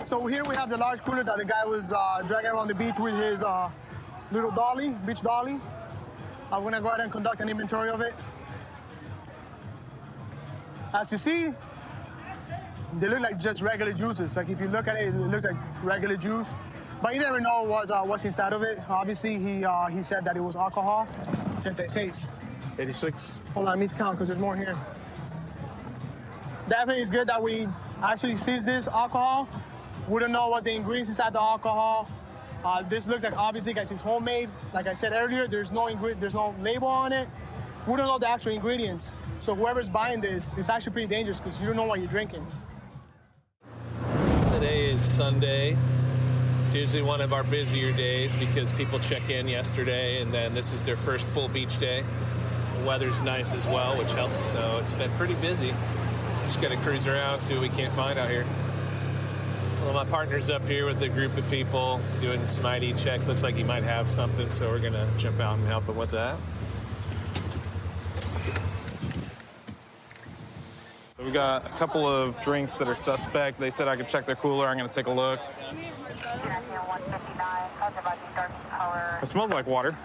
Speaker 11: So here we have the large cooler that the guy was dragging around the beach with his little dolly, beach dolly. I'm gonna go ahead and conduct an inventory of it. As you see, they look like just regular juices. Like if you look at it, it looks like regular juice. But you never know what's inside of it. Obviously, he said that it was alcohol. Can't taste.
Speaker 17: 86.
Speaker 11: Hold on, I need to count because there's more here. Definitely it's good that we actually seized this alcohol. We don't know what the ingredients inside the alcohol. This looks like, obviously, guys, it's homemade. Like I said earlier, there's no label on it. We don't know the actual ingredients. So whoever's buying this, it's actually pretty dangerous because you don't know what you're drinking.
Speaker 5: Today is Sunday. It's usually one of our busier days because people check in yesterday, and then this is their first full beach day. The weather's nice as well, which helps, so it's been pretty busy. Just got to cruise around, see what we can't find out here. Well, my partner's up here with a group of people doing some ID checks. Looks like he might have something, so we're going to jump out and help him with that.
Speaker 16: So we got a couple of drinks that are suspect. They said I could check their cooler. I'm going to take a look. It smells like water.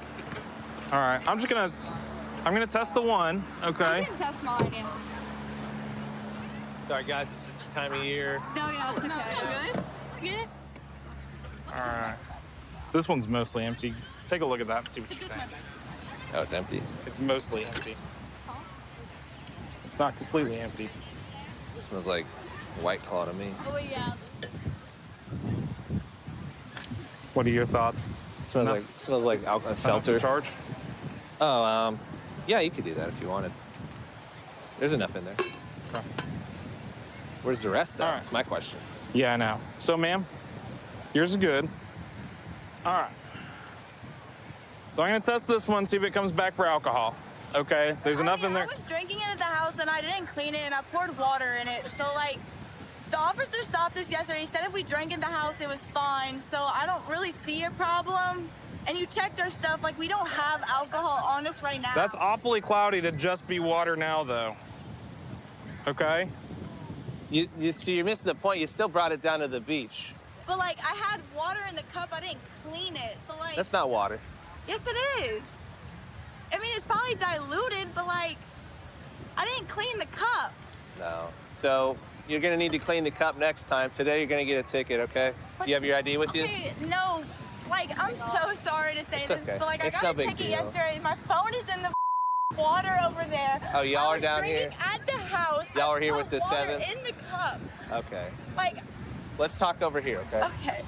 Speaker 16: All right, I'm gonna test the one. Okay.
Speaker 9: You can test mine, yeah.
Speaker 5: Sorry, guys, it's just the time of year.
Speaker 9: No, yeah, it's okay. You good? You get it?
Speaker 16: All right. This one's mostly empty. Take a look at that and see what you think.
Speaker 5: Oh, it's empty.
Speaker 16: It's mostly empty. It's not completely empty.
Speaker 5: It smells like White Claw to me.
Speaker 9: Oh, yeah.
Speaker 16: What are your thoughts?
Speaker 5: Smells like alcohol seltzer.
Speaker 16: Charge?
Speaker 5: Oh, yeah, you could do that if you wanted. There's enough in there.
Speaker 16: Okay.
Speaker 5: Where's the rest though? That's my question.
Speaker 16: Yeah, I know. So, ma'am, yours is good. All right. So I'm gonna test this one, see if it comes back for alcohol. Okay, there's enough in there.
Speaker 24: I was drinking it at the house and I didn't clean it and I poured water in it. So like, the officer stopped us yesterday. He said if we drank in the house, it was fine. So I don't really see a problem. And you checked our stuff. Like, we don't have alcohol on us right now.
Speaker 16: That's awfully cloudy to just be water now, though. Okay?
Speaker 5: You see, you're missing the point. You still brought it down to the beach.
Speaker 24: But like, I had water in the cup. I didn't clean it. So like.
Speaker 5: That's not water.
Speaker 24: Yes, it is. I mean, it's probably diluted, but like, I didn't clean the cup.
Speaker 5: No. So you're gonna need to clean the cup next time. Today you're gonna get a ticket, okay? Do you have your ID with you?
Speaker 24: No, like, I'm so sorry to say
Speaker 5: It's
Speaker 24: this,
Speaker 5: okay.
Speaker 24: but like,
Speaker 5: It's
Speaker 24: I
Speaker 5: no
Speaker 24: got a
Speaker 5: big
Speaker 24: ticket
Speaker 5: deal.
Speaker 24: yesterday. My phone is in the water over there.
Speaker 5: Oh, y'all are down
Speaker 24: I was
Speaker 5: here?
Speaker 24: drinking at the house.
Speaker 5: Y'all
Speaker 24: I
Speaker 5: are here
Speaker 24: put
Speaker 5: with the
Speaker 24: water
Speaker 5: 7?
Speaker 24: in the cup.
Speaker 5: Okay.
Speaker 24: Like,
Speaker 5: Let's talk over here, okay?
Speaker 24: okay.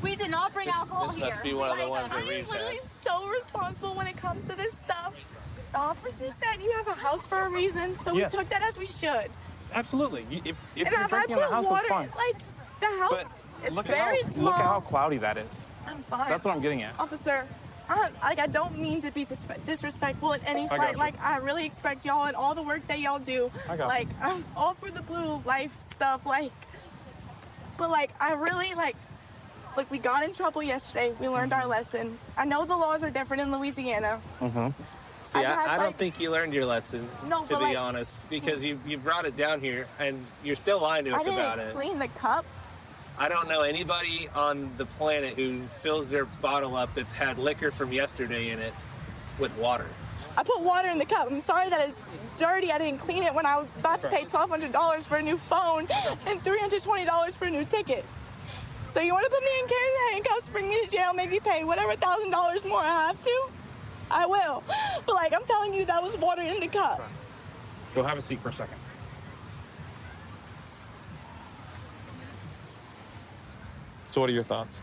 Speaker 9: We did not bring alcohol
Speaker 5: This
Speaker 9: here.
Speaker 5: must be one of the ones that
Speaker 24: I am
Speaker 5: Reeves had.
Speaker 24: literally so responsible when it comes to this stuff. The officer said you have a house for a reason, so
Speaker 16: Yes.
Speaker 24: we took that as we should.
Speaker 16: Absolutely. If
Speaker 24: And
Speaker 16: you're
Speaker 24: if I
Speaker 16: drinking in the
Speaker 24: put
Speaker 16: house,
Speaker 24: water,
Speaker 16: it's fine.
Speaker 24: like, the house is
Speaker 16: look
Speaker 24: very
Speaker 16: at how,
Speaker 24: small.
Speaker 16: Look at how cloudy that is.
Speaker 24: I'm fine.
Speaker 16: That's what I'm getting at.
Speaker 24: Officer, I don't mean to be disrespectful in any
Speaker 16: I got
Speaker 24: slight.
Speaker 16: you.
Speaker 24: Like, I really expect y'all and all the work that y'all do.
Speaker 16: I got
Speaker 24: like, I'm all for the blue life stuff. Like, but like, I really like. Look, we got in trouble yesterday. We learned our lesson. I know the laws are different in Louisiana.
Speaker 16: Mm-hmm.
Speaker 5: See, I don't think you learned your lesson,
Speaker 24: No,
Speaker 5: to
Speaker 24: but,
Speaker 5: be
Speaker 24: like-
Speaker 5: honest, because you brought it down here and you're still lying to
Speaker 24: I
Speaker 5: us about
Speaker 24: didn't
Speaker 5: it.
Speaker 24: clean the cup.
Speaker 5: I don't know anybody on the planet who fills their bottle up that's had liquor from yesterday in it with water.
Speaker 24: I put water in the cup. I'm sorry that it's dirty. I didn't clean it when I was about to pay $1,200 for a new phone and $320 for a new ticket. So you want to put me in handcuffs, bring me to jail, maybe pay whatever $1,000 more I have to? I will. But like, I'm telling you, that was water in the cup.
Speaker 16: Go have a seat for a second. So what are your thoughts?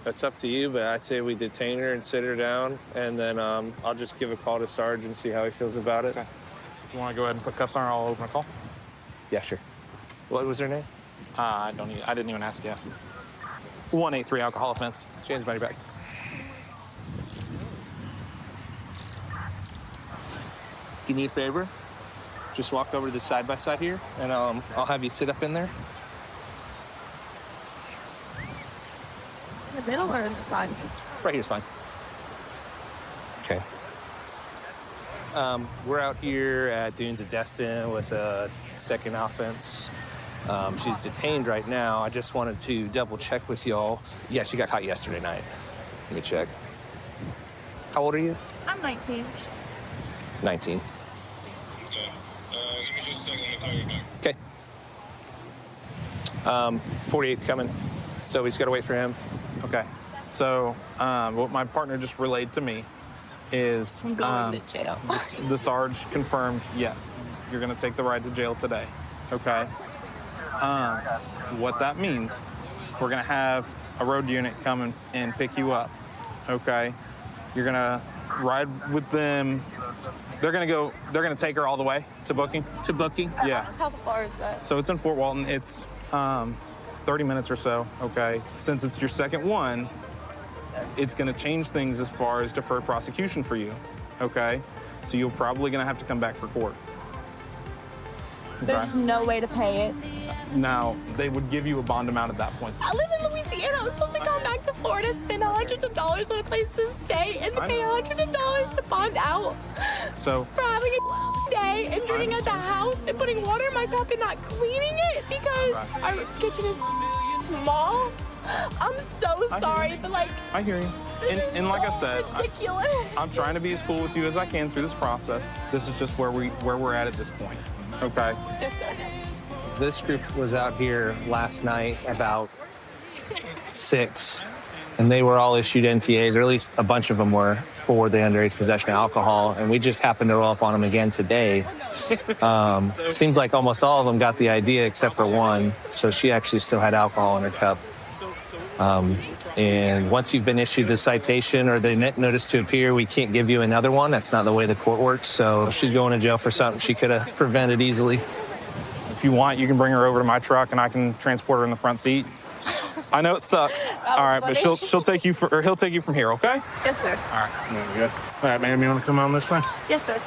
Speaker 5: It's up to you, but I'd say we detain her and sit her down, and then I'll just give a call to Sarge and see how he feels about it.
Speaker 16: Okay. You want to go ahead and put cuffs on her? I'll open a call.
Speaker 5: Yeah, sure. What was her name?
Speaker 16: I didn't even ask yet. 183 alcohol offense.
Speaker 5: Jane's body bag. You need a favor? Just walk over to the side-by-side here, and I'll have you sit up in there.
Speaker 9: In the middle or in the side?
Speaker 5: Right here's fine. Okay. We're out here at Dunes of Destin with a second offense. She's detained right now. I just wanted to double check with y'all. Yeah, she got caught yesterday night. Let me check. How old are you?
Speaker 24: I'm 19.
Speaker 5: 19. Okay. 48's coming, so we just gotta wait for him.
Speaker 16: Okay. So what my partner just relayed to me
Speaker 5: is
Speaker 18: I'm going to jail.
Speaker 5: the Sarge confirmed, yes, you're going to take the ride to jail today, okay? What that means, we're going to have a road unit come and pick you up, okay? You're going to ride with them. They're going to take her all the way to booking. To booking? Yeah.
Speaker 18: How far is that?
Speaker 5: So it's in Fort Walton. It's 30 minutes or so, okay? Since it's your second one, it's going to change things as far as deferred prosecution for you, okay? So you're probably going to have to come back for court.
Speaker 24: There's no way to pay it.
Speaker 5: Now, they would give you a bond amount at that point.
Speaker 24: I live in Louisiana. I was supposed to come back to Florida, spend hundreds of dollars on a place to stay, and to pay hundreds of dollars to bond out
Speaker 5: So,
Speaker 24: for having a day and drinking at the house and putting water in my cup and not cleaning it because our kitchen is small. I'm so sorry, but like,
Speaker 5: I hear you. And like I said,
Speaker 24: ridiculous.
Speaker 5: I'm trying to be as cool with you as I can through this process. This is just where we're at this point, okay?
Speaker 24: Yes, sir.
Speaker 2: This group was out here last night about 6, and they were all issued NPAs, or at least a bunch of them were, for the underage possession of alcohol, and we just happened to roll up on them again today. Seems like almost all of them got the idea except for one, so she actually still had alcohol in her cup. And once you've been issued the citation or the notice to appear, we can't give you another one. That's not the way the court works, so she's going to jail for something she could have prevented easily.
Speaker 5: If you want, you can bring her over to my truck and I can transport her in the front seat. I know it sucks. All right, but he'll take you from here, okay?
Speaker 24: Yes, sir.
Speaker 5: All right.
Speaker 17: Good. All right, ma'am, you want to come on this way?
Speaker 24: Yes, sir.